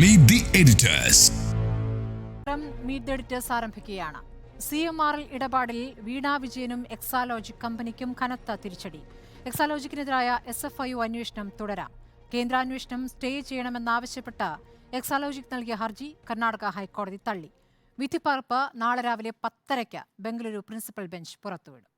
Meet the editors. Meet the editors ആരംഭിക്കുകയാണ്. CMRL ഇടപാടിൽ വീണ വിജയനും എക്സാലോജിക് കമ്പനിക്കും കനത്ത തിരിച്ചടി. എക്സാലോജിക്കിനെതിരായ SFIO അന്വേഷണം തുടരാം. കേന്ദ്രാന്വേഷണം സ്റ്റേ ചെയ്യണമെന്നാവശ്യപ്പെട്ട് എക്സാലോജിക് നൽകിയ ഹർജി കർണാടക ഹൈക്കോടതി തള്ളി. വിധിപ്പകർപ്പ് നാളെ രാവിലെ 10:30 ബംഗളൂരു പ്രിൻസിപ്പൽ ബെഞ്ച് പുറത്തുവിടും.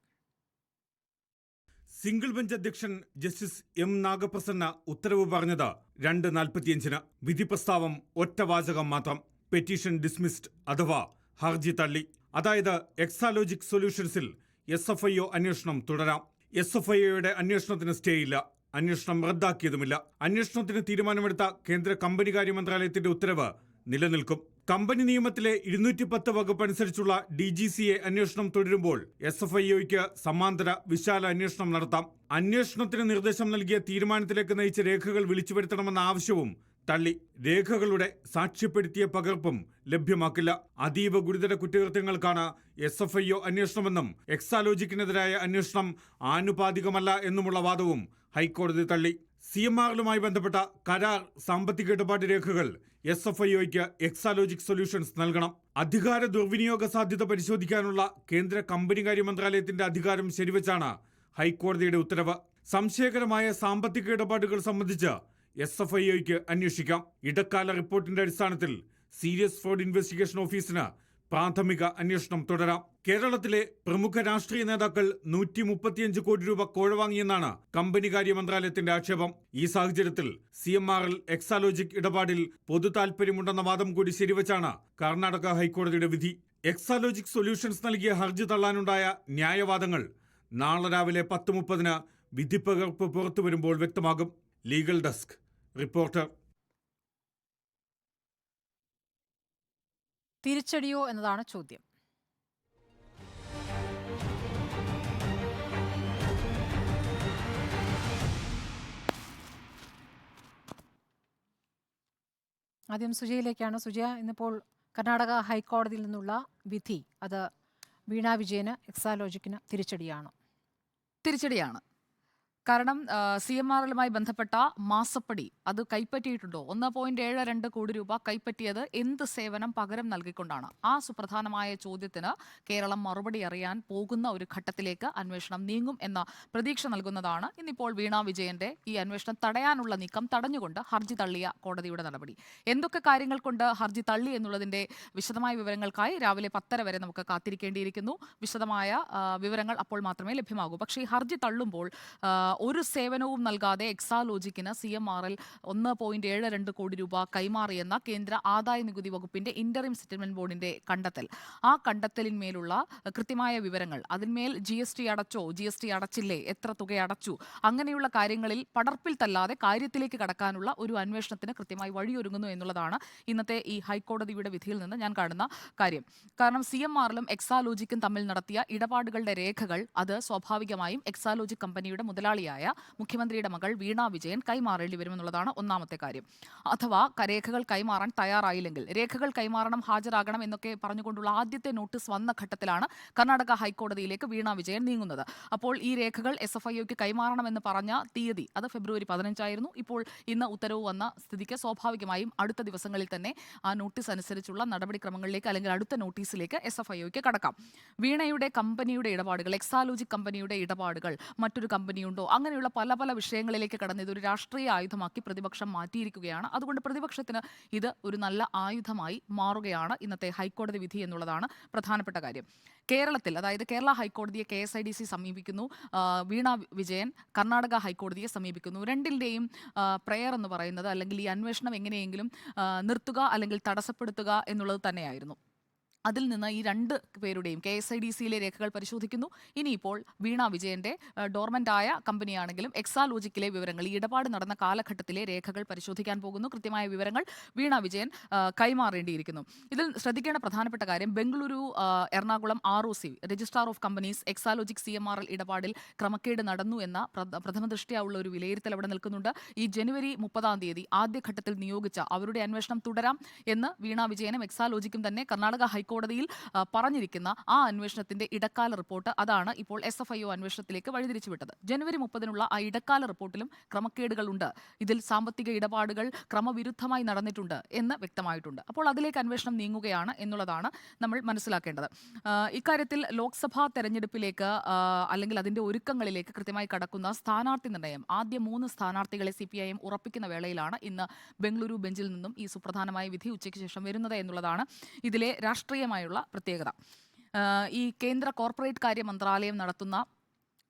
സിംഗിൾ ബെഞ്ച് അധ്യക്ഷൻ ജസ്റ്റിസ് M. നാഗപ്രസന്ന ഉത്തരവ് പറഞ്ഞത് 2:45. വിധി പ്രസ്താവം ഒറ്റവാചകം മാത്രം. പെറ്റീഷൻ ഡിസ്മിസ്ഡ് അഥവാ ഹർജി തള്ളി. അതായത് എക്സാലോജിക് സൊല്യൂഷൻസിൽ SFIO അന്വേഷണം തുടരാം. SFIOയുടെ അന്വേഷണത്തിന് സ്റ്റേ ഇല്ല. അന്വേഷണം റദ്ദാക്കിയതുമില്ല. അന്വേഷണത്തിന് തീരുമാനമെടുത്ത കേന്ദ്ര കമ്പനികാര്യ മന്ത്രാലയത്തിന്റെ ഉത്തരവ് നിലനിൽക്കും. കമ്പനി നിയമത്തിലെ 210 വകുപ്പ് അനുസരിച്ചുള്ള DGCA അന്വേഷണം തുടരുമ്പോൾ SFIOയ്ക്ക് സമാന്തര വിശാല അന്വേഷണം നടത്താം. അന്വേഷണത്തിന് നിർദ്ദേശം നൽകിയ തീരുമാനത്തിലേക്ക് നയിച്ച രേഖകൾ വിളിച്ചു വരുത്തണമെന്ന ആവശ്യവും തള്ളി. രേഖകളുടെ സാക്ഷ്യപ്പെടുത്തിയ പകർപ്പും ലഭ്യമാക്കില്ല. അതീവ ഗുരുതര കുറ്റകൃത്യങ്ങൾക്കാണ് SFIO അന്വേഷണമെന്നും എക്സാലോജിക്കിനെതിരായ അന്വേഷണം ആനുപാതികമല്ല എന്നുമുള്ള വാദവും ഹൈക്കോടതി തള്ളി. CMRലുമായി ബന്ധപ്പെട്ട കരാർ സാമ്പത്തിക ഇടപാട് രേഖകൾ SFIOയ്ക്ക് എക്സാലോജിക് സൊല്യൂഷൻസ് നൽകണം. അധികാര ദുർവിനിയോഗ സാധ്യത പരിശോധിക്കാനുള്ള കേന്ദ്ര കമ്പനികാര്യ മന്ത്രാലയത്തിന്റെ അധികാരം ശരിവെച്ചാണ് ഹൈക്കോടതിയുടെ ഉത്തരവ്. സംശയകരമായ സാമ്പത്തിക ഇടപാടുകൾ സംബന്ധിച്ച് SFIOയ്ക്ക് അന്വേഷിക്കാം. ഇടക്കാല റിപ്പോർട്ടിന്റെ അടിസ്ഥാനത്തിൽ സീരിയസ് ഫ്രോഡ് ഇൻവെസ്റ്റിഗേഷൻ ഓഫീസിന് പ്രാഥമിക അന്വേഷണം തുടരാം. കേരളത്തിലെ പ്രമുഖ രാഷ്ട്രീയ നേതാക്കൾ 135 കോടി രൂപ കോഴ വാങ്ങിയെന്നാണ് കമ്പനികാര്യ മന്ത്രാലയത്തിന്റെ ആക്ഷേപം. ഈ സാഹചര്യത്തിൽ CMRL എക്സാലോജിക് ഇടപാടിൽ പൊതു താൽപര്യമുണ്ടെന്ന വാദം കൂടി ശരിവച്ചാണ് കർണാടക ഹൈക്കോടതിയുടെ വിധി. എക്സാലോജിക് സൊല്യൂഷൻസ് നൽകിയ ഹർജി തള്ളാനുണ്ടായ ന്യായവാദങ്ങൾ നാളെ രാവിലെ 10:30 വിധിപ്പകർപ്പ് പുറത്തുവരുമ്പോൾ വ്യക്തമാകും. Legal desk reporter. തിരിച്ചടിയോ എന്നതാണ് ചോദ്യം. ആദ്യം സുജയിലേക്കാണ്. സുജയ, ഇന്നിപ്പോൾ കർണാടക ഹൈക്കോടതിയിൽ നിന്നുള്ള വിധി അത് വീണ വിജയന് എക്സാലോജിക്കിന് തിരിച്ചടിയാണ്. കാരണം CMRലുമായി ബന്ധപ്പെട്ട മാസപ്പടി അത് കൈപ്പറ്റിയിട്ടുണ്ടോ? 1.72 കോടി രൂപ കൈപ്പറ്റിയത് എന്ത് സേവനം പകരം നൽകിക്കൊണ്ടാണ്? ആ സുപ്രധാനമായ ചോദ്യത്തിന് കേരളം മറുപടി അറിയാൻ പോകുന്ന ഒരു ഘട്ടത്തിലേക്ക് അന്വേഷണം നീങ്ങും എന്ന പ്രതീക്ഷ നൽകുന്നതാണ് ഇന്നിപ്പോൾ വീണ വിജയന്റെ ഈ അന്വേഷണം തടയാനുള്ള നീക്കം തടഞ്ഞുകൊണ്ട് ഹർജി തള്ളിയ കോടതിയുടെ നടപടി. എന്തൊക്കെ കാര്യങ്ങൾ കൊണ്ട് ഹർജി തള്ളി എന്നുള്ളതിന്റെ വിശദമായ വിവരങ്ങൾക്കായി രാവിലെ 10:30 വരെ നമുക്ക് കാത്തിരിക്കേണ്ടിയിരിക്കുന്നു. വിശദമായ വിവരങ്ങൾ അപ്പോൾ മാത്രമേ ലഭ്യമാകൂ. പക്ഷേ ഈ ഹർജി തള്ളുമ്പോൾ ഒരു സേവനവും നൽകാതെ എക്സാലോജിക്കിന് CMRL 1.72 കോടി രൂപ കൈമാറിയെന്ന കേന്ദ്ര ആദായ നികുതി വകുപ്പിന്റെ ഇന്ററിം സെറ്റിൽമെന്റ് ബോർഡിന്റെ കണ്ടെത്തൽ, ആ കണ്ടെത്തലിന്മേലുള്ള കൃത്യമായ വിവരങ്ങൾ, അതിന്മേൽ GST അടച്ചോ, GST അടച്ചില്ലേ, എത്ര തുക അടച്ചു, അങ്ങനെയുള്ള കാര്യങ്ങളിൽ പടർപ്പിൽ തല്ലാതെ കാര്യത്തിലേക്ക് കടക്കാനുള്ള ഒരു അന്വേഷണത്തിന് കൃത്യമായി വഴിയൊരുങ്ങുന്നു എന്നുള്ളതാണ് ഇന്നത്തെ ഈ ഹൈക്കോടതിയുടെ വിധിയിൽ നിന്ന് ഞാൻ കാണുന്ന കാര്യം. കാരണം CMRലും എക്സാലോജിക്കും തമ്മിൽ നടത്തിയ ഇടപാടുകളുടെ രേഖകൾ അത് സ്വാഭാവികമായും എക്സാലോജിക് കമ്പനിയുടെ മുതലാളിയായ മുഖ്യമന്ത്രിയുടെ മകൾ വീണ വിജയൻ കൈമാറേണ്ടി വരുമെന്നുള്ളതാണ് ഒന്നാമത്തെ കാര്യം. അഥവാ രേഖകൾ കൈമാറാൻ തയ്യാറായില്ലെങ്കിൽ, രേഖകൾ കൈമാറണം, ഹാജരാകണം എന്നൊക്കെ പറഞ്ഞുകൊണ്ടുള്ള ആദ്യത്തെ നോട്ടീസ് വന്ന ഘട്ടത്തിലാണ് കർണാടക ഹൈക്കോടതിയിലേക്ക് വീണ വിജയൻ നീങ്ങുന്നത്. അപ്പോൾ ഈ രേഖകൾ SFIOയ്ക്ക് കൈമാറണമെന്ന് പറഞ്ഞ തീയതി അത് ഫെബ്രുവരി 15 ആയിരുന്നു. ഇപ്പോൾ ഇന്ന് ഉത്തരവ് വന്ന സ്ഥിതിക്ക് സ്വാഭാവികമായും അടുത്ത ദിവസങ്ങളിൽ തന്നെ ആ നോട്ടീസ് അനുസരിച്ചുള്ള നടപടിക്രമങ്ങളിലേക്ക് അല്ലെങ്കിൽ അടുത്ത നോട്ടീസിലേക്ക് SFIOയ്ക്ക് കടക്കാം. വീണയുടെ കമ്പനിയുടെ ഇടപാടുകൾ, എക്സാലോജിക് കമ്പനിയുടെ ഇടപാടുകൾ മറ്റൊരു കമ്പനിയുണ്ടോ, അങ്ങനെയുള്ള പല പല വിഷയങ്ങളിലേക്ക് കടന്ന് ഇതൊരു രാഷ്ട്രീയ ആയുധമാക്കി പ്രതിപക്ഷം മാറ്റിയിരിക്കുകയാണ്. അതുകൊണ്ട് പ്രതിപക്ഷത്തിന് ഇത് ഒരു നല്ല ആയുധമായി മാറുകയാണ് ഇന്നത്തെ ഹൈക്കോടതി വിധി എന്നുള്ളതാണ് പ്രധാനപ്പെട്ട കാര്യം. കേരളത്തിൽ, അതായത് കേരള ഹൈക്കോടതിയെ KSIDC സമീപിക്കുന്നു, വീണ വിജയൻ കർണാടക ഹൈക്കോടതിയെ സമീപിക്കുന്നു. രണ്ടിൻ്റെയും പ്രയർ എന്ന് പറയുന്നത്, അല്ലെങ്കിൽ ഈ അന്വേഷണം എങ്ങനെയെങ്കിലും നിർത്തുക അല്ലെങ്കിൽ തടസ്സപ്പെടുത്തുക എന്നുള്ളത് തന്നെയായിരുന്നു. അതിൽ നിന്ന് ഈ രണ്ട് പേരുടെയും KSIDCയിലെ രേഖകൾ പരിശോധിക്കുന്നു. ഇനിയിപ്പോൾ വീണ വിജയന്റെ ഡോർമെന്റായ കമ്പനിയാണെങ്കിലും എക്സാലോജിക്കിലെ വിവരങ്ങൾ, ഈ ഇടപാട് നടന്ന കാലഘട്ടത്തിലെ രേഖകൾ പരിശോധിക്കാൻ പോകുന്നു. കൃത്യമായ വിവരങ്ങൾ വീണ വിജയൻ കൈമാറേണ്ടിയിരിക്കുന്നു. ഇതിൽ ശ്രദ്ധിക്കേണ്ട പ്രധാനപ്പെട്ട കാര്യം, Bengaluru Ernakulam ROC registrar of companies Exalogic CMRL ഇടപാടിൽ ക്രമക്കേട് നടന്നു എന്ന പ്രഥമ ദൃഷ്ട്യാ ഉള്ള ഒരു വിലയിരുത്തൽ അവിടെ നിൽക്കുന്നുണ്ട്. ഈ ജനുവരി 30 ആദ്യഘട്ടത്തിൽ നിയോഗിച്ച അവരുടെ അന്വേഷണം തുടരാം എന്ന് വീണ വിജയനും എക്സാലോജിക്കും തന്നെ കർണാടക ഹൈക്കോടതി ഹൈക്കോടതിയിൽ പറഞ്ഞിരിക്കുന്ന ആ അന്വേഷണത്തിന്റെ ഇടക്കാല റിപ്പോർട്ട് അതാണ് ഇപ്പോൾ SFIO അന്വേഷണത്തിലേക്ക് വഴിതിരിച്ചുവിട്ടത്. ജനുവരി 30-നുള്ള ആ ഇടക്കാല റിപ്പോർട്ടിലും ക്രമക്കേടുകളുണ്ട്, ഇതിൽ സാമ്പത്തിക ഇടപാടുകൾ ക്രമവിരുദ്ധമായി നടന്നിട്ടുണ്ട് എന്ന് വ്യക്തമായിട്ടുണ്ട്. അപ്പോൾ അതിലേക്ക് അന്വേഷണം നീങ്ങുകയാണ് എന്നുള്ളതാണ് നമ്മൾ മനസ്സിലാക്കേണ്ടത്. ഇക്കാര്യത്തിൽ ലോക്സഭാ തെരഞ്ഞെടുപ്പിലേക്ക് അല്ലെങ്കിൽ അതിന്റെ ഒരുക്കങ്ങളിലേക്ക് കൃത്യമായി കടക്കുന്ന സ്ഥാനാർത്ഥി നിർണയം, ആദ്യ 3 സ്ഥാനാർത്ഥികളെ CPIM ഉറപ്പിക്കുന്ന വേളയിലാണ് ഇന്ന് ബംഗളൂരു ബെഞ്ചിൽ നിന്നും ഈ സുപ്രധാനമായ വിധി ഉച്ചയ്ക്ക് ശേഷം വരുന്നത് എന്നുള്ളതാണ് ഇതിലെ രാഷ്ട്രീയമായുള്ള പ്രത്യേകത. ഈ കേന്ദ്ര കോർപ്പറേറ്റ് കാര്യ മന്ത്രാലയം നടത്തുന്ന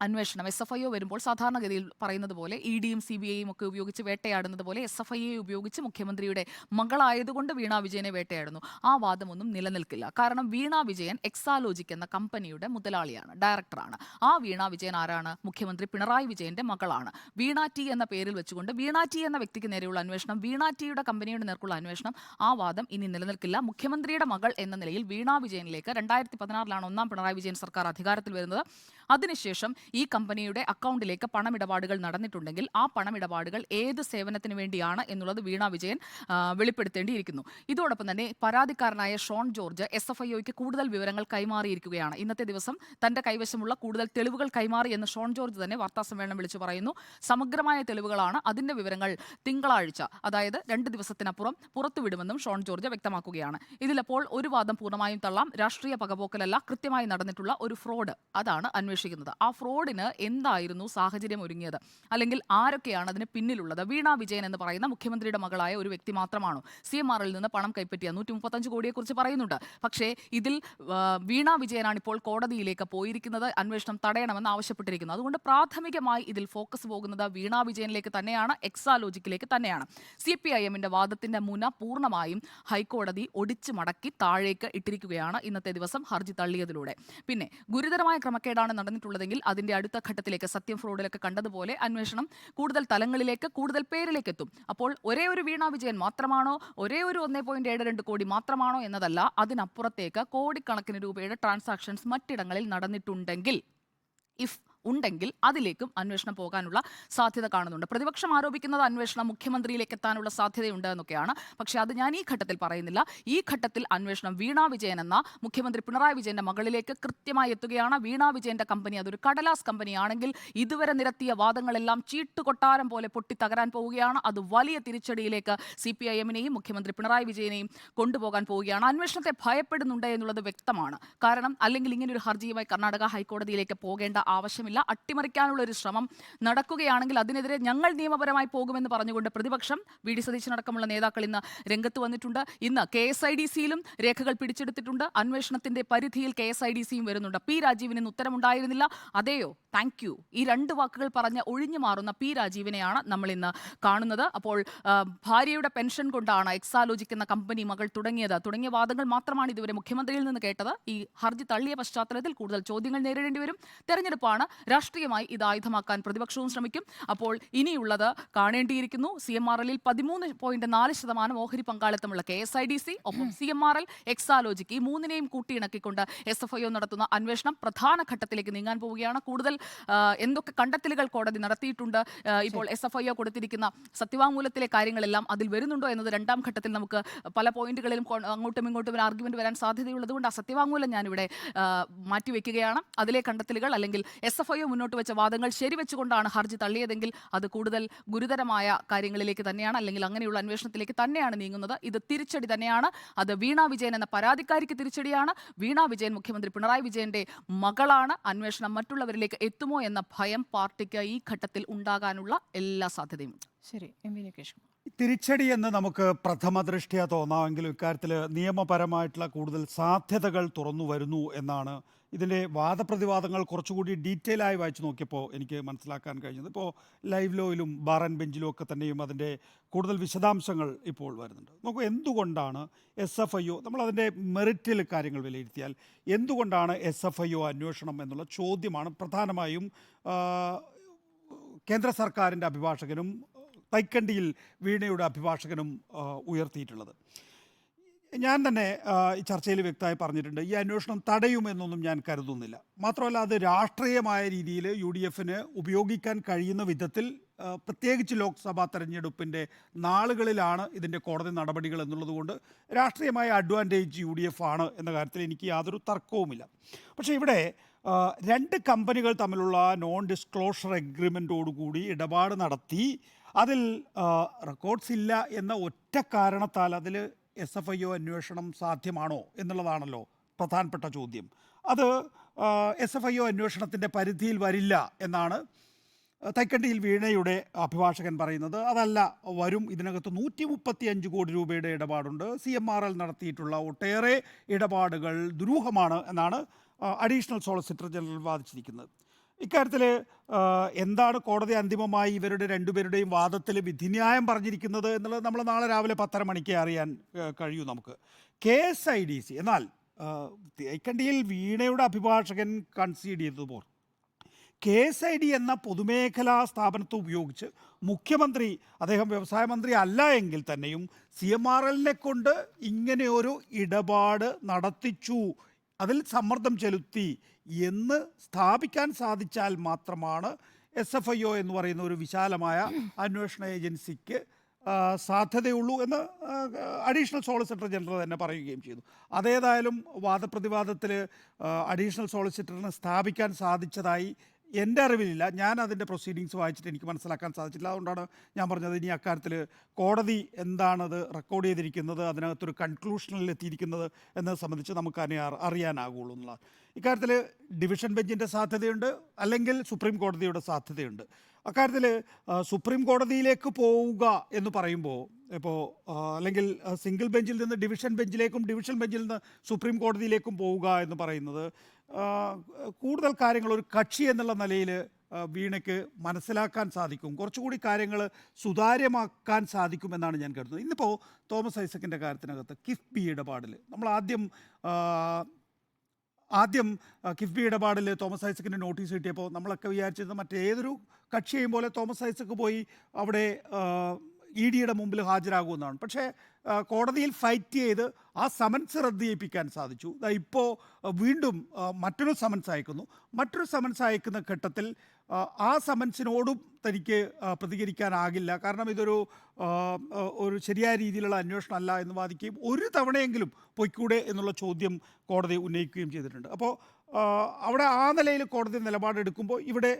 അന്വേഷണം SFIO വരുമ്പോൾ സാധാരണഗതിയിൽ പറയുന്നത് പോലെ EDയും CBIയും ഒക്കെ ഉപയോഗിച്ച് വേട്ടയാടുന്നത് പോലെ SFIയെ ഉപയോഗിച്ച് മുഖ്യമന്ത്രിയുടെ മകളായതുകൊണ്ട് വീണ വിജയനെ വേട്ടയാടുന്നു. ആ വാദമൊന്നും നിലനിൽക്കില്ല. കാരണം വീണ വിജയൻ എക്സാലോജിക് എന്ന കമ്പനിയുടെ മുതലാളിയാണ്, ഡയറക്ടറാണ്. ആ വീണ വിജയൻ ആരാണ്? മുഖ്യമന്ത്രി പിണറായി വിജയന്റെ മകളാണ്. വീണ ടി എന്ന പേരിൽ വെച്ചുകൊണ്ട് വീണ ടി എന്ന വ്യക്തിക്ക് നേരെയുള്ള അന്വേഷണം, വീണ ടിയുടെ കമ്പനിയുടെ നേർക്കുള്ള അന്വേഷണം, ആ വാദം ഇനി നിലനിൽക്കില്ല. മുഖ്യമന്ത്രിയുടെ മകൾ എന്ന നിലയിൽ വീണ വിജയനിലേക്ക് 2016-ലാണ് 1ാം പിണറായി വിജയൻ സർക്കാർ അധികാരത്തിൽ വരുന്നത്. അതിനുശേഷം ഈ കമ്പനിയുടെ അക്കൗണ്ടിലേക്ക് പണമിടപാടുകൾ നടന്നിട്ടുണ്ടെങ്കിൽ ആ പണമിടപാടുകൾ ഏത് സേവനത്തിന് വേണ്ടിയാണ് എന്നുള്ളത് വീണ വിജയൻ വെളിപ്പെടുത്തേണ്ടിയിരിക്കുന്നു. ഇതോടൊപ്പം തന്നെ പരാതിക്കാരനായ ഷോൺ ജോർജ് SFIOയ്ക്ക് കൂടുതൽ വിവരങ്ങൾ കൈമാറിയിരിക്കുകയാണ്. ഇന്നത്തെ ദിവസം തന്റെ കൈവശമുള്ള കൂടുതൽ തെളിവുകൾ കൈമാറി എന്ന് ഷോൺ ജോർജ് തന്നെ വാർത്താസമ്മേളനം വിളിച്ചു പറയുന്നു. സമഗ്രമായ തെളിവുകളാണ്, അതിന്റെ വിവരങ്ങൾ തിങ്കളാഴ്ച, അതായത് 2 ദിവസത്തിനപ്പുറം പുറത്തുവിടുമെന്നും ഷോൺ ജോർജ് വ്യക്തമാക്കുകയാണ്. ഇതിലപ്പോൾ ഒരു വാദം പൂർണ്ണമായും തള്ളാം. രാഷ്ട്രീയ പകപോക്കലല്ല, കൃത്യമായി നടന്നിട്ടുള്ള ഒരു ഫ്രോഡ്, അതാണ് അന്വേഷിക്കുന്നത്. ആ ഫ്രോഡിന് എന്തായിരുന്നു സാഹചര്യം ഒരുങ്ങിയത്, അല്ലെങ്കിൽ ആരൊക്കെയാണ് അതിന് പിന്നിലുള്ളത്? വീണ വിജയൻ എന്ന് പറയുന്ന മുഖ്യമന്ത്രിയുടെ മകളായ ഒരു വ്യക്തി മാത്രമാണോ? CMRൽ നിന്ന് പണം കൈപ്പറ്റിയ 135 കോടിയെക്കുറിച്ച് പറയുന്നുണ്ട്. പക്ഷേ ഇതിൽ വീണ വിജയനാണ് ഇപ്പോൾ കോടതിയിലേക്ക് പോയിരിക്കുന്നത്, അന്വേഷണം തടയണമെന്ന് ആവശ്യപ്പെട്ടിരിക്കുന്നത്. അതുകൊണ്ട് പ്രാഥമികമായി ഇതിൽ ഫോക്കസ് പോകുന്നത് വീണ വിജയനിലേക്ക് തന്നെയാണ്, എക്സാലോജിക്കിലേക്ക് തന്നെയാണ്. CPIMന്റെ വാദത്തിന്റെ മുന പൂർണ്ണമായും ഹൈക്കോടതി ഒടിച്ചു മടക്കി താഴേക്ക് ഇട്ടിരിക്കുകയാണ് ഇന്നത്തെ ദിവസം ഹർജി തള്ളിയതിലൂടെ. പിന്നെ ഗുരുതരമായ ക്രമക്കേടാണ് നടന്നിട്ടുള്ളതെങ്കിൽ അതിന്റെ അടുത്ത ഘട്ടത്തിലേക്ക്, സത്യം ഫ്രോഡിലൊക്കെ കണ്ടതുപോലെ, അന്വേഷണം കൂടുതൽ തലങ്ങളിലേക്ക്, കൂടുതൽ പേരിലേക്ക് എത്തും. അപ്പോൾ ഒരേ ഒരു വീണ വിജയൻ മാത്രമാണോ, ഒരേ ഒരു 1.72 കോടി മാത്രമാണോ എന്നതല്ല, അതിനപ്പുറത്തേക്ക് കോടിക്കണക്കിന് രൂപയുടെ ട്രാൻസാക്ഷൻസ് മറ്റിടങ്ങളിൽ നടന്നിട്ടുണ്ടെങ്കിൽ, ഉണ്ടെങ്കിൽ അതിലേക്കും അന്വേഷണം പോകാനുള്ള സാധ്യത കാണുന്നുണ്ട്. പ്രതിപക്ഷം ആരോപിക്കുന്നത് അന്വേഷണം മുഖ്യമന്ത്രിയിലേക്ക് എത്താനുള്ള സാധ്യതയുണ്ട് എന്നൊക്കെയാണ്. പക്ഷേ അത് ഞാൻ ഈ ഘട്ടത്തിൽ പറയുന്നില്ല. ഈ ഘട്ടത്തിൽ അന്വേഷണം വീണ വിജയൻ എന്ന മുഖ്യമന്ത്രി പിണറായി വിജയന്റെ മകളിലേക്ക് കൃത്യമായി എത്തുകയാണ്. വീണ വിജയന്റെ കമ്പനി അതൊരു കടലാസ് കമ്പനിയാണെങ്കിൽ ഇതുവരെ നിരത്തിയ വാദങ്ങളെല്ലാം ചീട്ടുകൊട്ടാരം പോലെ പൊട്ടി തകരാൻ പോവുകയാണ്. അത് വലിയ തിരിച്ചടിയിലേക്ക് CPIMനെയും മുഖ്യമന്ത്രി പിണറായി വിജയനെയും കൊണ്ടുപോകാൻ പോവുകയാണ്. അന്വേഷണത്തെ ഭയപ്പെടുന്നുണ്ട് എന്നുള്ളത് വ്യക്തമാണ്. കാരണം അല്ലെങ്കിൽ ഇങ്ങനൊരു ഹർജിയുമായി കർണാടക ഹൈക്കോടതിയിലേക്ക് പോകേണ്ട ആവശ്യമില്ല. അട്ടിമറിക്കാനുള്ള ഒരു ശ്രമം നടക്കുകയാണെങ്കിൽ അതിനെതിരെ ഞങ്ങൾ നിയമപരമായി പോകുമെന്ന് പറഞ്ഞുകൊണ്ട് പ്രതിപക്ഷം, VD സതീശനടക്കമുള്ള നേതാക്കൾ ഇന്ന് രംഗത്ത് വന്നിട്ടുണ്ട്. ഇന്ന് KSIDCയിലും രേഖകൾ പിടിച്ചെടുത്തിട്ടുണ്ട്. അന്വേഷണത്തിന്റെ പരിധിയിൽ KSIDCയും വരുന്നുണ്ട്. P രാജീവിന് ഉത്തരമുണ്ടായിരുന്നില്ല. അതെയോ, താങ്ക് യു, ഈ 2 വാക്കുകൾ പറഞ്ഞ് ഒഴിഞ്ഞു മാറുന്ന P രാജീവിനെയാണ് നമ്മൾ ഇന്ന് കാണുന്നത്. അപ്പോൾ ഭാര്യയുടെ പെൻഷൻ കൊണ്ടാണ് എക്സാലോജിക് എന്ന കമ്പനി മകൾ തുടങ്ങിയ വാദങ്ങൾ മാത്രമാണ് ഇതുവരെ മുഖ്യമന്ത്രിയിൽ നിന്ന് കേട്ടത്. ഈ ഹർജി തള്ളിയ പശ്ചാത്തലത്തിൽ കൂടുതൽ ചോദ്യങ്ങൾ നേരിടേണ്ടി വരും. തെരഞ്ഞെടുപ്പാണ്, രാഷ്ട്രീയമായി ഇത് ആയുധമാക്കാൻ പ്രതിപക്ഷവും ശ്രമിക്കും. അപ്പോൾ ഇനിയുള്ളത് കാണേണ്ടിയിരിക്കുന്നു. CMRലിൽ 13.4% ഓഹരി പങ്കാളിത്തമുള്ള KSIDC, ഒപ്പം CMRL, എക്സാലോജിക്, ഈ 3നെയും കൂട്ടിയിണക്കിക്കൊണ്ട് SFIO നടത്തുന്ന അന്വേഷണം പ്രധാന ഘട്ടത്തിലേക്ക് നീങ്ങാൻ പോവുകയാണ്. കൂടുതൽ എന്തൊക്കെ കണ്ടെത്തലുകൾ കോടതി നടത്തിയിട്ടുണ്ട്, ഇപ്പോൾ SFIO കൊടുത്തിരിക്കുന്ന സത്യവാങ്മൂലത്തിലെ കാര്യങ്ങളെല്ലാം അതിൽ വരുന്നുണ്ടോ എന്നത് 2ാം ഘട്ടത്തിൽ നമുക്ക് പല പോയിന്റുകളിലും അങ്ങോട്ടും ഇങ്ങോട്ടും ആർഗ്യുമെന്റ് വരാൻ സാധ്യതയുള്ളതുകൊണ്ട് ആ സത്യവാങ്മൂലം ഞാനിവിടെ മാറ്റിവെക്കുകയാണ്. അതിലെ കണ്ടെത്തലുകൾ അല്ലെങ്കിൽ SFIO മുന്നോട്ട് വെച്ച വാദങ്ങൾ ശരിവെച്ചുകൊണ്ടാണ് ഹർജി തള്ളിയതെങ്കിൽ അത് കൂടുതൽ ഗുരുതരമായ കാര്യങ്ങളിലേക്ക് തന്നെയാണ്, അല്ലെങ്കിൽ അങ്ങനെയുള്ള അന്വേഷണത്തിലേക്ക് തന്നെയാണ് നീങ്ങുന്നത്. ഇത് തിരിച്ചടി തന്നെയാണ്. അത് വീണ വിജയൻ എന്ന പരാതിക്കാരിക്ക് തിരിച്ചടിയാണ്. വീണ വിജയൻ മുഖ്യമന്ത്രി പിണറായി വിജയന്റെ മകളാണ്. അന്വേഷണം മറ്റുള്ളവരിലേക്ക് എത്തുമോ എന്ന ഭയം പാർട്ടിക്ക് ഈ ഘട്ടത്തിൽ ഉണ്ടാകാനുള്ള എല്ലാ സാധ്യതയുമുണ്ട്. ശരി, MV നികേഷ്. തിരിച്ചടി എന്ന് നമുക്ക് പ്രഥമ ദൃഷ്ട്യാ തോന്നാമെങ്കിലും ഇക്കാര്യത്തിൽ നിയമപരമായിട്ടുള്ള കൂടുതൽ സാധ്യതകൾ തുറന്നു വരുന്നു എന്നാണ് ഇതിൻ്റെ വാദപ്രതിവാദങ്ങൾ കുറച്ചുകൂടി ഡീറ്റെയിൽ ആയി വായിച്ചു നോക്കിയപ്പോൾ എനിക്ക് മനസ്സിലാക്കാൻ കഴിഞ്ഞത്. ഇപ്പോൾ ലൈവ് ലോയിലും ബാർ ആൻഡ് ബെഞ്ചിലും ഒക്കെ തന്നെയും അതിൻ്റെ കൂടുതൽ വിശദാംശങ്ങൾ ഇപ്പോൾ വരുന്നുണ്ട്. നോക്കൂ, എന്തുകൊണ്ടാണ് SFIO, നമ്മളതിൻ്റെ മെറിറ്റിൽ കാര്യങ്ങൾ വിലയിരുത്തിയാൽ എന്തുകൊണ്ടാണ് SFIO അന്വേഷണം എന്നുള്ള ചോദ്യമാണ് പ്രധാനമായും കേന്ദ്ര സർക്കാരിൻ്റെ അഭിഭാഷകനും തൈക്കണ്ടിയിൽ വീണയുടെ അഭിഭാഷകനും ഉയർത്തിയിട്ടുള്ളത്. ഞാൻ തന്നെ ഈ ചർച്ചയിൽ വ്യക്തമായി പറഞ്ഞിട്ടുണ്ട്, ഈ അന്വേഷണം തടയുമെന്നൊന്നും ഞാൻ കരുതുന്നില്ല. മാത്രമല്ല, അത് രാഷ്ട്രീയമായ രീതിയിൽ യു ഡി എഫിന് ഉപയോഗിക്കാൻ കഴിയുന്ന വിധത്തിൽ പ്രത്യേകിച്ച് ലോക്സഭാ തെരഞ്ഞെടുപ്പിൻ്റെ നാളുകളിലാണ് ഇതിൻ്റെ കോടതി നടപടികൾ എന്നുള്ളതുകൊണ്ട് രാഷ്ട്രീയമായ അഡ്വാൻറ്റേജ് യു ഡി എഫ് ആണ് എന്ന കാര്യത്തിൽ എനിക്ക് യാതൊരു തർക്കവുമില്ല. പക്ഷേ ഇവിടെ രണ്ട് കമ്പനികൾ തമ്മിലുള്ള നോൺ ഡിസ്ക്ലോഷർ എഗ്രിമെൻറ്റോടുകൂടി ഇടപാട് നടത്തി അതിൽ റെക്കോർഡ്സ് ഇല്ല എന്ന ഒറ്റ കാരണത്താൽ അതിൽ SFIO അന്വേഷണം സാധ്യമാണോ എന്നുള്ളതാണല്ലോ പ്രധാനപ്പെട്ട ചോദ്യം. അത് SFIO അന്വേഷണത്തിൻ്റെ പരിധിയിൽ വരില്ല എന്നാണ് തൈക്കണ്ടിയിൽ വീണയുടെ അഭിഭാഷകൻ പറയുന്നത്. അതല്ല, വരും. ഇതിനകത്ത് 135 കോടി രൂപയുടെ ഇടപാടുണ്ട്. CMRL നടത്തിയിട്ടുള്ള ഒട്ടേറെ ഇടപാടുകൾ ദുരൂഹമാണ് എന്നാണ് അഡീഷണൽ സോളിസിറ്റർ ജനറൽ വാദിച്ചിരിക്കുന്നത്. ഇക്കാര്യത്തിൽ എന്താണ് കോടതി അന്തിമമായി ഇവരുടെ രണ്ടുപേരുടെയും വാദത്തിൽ വിധിന്യായം പറഞ്ഞിരിക്കുന്നത് എന്നുള്ളത് നമ്മൾ നാളെ രാവിലെ 10:30 മണിക്ക് അറിയാൻ കഴിയൂ നമുക്ക്. KSIDC എന്നാൽ തേക്കണ്ടിയിൽ വീണയുടെ അഭിഭാഷകൻ കൺസീഡ് ചെയ്തതുപോലെ KSID എന്ന പൊതുമേഖലാ സ്ഥാപനത്തെ ഉപയോഗിച്ച് മുഖ്യമന്ത്രി, അദ്ദേഹം വ്യവസായ മന്ത്രി അല്ല എങ്കിൽ തന്നെയും CMRLനെ കൊണ്ട് ഇങ്ങനെയൊരു ഇടപാട് നടത്തിച്ചു, അതിൽ സമ്മർദ്ദം ചെലുത്തി എന്ന് സ്ഥാപിക്കാൻ സാധിച്ചാൽ മാത്രമാണ് SFIO എന്ന് പറയുന്ന ഒരു വിശാലമായ അന്വേഷണ ഏജൻസിക്ക് സാധ്യതയുള്ളൂ എന്ന് അഡീഷണൽ സോളിസിറ്റർ ജനറൽ തന്നെ പറയുകയും ചെയ്തു. അതേതായാലും വാദപ്രതിവാദത്തിൽ അഡീഷണൽ സോളിസിറ്ററിന് സ്ഥാപിക്കാൻ സാധിച്ചതായി എൻ്റെ അറിവിലില്ല. ഞാൻ അതിൻ്റെ പ്രൊസീഡിങ്സ് വായിച്ചിട്ട് എനിക്ക് മനസ്സിലാക്കാൻ സാധിച്ചില്ല. അതുകൊണ്ടാണ് ഞാൻ പറഞ്ഞത് ഇനി അക്കാര്യത്തിൽ കോടതി എന്താണത് റെക്കോർഡ് ചെയ്തിരിക്കുന്നത്, അതിനകത്തൊരു കൺക്ലൂഷനിൽ എത്തിയിരിക്കുന്നത് എന്നത് സംബന്ധിച്ച് നമുക്ക് അറിയാനാകുള്ളൂ എന്നുള്ളത്. ഇക്കാര്യത്തിൽ ഡിവിഷൻ ബെഞ്ചിൻ്റെ സാധ്യതയുണ്ട്, അല്ലെങ്കിൽ സുപ്രീം കോടതിയുടെ സാധ്യതയുണ്ട്. അക്കാര്യത്തിൽ സുപ്രീം കോടതിയിലേക്ക് പോവുക എന്ന് പറയുമ്പോൾ ഇപ്പോൾ അല്ലെങ്കിൽ സിംഗിൾ ബെഞ്ചിൽ നിന്ന് ഡിവിഷൻ ബെഞ്ചിലേക്കും ഡിവിഷൻ ബെഞ്ചിൽ നിന്ന് സുപ്രീം കോടതിയിലേക്കും പോവുക എന്ന് പറയുന്നത് കൂടുതൽ കാര്യങ്ങൾ ഒരു കക്ഷി എന്നുള്ള നിലയിൽ വീണയ്ക്ക് മനസ്സിലാക്കാൻ സാധിക്കും, കുറച്ചുകൂടി കാര്യങ്ങൾ സുതാര്യമാക്കാൻ സാധിക്കുമെന്നാണ് ഞാൻ കരുതുന്നത്. ഇന്നിപ്പോൾ തോമസ് ഐസക്കിൻ്റെ കാര്യത്തിനകത്ത് കിഫ്ബി ഇടപാടിൽ നമ്മൾ ആദ്യം കിഫ്ബി ഇടപാടിൽ തോമസ് ഐസക്കിൻ്റെ നോട്ടീസ് കിട്ടിയപ്പോൾ നമ്മളൊക്കെ വിചാരിച്ചത് മറ്റേതൊരു കക്ഷിയെയും പോലെ തോമസ് ഐസക്ക് പോയി അവിടെ EDയുടെ മുമ്പിൽ ഹാജരാകുമെന്നാണ്. പക്ഷേ കോടതിയിൽ ഫൈറ്റ് ചെയ്ത് ആ സമൻസ് റദ്ദ് ചെയ്യിപ്പിക്കാൻ സാധിച്ചു. ഇപ്പോൾ വീണ്ടും മറ്റൊരു സമൻസ് അയക്കുന്നു. മറ്റൊരു സമൻസ് അയക്കുന്ന ഘട്ടത്തിൽ ആ സമൻസിനോടും തനിക്ക് പ്രതികരിക്കാനാകില്ല, കാരണം ഇതൊരു ശരിയായ രീതിയിലുള്ള അന്വേഷണം അല്ല എന്ന് വാദിക്കുകയും ഒരു തവണയെങ്കിലും പൊയ്ക്കൂടെ എന്നുള്ള ചോദ്യം കോടതി ഉന്നയിക്കുകയും ചെയ്തിട്ടുണ്ട്. അപ്പോൾ അവിടെ ആ നിലയിൽ കോടതി നിലപാടെടുക്കുമ്പോൾ ഇവിടെ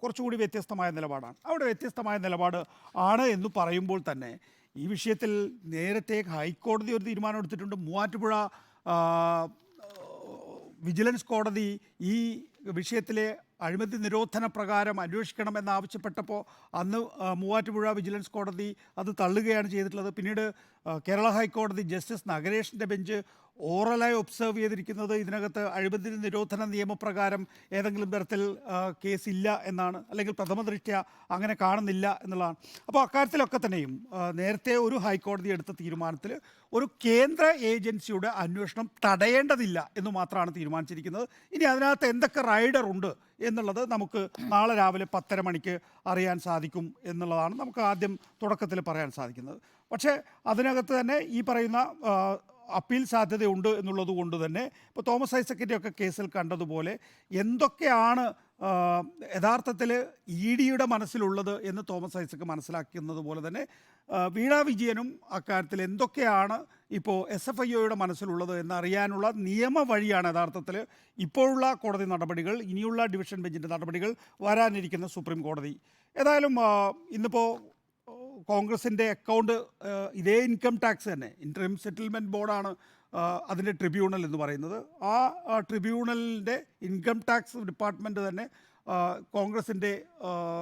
കുറച്ചുകൂടി വ്യത്യസ്തമായ നിലപാടാണ്. അവിടെ വ്യത്യസ്തമായ നിലപാട് ആണ് എന്ന് പറയുമ്പോൾ തന്നെ ഈ വിഷയത്തിൽ നേരത്തെ ഹൈക്കോടതി ഒരു തീരുമാനം എടുത്തിട്ടുണ്ട്. മൂവാറ്റുപുഴ വിജിലൻസ് കോടതി ഈ വിഷയത്തിലെ അഴിമതി നിരോധന പ്രകാരം അന്വേഷിക്കണമെന്നാവശ്യപ്പെട്ടപ്പോൾ അന്ന് മൂവാറ്റുപുഴ വിജിലൻസ് കോടതി അത് തള്ളുകയാണ് ചെയ്തിട്ടുള്ളത്. പിന്നീട് കേരള ഹൈക്കോടതി ജസ്റ്റിസ് നഗരേഷിൻ്റെ ബെഞ്ച് ഓറലായി ഒബ്സർവ് ചെയ്തിരിക്കുന്നത് ഇതിനകത്ത് അഴിമതി നിരോധന നിയമപ്രകാരം ഏതെങ്കിലും തരത്തിൽ കേസില്ല എന്നാണ്, അല്ലെങ്കിൽ പ്രഥമ ദൃഷ്ട്യാ അങ്ങനെ കാണുന്നില്ല എന്നുള്ളതാണ്. അപ്പോൾ അക്കാര്യത്തിലൊക്കെ തന്നെയും നേരത്തെ ഒരു ഹൈക്കോടതി എടുത്ത തീരുമാനത്തിൽ ഒരു കേന്ദ്ര ഏജൻസിയുടെ അന്വേഷണം തടയേണ്ടതില്ല എന്ന് മാത്രമാണ് തീരുമാനിച്ചിരിക്കുന്നത്. ഇനി അതിനകത്ത് എന്തൊക്കെ റൈഡർ ഉണ്ട് എന്നുള്ളത് നമുക്ക് നാളെ രാവിലെ 10:30 മണിക്ക് അറിയാൻ സാധിക്കും എന്നുള്ളതാണ് നമുക്ക് ആദ്യം തുടക്കത്തിൽ പറയാൻ സാധിക്കുന്നത്. പക്ഷേ അതിനകത്ത് തന്നെ ഈ പറയുന്ന അപ്പീൽ സാധ്യതയുണ്ട് എന്നുള്ളത് കൊണ്ട് തന്നെ ഇപ്പോൾ തോമസ് ഐസക്കിൻ്റെ ഒക്കെ കേസിൽ കണ്ടതുപോലെ എന്തൊക്കെയാണ് യഥാർത്ഥത്തിൽ EDയുടെ മനസ്സിലുള്ളത് എന്ന് തോമസ് ഐസക്ക് മനസ്സിലാക്കുന്നത് പോലെ തന്നെ വീണ വിജയനും അക്കാര്യത്തിൽ എന്തൊക്കെയാണ് ഇപ്പോൾ SFIOയുടെ മനസ്സിലുള്ളത് എന്നറിയാനുള്ള നിയമ വഴിയാണ് യഥാർത്ഥത്തിൽ ഇപ്പോഴുള്ള കോടതി നടപടികൾ, ഇനിയുള്ള ഡിവിഷൻ ബെഞ്ചിൻ്റെ നടപടികൾ, വരാനിരിക്കുന്ന സുപ്രീം കോടതി. ഏതായാലും ഇന്നിപ്പോൾ കോൺഗ്രസിൻ്റെ അക്കൗണ്ട് ഇതേ ഇൻകം ടാക്സ് തന്നെ ഇൻട്രീം സെറ്റിൽമെൻറ്റ് ബോർഡാണ് അതിൻ്റെ ട്രിബ്യൂണൽ എന്ന് പറയുന്നത്. ആ ട്രിബ്യൂണലിൻ്റെ ഇൻകം ടാക്സ് ഡിപ്പാർട്ട്മെൻറ്റ് തന്നെ കോൺഗ്രസിൻ്റെ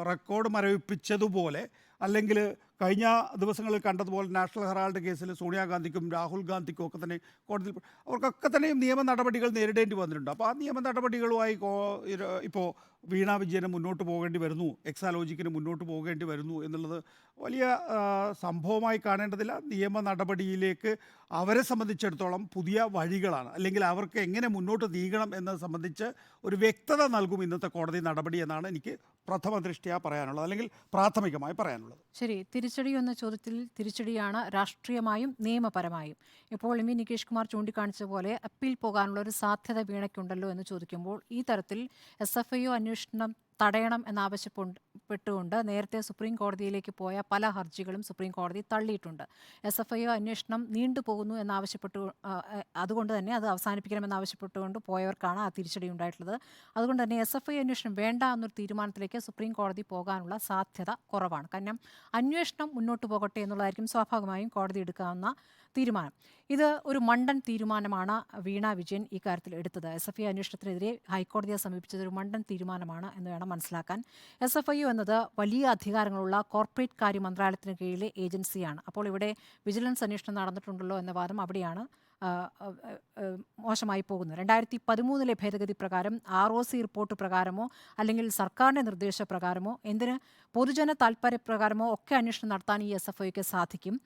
റെക്കോർഡ് മരവിപ്പിച്ചതുപോലെ, അല്ലെങ്കിൽ കഴിഞ്ഞ ദിവസങ്ങളിൽ കണ്ടതുപോലെ നാഷണൽ ഹെറാൾഡ് കേസിൽ സോണിയാഗാന്ധിക്കും രാഹുൽ ഗാന്ധിക്കും ഒക്കെ തന്നെ കോടതിയിൽ അവർക്കൊക്കെ തന്നെയും നിയമ നടപടികൾ നേരിടേണ്ടി വന്നിട്ടുണ്ട്. അപ്പോൾ ആ നിയമ നടപടികളുമായി ഇപ്പോൾ വീണ വിജയന് മുന്നോട്ട് പോകേണ്ടി വരുന്നു, എക്സാലോജിക്കിന് മുന്നോട്ട് പോകേണ്ടി വരുന്നു എന്നുള്ളത് വലിയ സംഭവമായി കാണേണ്ടതില്ല. നിയമ നടപടിയിലേക്ക് അവരെ സംബന്ധിച്ചിടത്തോളം പുതിയ വഴികളാണ്, അല്ലെങ്കിൽ അവർക്ക് എങ്ങനെ മുന്നോട്ട് നീങ്ങണം എന്നത് സംബന്ധിച്ച് ഒരു വ്യക്തത നൽകും ഇന്നത്തെ കോടതി നടപടി എന്നാണ് എനിക്ക് പ്രഥമ ദൃഷ്ട്യാ പറയാനുള്ളത്, അല്ലെങ്കിൽ പ്രാഥമികമായി പറയാനുള്ളത്. ശരി, തിരിച്ചടി എന്ന ചോദ്യത്തിൽ തിരിച്ചടിയാണ് രാഷ്ട്രീയമായും നിയമപരമായും. ഇപ്പോൾ എം വി നികേഷ് കുമാർ ചൂണ്ടിക്കാണിച്ച പോലെ അപ്പീൽ പോകാനുള്ള ഒരു സാധ്യത വീണയ്ക്കുണ്ടല്ലോ എന്ന് ചോദിക്കുമ്പോൾ ഈ തരത്തിൽ SFIO അന്വേഷണം തടയണം എന്നാവശ്യപ്പെട്ടുകൊണ്ട് നേരത്തെ സുപ്രീം കോടതിയിലേക്ക് പോയ പല ഹർജികളും സുപ്രീം കോടതി തള്ളിയിട്ടുണ്ട്. SFIO അന്വേഷണം നീണ്ടുപോകുന്നു അതുകൊണ്ട് തന്നെ അത് അവസാനിപ്പിക്കണമെന്നാവശ്യപ്പെട്ടുകൊണ്ട് പോയവർക്കാണ് ആ തിരിച്ചടി ഉണ്ടായിട്ടുള്ളത്. അതുകൊണ്ട് തന്നെ SFIO അന്വേഷണം വേണ്ട എന്നൊരു തീരുമാനത്തിലേക്ക് സുപ്രീം കോടതി പോകാനുള്ള സാധ്യത കുറവാണ്. കാരണം അന്വേഷണം മുന്നോട്ട് പോകട്ടെ എന്നുള്ളതായിരിക്കും സ്വാഭാവികമായും കോടതി എടുക്കാവുന്ന തീരുമാനം. ഇത് ഒരു മണ്ടൻ തീരുമാനമാണ് വീണ വിജയൻ ഈ കാര്യത്തിൽ എടുത്തത്. SFIO അന്വേഷണത്തിനെതിരെ ഹൈക്കോടതിയെ സമീപിച്ചത് ഒരു മണ്ടൻ തീരുമാനമാണ് എന്ന് വേണം മനസ്സിലാക്കാൻ. SFIO എന്നത് വലിയ അധികാരങ്ങളുള്ള കോർപ്പറേറ്റ് കാര്യ മന്ത്രാലയത്തിന് കീഴിലെ ഏജൻസിയാണ്. അപ്പോൾ ഇവിടെ വിജിലൻസ് അന്വേഷണം നടന്നിട്ടുണ്ടല്ലോ എന്ന വാദം അവിടെയാണ് മോശമായി പോകുന്നത്. 2013 ഭേദഗതി പ്രകാരം ROC റിപ്പോർട്ട് പ്രകാരമോ അല്ലെങ്കിൽ സർക്കാരിൻ്റെ നിർദ്ദേശപ്രകാരമോ എന്തിന് പൊതുജന താൽപ്പര്യപ്രകാരമോ ഒക്കെ അന്വേഷണം നടത്താൻ ഈ SFIOയ്ക്ക് സാധിക്കും.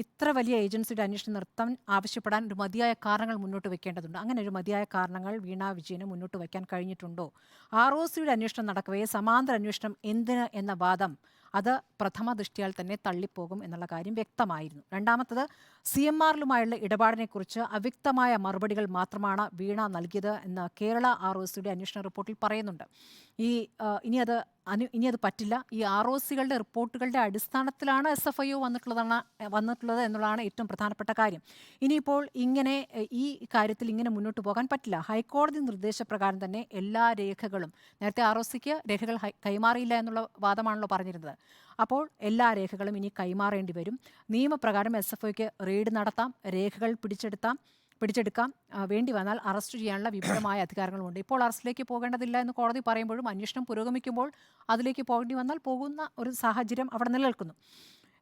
ഇത്ര വലിയ ഏജൻസിയുടെ അന്വേഷണം നിർത്താൻ ആവശ്യപ്പെടാൻ ഒരു മതിയായ കാരണങ്ങൾ മുന്നോട്ട് വെക്കേണ്ടതുണ്ട്. അങ്ങനെ ഒരു മതിയായ കാരണങ്ങൾ വീണ വിജയന് മുന്നോട്ട് വയ്ക്കാൻ കഴിഞ്ഞിട്ടുണ്ടോ? ROCയുടെ അന്വേഷണം നടക്കവേ സമാന്തര അന്വേഷണം എന്തിന് എന്ന വാദം അത് പ്രഥമ ദൃഷ്ടിയാൽ തന്നെ തള്ളിപ്പോകും എന്നുള്ള കാര്യം വ്യക്തമായിരുന്നു. രണ്ടാമത്തത് CMRലുമായുള്ള ഇടപാടിനെക്കുറിച്ച് അവ്യക്തമായ മറുപടികൾ മാത്രമാണ് വീണ നൽകിയത് എന്ന് കേരള ROCയുടെ അന്വേഷണ റിപ്പോർട്ടിൽ പറയുന്നുണ്ട്. ഇനി അത് പറ്റില്ല. ഈ ROCകളുടെ റിപ്പോർട്ടുകളുടെ അടിസ്ഥാനത്തിലാണ് SFIO വന്നിട്ടുള്ളത് എന്നുള്ളതാണ് ഏറ്റവും പ്രധാനപ്പെട്ട കാര്യം. ഇനിയിപ്പോൾ ഈ കാര്യത്തിൽ ഇങ്ങനെ മുന്നോട്ട് പോകാൻ പറ്റില്ല. ഹൈക്കോടതി നിർദ്ദേശപ്രകാരം തന്നെ എല്ലാ രേഖകളും, നേരത്തെ ROCക്ക് രേഖകൾ കൈമാറിയില്ല എന്നുള്ള വാദമാണല്ലോ പറഞ്ഞിരുന്നത്. അപ്പോൾ എല്ലാ രേഖകളും ഇനി കൈമാറേണ്ടി വരും. നിയമപ്രകാരം SFIOയ്ക്ക് റെയ്ഡ് നടത്താം, രേഖകൾ പിടിച്ചെടുക്കാം, വേണ്ടി വന്നാൽ അറസ്റ്റ് ചെയ്യാനുള്ള വിപുലമായ അധികാരങ്ങളുമുണ്ട്. ഇപ്പോൾ അറസ്റ്റിലേക്ക് പോകേണ്ടതില്ല എന്ന് കോടതി പറയുമ്പോഴും അന്വേഷണം പുരോഗമിക്കുമ്പോൾ അതിലേക്ക് പോകേണ്ടി വന്നാൽ പോകുന്ന ഒരു സാഹചര്യം അവിടെ നിലനിൽക്കുന്നു.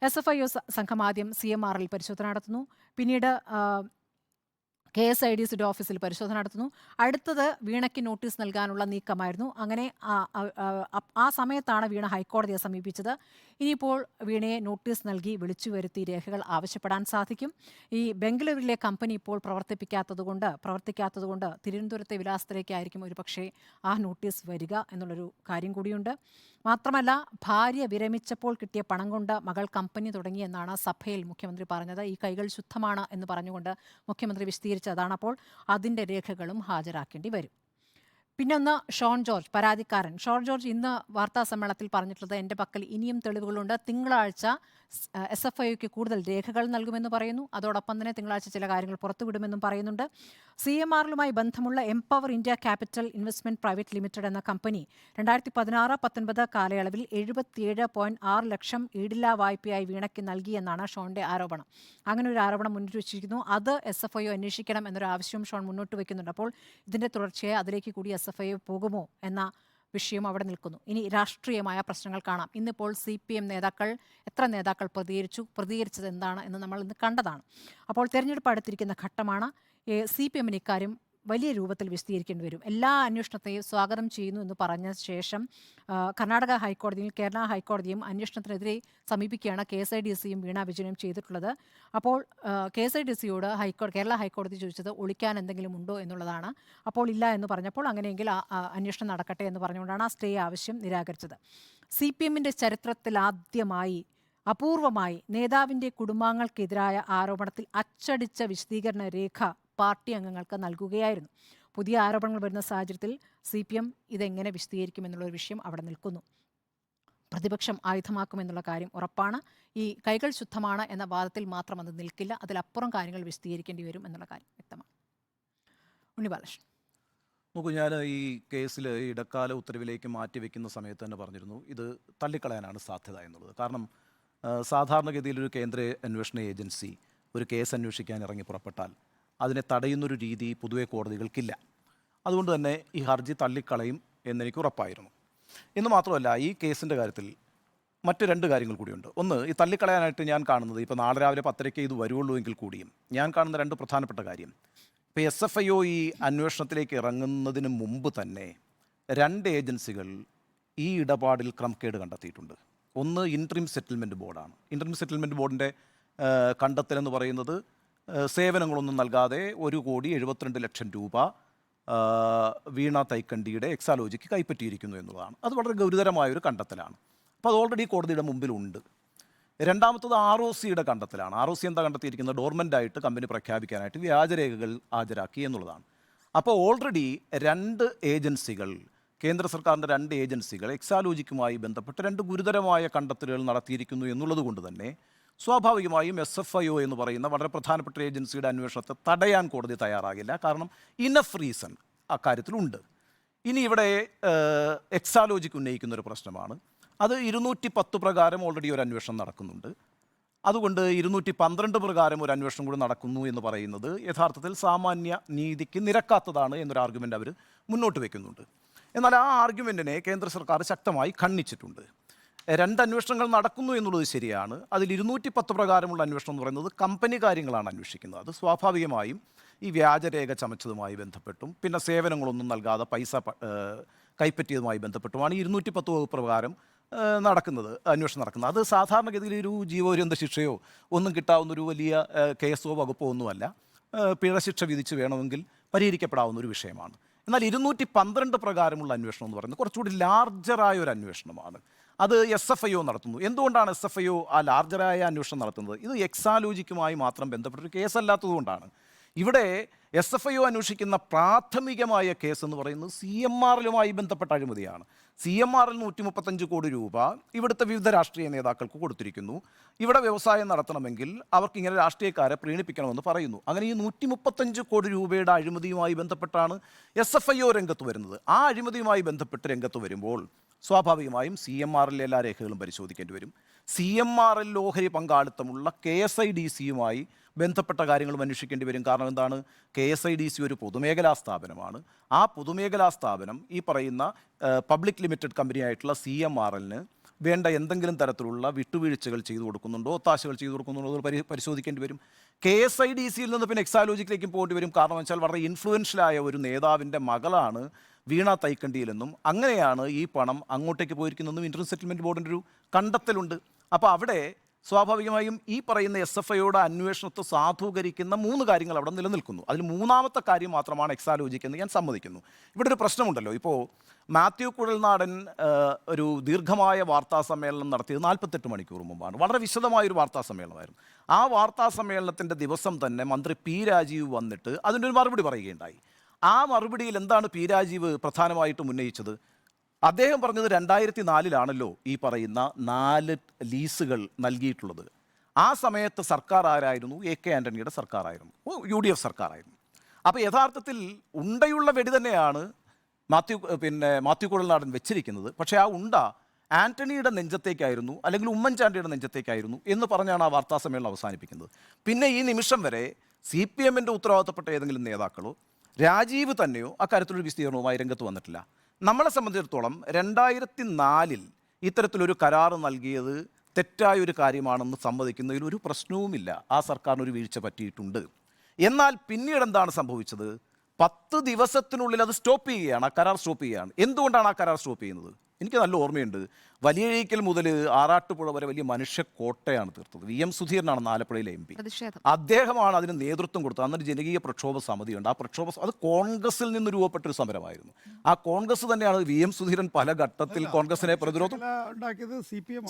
SFIO സംഘം ആദ്യം CMRൽ പരിശോധന നടത്തുന്നു, പിന്നീട് KSIDCയുടെ ഓഫീസിൽ പരിശോധന നടത്തുന്നു. അടുത്തത് വീണയ്ക്ക് നോട്ടീസ് നൽകാനുള്ള നീക്കമായിരുന്നു. അങ്ങനെ ആ സമയത്താണ് വീണ ഹൈക്കോടതിയെ സമീപിച്ചത്. ഇനിയിപ്പോൾ വീണയെ നോട്ടീസ് നൽകി വിളിച്ചു വരുത്തി രേഖകൾ ആവശ്യപ്പെടാൻ സാധിക്കും. ഈ ബംഗളൂരുവിലെ കമ്പനി ഇപ്പോൾ പ്രവർത്തിക്കാത്തതുകൊണ്ട് തിരുവനന്തപുരത്തെ വിലാസത്തിലേക്കായിരിക്കും ഒരുപക്ഷെ ആ നോട്ടീസ് വരിക എന്നുള്ളൊരു കാര്യം കൂടിയുണ്ട്. മാത്രമല്ല, ഭാര്യ വിരമിച്ചപ്പോൾ കിട്ടിയ പണം കൊണ്ട് മകൾ കമ്പനി തുടങ്ങിയെന്നാണ് സഭയിൽ മുഖ്യമന്ത്രി പറഞ്ഞത്. ഈ കൈകൾ ശുദ്ധമാണ് എന്ന് പറഞ്ഞുകൊണ്ട് മുഖ്യമന്ത്രി വിശദീകരിച്ചതാണ്. അപ്പോൾ അതിൻ്റെ രേഖകളും ഹാജരാക്കേണ്ടി വരും. പിന്നെ ഒന്ന് ഷോൺ ജോർജ്, പരാതിക്കാരൻ ഷോൺ ജോർജ് ഇന്ന് വാർത്താ സമ്മേളനത്തിൽ പറഞ്ഞിട്ടുള്ളത് എൻ്റെ പക്കൽ ഇനിയും തെളിവുകളുണ്ട്. തിങ്കളാഴ്ച SFIOയ്ക്ക് കൂടുതൽ രേഖകൾ നൽകുമെന്ന് പറയുന്നു. അതോടൊപ്പം തന്നെ തിങ്കളാഴ്ച ചില കാര്യങ്ങൾ പുറത്തുവിടുമെന്നും പറയുന്നുണ്ട്. CMRലുമായി ബന്ധമുള്ള empower India capital investment private limited എന്ന കമ്പനി 2016-19 കാലയളവിൽ 77.6 ലക്ഷം ഈടില്ലാ വായ്പയായി വീണയ്ക്ക് നൽകിയെന്നാണ് ഷോണിന്റെ ആരോപണം. അങ്ങനെ ഒരു ആരോപണം മുന്നോട്ട് വെച്ചിരിക്കുന്നു. അത് SFIO അന്വേഷിക്കണം എന്നൊരു ആവശ്യവും ഷോൺ മുന്നോട്ട് വയ്ക്കുന്നുണ്ട്. അപ്പോൾ ഇതിന്റെ തുടർച്ചയായി അതിലേക്ക് കൂടി SFIO പോകുമോ എന്ന വിഷയം അവിടെ നിൽക്കുന്നു. ഇനി രാഷ്ട്രീയമായ പ്രശ്നങ്ങൾ കാണാം. ഇന്നിപ്പോൾ CPM എത്ര നേതാക്കൾ പ്രതികരിച്ചത് എന്താണ് എന്ന് നമ്മൾ ഇന്ന് കണ്ടതാണ്. അപ്പോൾ തെരഞ്ഞെടുപ്പ് അടുത്തിരിക്കുന്ന ഘട്ടമാണ്. CPMന് ഇക്കാര്യം വലിയ രൂപത്തിൽ വിശദീകരിക്കേണ്ടി വരും. എല്ലാ അന്വേഷണത്തെയും സ്വാഗതം ചെയ്യുന്നു എന്ന് പറഞ്ഞ ശേഷം കർണാടക ഹൈക്കോടതിയും കേരള ഹൈക്കോടതിയും അന്വേഷണത്തിനെതിരെ സമീപിക്കുകയാണ് KSIDCയും വീണ വിജയനും ചെയ്തിട്ടുള്ളത്. അപ്പോൾ KSIDCയോട് കേരള ഹൈക്കോടതി ചോദിച്ചത് ഒളിക്കാൻ എന്തെങ്കിലും ഉണ്ടോ എന്നുള്ളതാണ്. അപ്പോൾ ഇല്ല എന്ന് പറഞ്ഞപ്പോൾ അങ്ങനെയെങ്കിൽ അന്വേഷണം നടക്കട്ടെ എന്ന് പറഞ്ഞുകൊണ്ടാണ് ആ സ്റ്റേ ആവശ്യം നിരാകരിച്ചത്. CPMന്റെ ചരിത്രത്തിൽ ആദ്യമായി അപൂർവമായി നേതാവിൻ്റെ കുടുംബാംഗങ്ങൾക്കെതിരായ ആരോപണത്തിൽ അച്ചടിച്ച വിശദീകരണ രേഖ പാർട്ടി അംഗങ്ങൾക്ക് നൽകുകയായിരുന്നു. പുതിയ ആരോപണങ്ങൾ വരുന്ന സാഹചര്യത്തിൽ CPM ഇതെങ്ങനെ വിശദീകരിക്കുമെന്നുള്ളൊരു വിഷയം അവിടെ നിൽക്കുന്നു. പ്രതിപക്ഷം ആയുധമാക്കുമെന്നുള്ള കാര്യം ഉറപ്പാണ്. ഈ കൈകൾ ശുദ്ധമാണ് എന്ന വാദത്തിൽ മാത്രം അത് നിൽക്കില്ല, അതിലപ്പുറം കാര്യങ്ങൾ വിശദീകരിക്കേണ്ടി വരും എന്നുള്ള കാര്യം വ്യക്തമാണ്. ഉണ്ണിബാലകൃഷ്ണൻ, നോക്കൂ, ഞാൻ ഈ കേസിൽ ഇടക്കാല ഉത്തരവിലേക്ക് മാറ്റിവെക്കുന്ന സമയത്ത് തന്നെ പറഞ്ഞിരുന്നു ഇത് തള്ളിക്കളയാനാണ് സാധ്യത എന്നുള്ളത്. കാരണം സാധാരണഗതിയിൽ ഒരു കേന്ദ്ര അന്വേഷണ ഏജൻസി ഒരു കേസ് അന്വേഷിക്കാൻ ഇറങ്ങി പുറപ്പെട്ടാൽ അതിനെ തടയുന്നൊരു രീതി പൊതുവെ കോടതികൾക്കില്ല. അതുകൊണ്ട് തന്നെ ഈ ഹർജി തള്ളിക്കളയും എന്നെനിക്ക് ഉറപ്പായിരുന്നു. എന്ന് മാത്രമല്ല, ഈ കേസിൻ്റെ കാര്യത്തിൽ മറ്റ് രണ്ട് കാര്യങ്ങൾ കൂടിയുണ്ട്. ഒന്ന്, ഈ തള്ളിക്കളയാനായിട്ട് ഞാൻ കാണുന്നത്, ഇപ്പോൾ നാളെ രാവിലെ 10:00 ഇത് വരുള്ളൂ എങ്കിൽ കൂടിയും ഞാൻ കാണുന്ന രണ്ട് പ്രധാനപ്പെട്ട കാര്യം, ഇപ്പോൾ SFIO ഈ അന്വേഷണത്തിലേക്ക് ഇറങ്ങുന്നതിന് മുമ്പ് തന്നെ 2 ഏജൻസികൾ ഈ ഇടപാടിൽ ക്രമക്കേട് കണ്ടെത്തിയിട്ടുണ്ട്. ഒന്ന് ഇൻട്രീം സെറ്റിൽമെൻറ്റ് ബോർഡാണ്. ഇൻട്രീം സെറ്റിൽമെൻറ്റ് ബോർഡിൻ്റെ കണ്ടെത്തലെന്ന് പറയുന്നത് സേവനങ്ങളൊന്നും നൽകാതെ 1,72,00,000 രൂപ വീണ തൈക്കണ്ടിയുടെ എക്സാലോജിക്ക് കൈപ്പറ്റിയിരിക്കുന്നു എന്നുള്ളതാണ്. അത് വളരെ ഗൗരവതരമായൊരു കണ്ടെത്തലാണ്. അപ്പോൾ അത് ഓൾറെഡി കോടതിയുടെ മുമ്പിലുണ്ട്. രണ്ടാമത്തത് ROCയുടെ കണ്ടെത്തലാണ്. ROC എന്താ കണ്ടെത്തിയിരിക്കുന്നത്? ഡോർമെൻ്റായിട്ട് കമ്പനി പ്രഖ്യാപിക്കാനായിട്ട് വ്യാജരേഖകൾ ഹാജരാക്കി എന്നുള്ളതാണ്. അപ്പോൾ ഓൾറെഡി 2 ഏജൻസികൾ, കേന്ദ്ര സർക്കാരിൻ്റെ 2 ഏജൻസികൾ എക്സാലോജിക്കുമായി ബന്ധപ്പെട്ട് 2 ഗുരുതരമായ കണ്ടെത്തലുകൾ നടത്തിയിരിക്കുന്നു എന്നുള്ളത് കൊണ്ട് തന്നെ സ്വാഭാവികമായും SFIO എന്ന് പറയുന്ന വളരെ പ്രധാനപ്പെട്ട ഏജൻസിയുടെ അന്വേഷണത്തെ തടയാൻ കോടതി തയ്യാറാകില്ല. കാരണം ഇനഫ് റീസൺ അക്കാര്യത്തിലുണ്ട്. ഇനി ഇവിടെ എക്സാലോജിക്ക് ഉന്നയിക്കുന്ന ഒരു പ്രശ്നമാണ്. അത് 210 പ്രകാരം ഓൾറെഡി ഒരു അന്വേഷണം നടക്കുന്നുണ്ട്. അതുകൊണ്ട് 212 പ്രകാരം ഒരു അന്വേഷണം കൂടി നടക്കുന്നു എന്ന് പറയുന്നത് യഥാർത്ഥത്തിൽ സാമാന്യ നീതിക്ക് നിരക്കാത്തതാണ് എന്നൊരു ആർഗ്യുമെൻ്റ് അവർ മുന്നോട്ട് വയ്ക്കുന്നുണ്ട്. എന്നാൽ ആ ആർഗ്യുമെൻറ്റിനെ കേന്ദ്ര സർക്കാർ ശക്തമായി ഖണ്ഡിച്ചിട്ടുണ്ട്. 2 അന്വേഷണങ്ങൾ നടക്കുന്നു എന്നുള്ളത് ശരിയാണ്. അതിൽ 210 പ്രകാരമുള്ള അന്വേഷണം എന്ന് പറയുന്നത് കമ്പനി കാര്യങ്ങളാണ് അന്വേഷിക്കുന്നത്. അത് സ്വാഭാവികമായും ഈ വ്യാജരേഖ ചമച്ചതുമായി ബന്ധപ്പെട്ടും പിന്നെ സേവനങ്ങളൊന്നും നൽകാതെ പൈസ കൈപ്പറ്റിയതുമായി ബന്ധപ്പെട്ടുമാണ് 210 വകുപ്പ് പ്രകാരം അന്വേഷണം നടക്കുന്നത്. അത് സാധാരണഗതിയിൽ ഒരു ജീവപര്യന്ത ശിക്ഷയോ ഒന്നും കിട്ടാവുന്നൊരു വലിയ കേസോ വകുപ്പോ ഒന്നുമല്ല. പിഴ ശിക്ഷ വിധിച്ച് വേണമെങ്കിൽ പരിഹരിക്കപ്പെടാവുന്ന ഒരു വിഷയമാണ്. എന്നാൽ 212 പ്രകാരമുള്ള അന്വേഷണം എന്ന് പറയുന്നത് കുറച്ചുകൂടി ലാർജറായ ഒരു അന്വേഷണമാണ്. അത് SFIO നടത്തുന്നു. എന്തുകൊണ്ടാണ് SFIO ആ ലാർജറായ അന്വേഷണം നടത്തുന്നത്? ഇത് എക്സാലോജിക്കുമായി മാത്രം ബന്ധപ്പെട്ടൊരു കേസല്ലാത്തതുകൊണ്ടാണ്. ഇവിടെ SFIO അന്വേഷിക്കുന്ന പ്രാഥമികമായ കേസ് എന്ന് പറയുന്നത് CMRലുമായി ബന്ധപ്പെട്ട അഴിമതിയാണ്. CMRൽ 135 കോടി രൂപ ഇവിടുത്തെ വിവിധ രാഷ്ട്രീയ നേതാക്കൾക്ക് കൊടുത്തിരിക്കുന്നു. ഇവിടെ വ്യവസായം നടത്തണമെങ്കിൽ അവർക്ക് ഇങ്ങനെ രാഷ്ട്രീയക്കാരെ പ്രീണിപ്പിക്കണമെന്ന് പറയുന്നു. അങ്ങനെ ഈ 135 കോടി രൂപയുടെ അഴിമതിയുമായി ബന്ധപ്പെട്ടാണ് SFIO രംഗത്ത് വരുന്നത്. ആ അഴിമതിയുമായി ബന്ധപ്പെട്ട് രംഗത്ത് വരുമ്പോൾ സ്വാഭാവികമായും CMRലെ എല്ലാ രേഖകളും പരിശോധിക്കേണ്ടി വരും. CMRൽ ഓഹരി പങ്കാളിത്തമുള്ള KSIDCയുമായി ബന്ധപ്പെട്ട കാര്യങ്ങളും അന്വേഷിക്കേണ്ടി വരും. കാരണം എന്താണ്? KSIDC ഒരു പൊതുമേഖലാ സ്ഥാപനമാണ്. ആ പൊതുമേഖലാ സ്ഥാപനം ഈ പറയുന്ന പബ്ലിക് ലിമിറ്റഡ് കമ്പനിയായിട്ടുള്ള CMRലിന് വേണ്ട എന്തെങ്കിലും തരത്തിലുള്ള വിട്ടുവീഴ്ചകൾ ചെയ്തു കൊടുക്കുന്നുണ്ടോ, ഒത്താശകൾ ചെയ്തു കൊടുക്കുന്നുണ്ടോ എന്ന് പരിശോധിക്കേണ്ടി വരും. KSIDCയിൽ നിന്ന് പിന്നെ എക്സാലോജിക്കിലേക്കും പോകേണ്ടി വരും. കാരണം വെച്ചാൽ വളരെ ഇൻഫ്ലുവൻഷ്യലായ ഒരു നേതാവിൻ്റെ മകളാണ് വീണ തൈക്കണ്ടിയിലെന്നും അങ്ങനെയാണ് ഈ പണം അങ്ങോട്ടേക്ക് പോയിരിക്കുന്നതെന്നും ഇൻട്രീം സെറ്റിൽമെൻറ്റ് ബോർഡിൻ്റെ ഒരു കണ്ടെത്തലുണ്ട്. അപ്പോൾ അവിടെ സ്വാഭാവികമായും ഈ പറയുന്ന SFIOയുടെ അന്വേഷണത്തെ സാധൂകരിക്കുന്ന 3 കാര്യങ്ങൾ അവിടെ നിലനിൽക്കുന്നു. അതിൽ 3ാമത്തെ കാര്യം മാത്രമാണ് എക്സാലോജിക്ക് എന്ന് ഞാൻ സമ്മതിക്കുന്നു. ഇവിടെ ഒരു പ്രശ്നമുണ്ടല്ലോ. ഇപ്പോൾ മാത്യു കുഴൽനാടൻ ഒരു ദീർഘമായ വാർത്താ സമ്മേളനം നടത്തിയത് 48 മണിക്കൂർ മുമ്പാണ്. വളരെ വിശദമായൊരു വാർത്താ സമ്മേളനമായിരുന്നു. ആ വാർത്താ സമ്മേളനത്തിൻ്റെ ദിവസം തന്നെ മന്ത്രി P രാജീവ് വന്നിട്ട് അതിൻ്റെ ഒരു മറുപടി പറയുകയുണ്ടായി. ആ മറുപടിയിൽ എന്താണ് P രാജീവ് പ്രധാനമായിട്ടും ഉന്നയിച്ചത്? അദ്ദേഹം പറഞ്ഞത് 2004 ഈ പറയുന്ന 4 ലീസുകൾ നൽകിയിട്ടുള്ളത്. ആ സമയത്ത് സർക്കാർ ആരായിരുന്നു? AK ആൻ്റണിയുടെ സർക്കാരായിരുന്നു, UDF സർക്കാരായിരുന്നു. അപ്പോൾ യഥാർത്ഥത്തിൽ ഉണ്ടയുള്ള വെടി തന്നെയാണ് മാത്യു കുഴൽനാടൻ വെച്ചിരിക്കുന്നത്. പക്ഷേ ആ ഉണ്ട ആൻ്റണിയുടെ നെഞ്ചത്തേക്കായിരുന്നു അല്ലെങ്കിൽ ഉമ്മൻചാണ്ടിയുടെ നെഞ്ചത്തേക്കായിരുന്നു എന്ന് പറഞ്ഞാണ് ആ വാർത്താ സമ്മേളനം അവസാനിപ്പിക്കുന്നത്. പിന്നെ ഈ നിമിഷം വരെ CPMൻ്റെ ഉത്തരവാദിത്തപ്പെട്ട ഏതെങ്കിലും നേതാക്കളോ രാജീവ് തന്നെയോ അക്കാര്യത്തിലൊരു വിസ്തീർണവുമായി രംഗത്ത് വന്നിട്ടില്ല. നമ്മളെ സംബന്ധിച്ചിടത്തോളം 2004 ഇത്തരത്തിലൊരു കരാർ നൽകിയത് തെറ്റായൊരു കാര്യമാണെന്ന് സമ്മതിക്കുന്നതിൽ ഒരു പ്രശ്നവുമില്ല. ആ സർക്കാരിന് ഒരു വീഴ്ച പറ്റിയിട്ടുണ്ട്. എന്നാൽ പിന്നീട് എന്താണ് സംഭവിച്ചത്? 10 ദിവസത്തിനുള്ളിൽ അത് സ്റ്റോപ്പ് ചെയ്യുകയാണ്. ആ കരാർ സ്റ്റോപ്പ് ചെയ്യുകയാണ്. എന്തുകൊണ്ടാണ് ആ കരാർ സ്റ്റോപ്പ് ചെയ്യുന്നത്? എനിക്ക് നല്ല ഓർമ്മയുണ്ട്. വലിയഴീക്കൽ മുതൽ ആറാട്ടുപുഴ വരെ വലിയ മനുഷ്യ കോട്ടയാണ് തീർത്തത്. VM സുധീരനാണ് ആലപ്പുഴയിലെ MP. അദ്ദേഹമാണ് അതിന് നേതൃത്വം കൊടുത്തത്. അന്നൊരു ജനകീയ പ്രക്ഷോഭ സമിതിയുണ്ട്. ആ അത് കോൺഗ്രസിൽ നിന്ന് രൂപപ്പെട്ടൊരു സമരമായിരുന്നു. ആ കോൺഗ്രസ് തന്നെയാണ് VM സുധീരൻ പല ഘട്ടത്തിൽ കോൺഗ്രസിനെ പ്രതിരോധം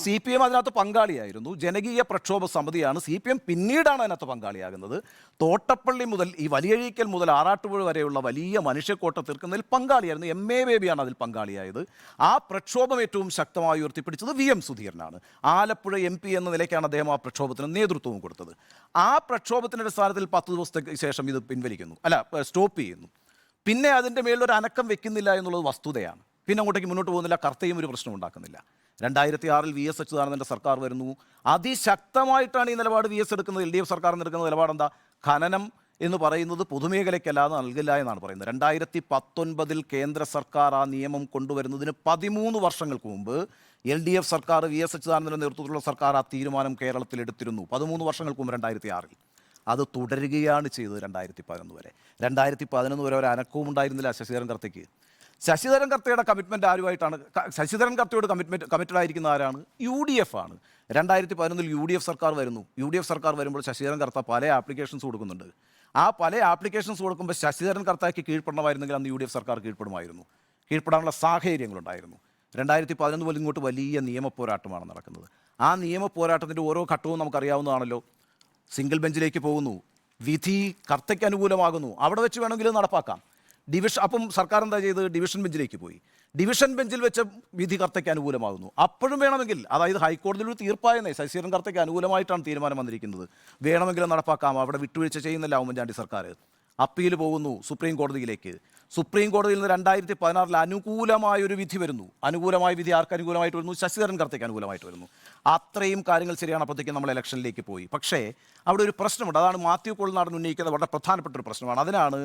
CPM അതിനകത്ത് പങ്കാളിയായിരുന്നു. ജനകീയ പ്രക്ഷോഭ സമിതിയാണ്. CPM പിന്നീടാണ് അതിനകത്ത് പങ്കാളിയാകുന്നത്. തോട്ടപ്പള്ളി മുതൽ ഈ വലിയഴീക്കൽ മുതൽ ആറാട്ടുപുഴ വരെയുള്ള വലിയ മനുഷ്യക്കോട്ട തീർക്കുന്നതിൽ പങ്കാളിയായിരുന്നു. MA ബേബിയാണ് അതിൽ പങ്കാളിയായത്. ആ പ്രക്ഷോഭം ഏറ്റവും ശക്തമായി ഉയർത്തിപ്പിടിച്ചത് VM സുധീരനാണ്. ആലപ്പുഴ MP എന്ന നിലയ്ക്കാണ് അദ്ദേഹം ആ പ്രക്ഷോഭത്തിന് നേതൃത്വവും കൊടുത്തത്. ആ പ്രക്ഷോഭത്തിൻ്റെ അടിസ്ഥാനത്തിൽ 10 ദിവസത്തേക്ക് ശേഷം ഇത് സ്റ്റോപ്പ് ചെയ്യുന്നു. പിന്നെ അതിൻ്റെ മേലൊരു അനക്കം വെക്കുന്നില്ല എന്നുള്ളത് വസ്തുതയാണ്. പിന്നെ അങ്ങോട്ടേക്ക് മുന്നോട്ട് പോകുന്നില്ല. കർത്തയും ഒരു പ്രശ്നം ഉണ്ടാക്കുന്നില്ല. 2006 VS അച്യുതാനന്ദൻ്റെ സർക്കാർ വരുന്നു. അതിശക്തമായിട്ടാണ് ഈ നിലപാട് VS എടുക്കുന്നത്. LDF സർക്കാർ എടുക്കുന്ന നിലപാട് എന്താ? ഖനനം എന്ന് പറയുന്നത് പൊതുമേഖലയ്ക്കല്ലാതെ നൽകില്ല എന്നാണ് പറയുന്നത്. 2019 കേന്ദ്ര സർക്കാർ ആ നിയമം കൊണ്ടുവരുന്നതിന് 13 വർഷങ്ങൾക്ക് മുമ്പ് LDF സർക്കാർ VS അച്യുതാനന്ദൻ്റെ നേതൃത്വത്തിലുള്ള സർക്കാർ ആ തീരുമാനം കേരളത്തിൽ എടുത്തിരുന്നു. 13 വർഷങ്ങൾക്ക് മുമ്പ് 2006 അത് തുടരുകയാണ് ചെയ്തത് 2011 വരെ. 2011 വരെ ഒരു അനക്കവും ഉണ്ടായിരുന്നില്ല ശശിധരൻ കർത്തയ്ക്ക്. ശശിധരൻ കർത്തയുടെ കമ്മിറ്റ്മെൻറ്റ് ആരുമായിട്ടാണ്? ശശിധരൻ കർത്തയോട് കമ്മിറ്റഡ് ആയിരിക്കുന്ന ആരാണ്? UDF ആണ്. 2011 UDF സർക്കാർ വരുന്നു. UDF സർക്കാർ വരുമ്പോൾ ശശിധരൻ കർത്ത പല ആപ്ലിക്കേഷൻസ് കൊടുക്കുന്നുണ്ട്. ആ പല ആപ്ലിക്കേഷൻസ് കൊടുക്കുമ്പോൾ ശശിധരൻ കർത്തയ്ക്ക് കീഴ്പ്പെടണമായിരുന്നെങ്കിൽ അന്ന് UDF സർക്കാർ കീഴ്പ്പെടുമായിരുന്നു. കീഴ്പ്പെടാനുള്ള സാഹചര്യങ്ങളുണ്ടായിരുന്നു. 2011 മുതൽ ഇങ്ങോട്ട് വലിയ നിയമ പോരാട്ടമാണ് നടക്കുന്നത്. ആ നിയമ പോരാട്ടത്തിൻ്റെ ഓരോ ഘട്ടവും നമുക്കറിയാവുന്നതാണല്ലോ. സിംഗിൾ ബെഞ്ചിലേക്ക് പോകുന്നു, വിധി കർത്തയ്ക്ക് അനുകൂലമാകുന്നു, അവിടെ വെച്ച് വേണമെങ്കിൽ ഇത് നടപ്പാക്കാം. അപ്പം സർക്കാർ എന്താ ചെയ്ത്? ഡിവിഷൻ ബെഞ്ചിലേക്ക് പോയി. ഡിവിഷൻ ബെഞ്ചിൽ വെച്ച് വിധി കർത്തയ്ക്ക് അനുകൂലമാകുന്നു. അപ്പോഴും വേണമെങ്കിൽ, അതായത് ഹൈക്കോടതിയിൽ ഒരു തീർപ്പായെന്നേ, ശശിധരൻ കർത്തയ്ക്ക് അനുകൂലമായിട്ടാണ് തീരുമാനം വന്നിരിക്കുന്നത്, വേണമെങ്കിലും നടപ്പാക്കാം. അവിടെ വിട്ടുവീഴ്ച ചെയ്യുന്നില്ല ഉമ്മൻചാണ്ടി സർക്കാർ. അപ്പീൽ പോകുന്നു സുപ്രീം കോടതിയിലേക്ക്. സുപ്രീം കോടതിയിൽ നിന്ന് 2016 അനുകൂലമായൊരു വിധി വരുന്നു. അനുകൂലമായ വിധി ആർക്ക് അനുകൂലമായിട്ട് വരുന്നു? ശശിധരൻ കർത്തയ്ക്ക് അനുകൂലമായിട്ട് വരുന്നു. അത്രയും കാര്യങ്ങൾ ശരിയാണ്. അപ്പോഴത്തേക്കും നമ്മൾ ഇലക്ഷനിലേക്ക് പോയി. പക്ഷേ അവിടെ ഒരു പ്രശ്നമുണ്ട്. അതാണ് മാത്യു കൊൾനാടൻ ഉന്നയിക്കുന്നത് വളരെ പ്രധാനപ്പെട്ട ഒരു പ്രശ്നമാണ്. അതിനാണ്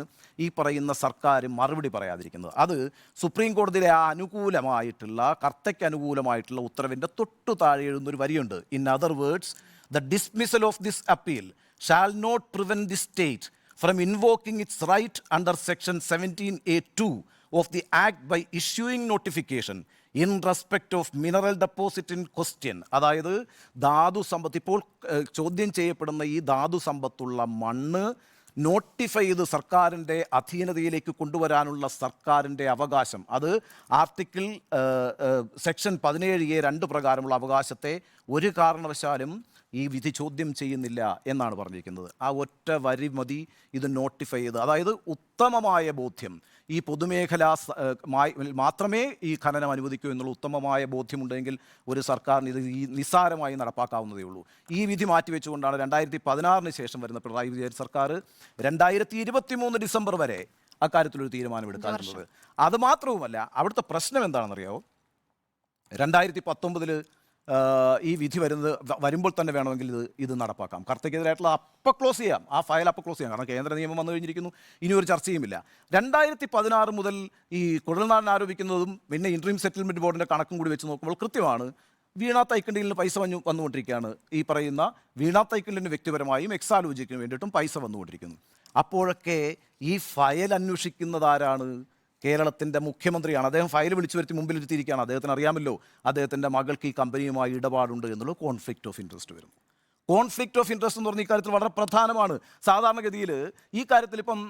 ഈ പറയുന്ന സർക്കാർ മറുപടി പറയാതിരിക്കുന്നത്. അത് സുപ്രീം കോടതിയിലെ ആ അനുകൂലമായിട്ടുള്ള, കർത്തയ്ക്ക് അനുകൂലമായിട്ടുള്ള ഉത്തരവിൻ്റെ തൊട്ടു താഴെ എഴുതുന്നൊരു വരിയുണ്ട്. In other words, the dismissal of this appeal shall not prevent the state from invoking its right under section 17A(2) of the Act by issuing notification in respect of mineral deposit in question. അതായത് ധാതു സമ്പത്ത്, ഇപ്പോൾ ചോദ്യം ചെയ്യപ്പെടുന്ന ഈ ധാതു സമ്പത്തുള്ള മണ്ണ് notify ചെയ്ത് സർക്കാരിൻ്റെ അധീനതയിലേക്ക് കൊണ്ടുവരാനുള്ള സർക്കാരിൻ്റെ അവകാശം, അത് ആർട്ടിക്കിൾ സെക്ഷൻ 17A(2) പ്രകാരമുള്ള അവകാശത്തെ ഒരു കാരണവശാലും ഈ വിധി ചോദ്യം ചെയ്യുന്നില്ല എന്നാണ് പറഞ്ഞിരിക്കുന്നത്. ആ ഒറ്റ വരി മതി ഇത് നോട്ടിഫൈ ചെയ്ത്. അതായത് ഉത്തമമായ ബോധ്യം, ഈ പൊതുമേഖലാ മാത്രമേ ഈ ഖനനം അനുവദിക്കൂ എന്നുള്ള ഉത്തമമായ ബോധ്യമുണ്ടെങ്കിൽ ഒരു സർക്കാരിന് ഇത് ഈ നിസ്സാരമായി നടപ്പാക്കാവുന്നതേ ഉള്ളൂ. ഈ വിധി മാറ്റിവെച്ചുകൊണ്ടാണ് 2016 ശേഷം വരുന്ന പിണറായി വിജയൻ സർക്കാർ 2023 ഡിസംബർ വരെ അക്കാര്യത്തിലൊരു തീരുമാനമെടുക്കാറുള്ളത്. അതുമാത്രവുമല്ല, അവിടുത്തെ പ്രശ്നം എന്താണെന്നറിയാമോ? 2019 ഈ വിധി വരുമ്പോൾ തന്നെ വേണമെങ്കിൽ ഇത് നടപ്പാക്കാം. കർത്തയ്ക്കെതിരായിട്ടുള്ള അപ്പം ക്ലോസ് ചെയ്യാം, ആ ഫയൽ അപ്പം ക്ലോസ് ചെയ്യാം. കാരണം കേന്ദ്ര നിയമം വന്നു കഴിഞ്ഞിരിക്കുന്നു, ഇനി ഒരു ചർച്ചയുമില്ല. 2016 മുതൽ ഈ കുഴൽനാടൻ ആരോപിക്കുന്നതും പിന്നെ ഇൻട്രീം സെറ്റിൽമെൻറ്റ് ബോർഡിൻ്റെ കണക്കും കൂടി വെച്ച് നോക്കുമ്പോൾ കൃത്യമാണ്. വീണ തൈക്കണ്ടിലിന് പൈസ വന്നുകൊണ്ടിരിക്കുകയാണ്. ഈ പറയുന്ന വീണ തൈക്കണ്ടിലിന് വ്യക്തിപരമായും എക്സാലോജിക്കിന് വേണ്ടിയിട്ടും പൈസ വന്നുകൊണ്ടിരിക്കുന്നു. അപ്പോഴൊക്കെ ഈ ഫയൽ അന്വേഷിക്കുന്നതാരാണ്? കേരളത്തിൻ്റെ മുഖ്യമന്ത്രിയാണ്. അദ്ദേഹം ഫയൽ വിളിച്ചു വരുത്തി മുമ്പിലിരുത്തിയിരിക്കുകയാണ്. അദ്ദേഹത്തിന് അറിയാമല്ലോ അദ്ദേഹത്തിൻ്റെ മകൾക്ക് ഈ കമ്പനിയുമായി ഇടപാടുണ്ട് എന്നുള്ള കോൺഫ്ലിക്റ്റ് ഓഫ് ഇൻട്രസ്റ്റ് വരുന്നു. കോൺഫ്ലിക്റ്റ് ഓഫ് ഇൻട്രസ്റ്റ് എന്ന് പറഞ്ഞ ഈ കാര്യത്തിൽ വളരെ പ്രധാനമാണ്. സാധാരണഗതിയിൽ ഈ കാര്യത്തിൽ ഇപ്പം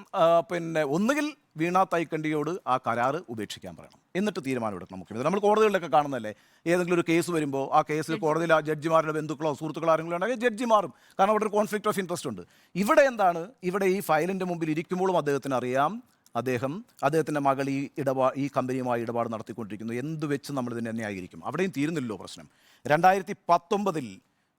ഒന്നുകിൽ വീണ തൈക്കണ്ടിയോട് ആ കരാറ് ഉപേക്ഷിക്കാൻ പറയണം, എന്നിട്ട് തീരുമാനമെടുക്കണം മുഖ്യമന്ത്രി. നമ്മൾ കോടതികളിലൊക്കെ കാണുന്നതല്ലേ, ഏതെങ്കിലും ഒരു കേസ് വരുമ്പോൾ ആ കേസിൽ കോടതിയിൽ ആ ജഡ്ജിമാരുടെ ബന്ധുക്കളോ സുഹൃത്തുക്കളോ ആരെങ്കിലും ഉണ്ടെങ്കിൽ ജഡ്ജി മാറും. കാരണം അവിടെ ഒരു കോൺഫ്ലിക്റ്റ് ഓഫ് ഇൻട്രസ്റ്റ് ഉണ്ട്. ഇവിടെ എന്താണ്? ഇവിടെ ഈ ഫയലിൻ്റെ മുമ്പിൽ ഇരിക്കുമ്പോഴും അദ്ദേഹത്തിന് അറിയാം അദ്ദേഹത്തിൻ്റെ മകൾ ഈ കമ്പനിയുമായി ഇടപാട് നടത്തിക്കൊണ്ടിരിക്കുന്നു. എന്ത് വെച്ച് നമ്മൾ ഇതിനെ ന്യായീകരിക്കും? അവിടെയും തീരുന്നില്ലല്ലോ പ്രശ്നം. 2019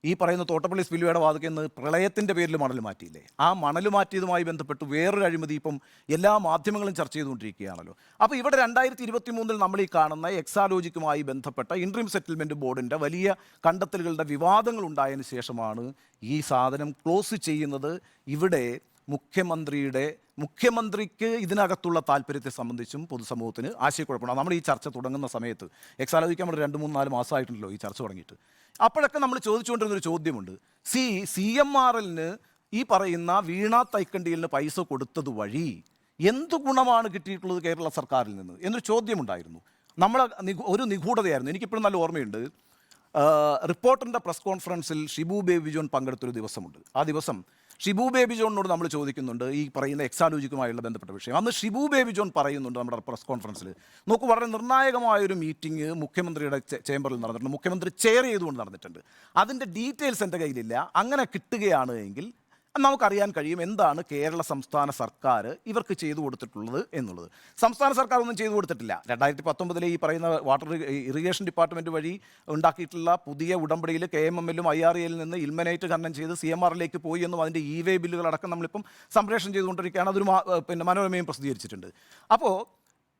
ഈ പറയുന്ന തോട്ടപ്പള്ളി സ്പിൽവേയുടെ വാതിക്കൽ നിന്ന് പ്രളയത്തിൻ്റെ പേരിൽ മണൽ മാറ്റിയില്ലേ? ആ മണൽ മാറ്റിയതുമായി ബന്ധപ്പെട്ട് വേറൊരു അഴിമതി ഇപ്പം എല്ലാ മാധ്യമങ്ങളും ചർച്ച ചെയ്തുകൊണ്ടിരിക്കുകയാണല്ലോ. അപ്പോൾ ഇവിടെ 2023 നമ്മൾ ഈ കാണുന്ന എക്സാലോജിക്കുമായി ബന്ധപ്പെട്ട ഇൻട്രീം സെറ്റിൽമെൻറ്റ് ബോർഡിൻ്റെ വലിയ കണ്ടെത്തലുകളുടെ വിവാദങ്ങൾ ഉണ്ടായതിനു ശേഷമാണ് ഈ സാധനം ക്ലോസ് ചെയ്യുന്നത്. ഇവിടെ മുഖ്യമന്ത്രിക്ക് ഇതിനകത്തുള്ള താല്പര്യത്തെ സംബന്ധിച്ചും പൊതുസമൂഹത്തിന് ആശയക്കുഴപ്പമാണ്. നമ്മൾ ഈ ചർച്ച തുടങ്ങുന്ന സമയത്ത് എക്സാലോജിക്ക് നമ്മൾ 2-3-4 മാസമായിട്ടുണ്ടല്ലോ ഈ ചർച്ച തുടങ്ങിയിട്ട്. അപ്പോഴൊക്കെ നമ്മൾ ചോദിച്ചുകൊണ്ടിരുന്നൊരു ചോദ്യമുണ്ട്. CMRLന് ഈ പറയുന്ന വീണ തൈക്കണ്ടിലിന് പൈസ കൊടുത്തത് വഴി എന്ത് ഗുണമാണ് കിട്ടിയിട്ടുള്ളത് കേരള സർക്കാരിൽ നിന്ന് എന്നൊരു ചോദ്യമുണ്ടായിരുന്നു. നമ്മൾ ഒരു നിഗൂഢതയായിരുന്നു. എനിക്കിപ്പോഴും നല്ല ഓർമ്മയുണ്ട്. റിപ്പോർട്ടറിൻ്റെ പ്രസ് കോൺഫറൻസിൽ ഷിബു ബേബി ജോൺ പങ്കെടുത്തൊരു ദിവസമുണ്ട്. ആ ദിവസം ഷിബു ബേബി ജോണിനോട് നമ്മൾ ചോദിക്കുന്നുണ്ട് ഈ പറയുന്ന എക്സാലോജിക്കുമായുള്ള ബന്ധപ്പെട്ട വിഷയം. അന്ന് ഷിബു ബേബി ജോൺ പറയുന്നുണ്ട് നമ്മുടെ പ്രസ് കോൺഫറൻസിൽ, നോക്കൂ, വളരെ നിർണായകമായൊരു മീറ്റിംഗ് മുഖ്യമന്ത്രിയുടെ ചേംബറിൽ നടന്നിട്ടുണ്ട്, മുഖ്യമന്ത്രി ചെയർ ചെയ്തുകൊണ്ട് നടന്നിട്ടുണ്ട്. അതിൻ്റെ ഡീറ്റെയിൽസ് എൻ്റെ കയ്യിലില്ല. അങ്ങനെ കിട്ടുകയാണ് എങ്കിൽ നമുക്കറിയാൻ കഴിയും എന്താണ് കേരള സംസ്ഥാന സർക്കാർ ഇവർക്ക് ചെയ്തു കൊടുത്തിട്ടുള്ളത് എന്നുള്ളത്. സംസ്ഥാന സർക്കാർ ഒന്നും ചെയ്തു കൊടുത്തിട്ടില്ല. 2019 ഈ പറയുന്ന വാട്ടർ ഇറിഗേഷൻ ഡിപ്പാർട്ട്മെൻറ്റ് വഴി ഉണ്ടാക്കിയിട്ടുള്ള പുതിയ ഉടമ്പടിയിൽ KMML IREL നിന്ന് ഇൽമനേറ്റ് ഖനനം ചെയ്ത് CMRലേക്ക് പോയി എന്നും അതിൻ്റെ EWA ബില്ലുകളടക്കം നമ്മളിപ്പം സംപ്രേഷണം ചെയ്തുകൊണ്ടിരിക്കുകയാണ്. അതൊരു മനോരമയും പ്രസിദ്ധീകരിച്ചിട്ടുണ്ട്. അപ്പോൾ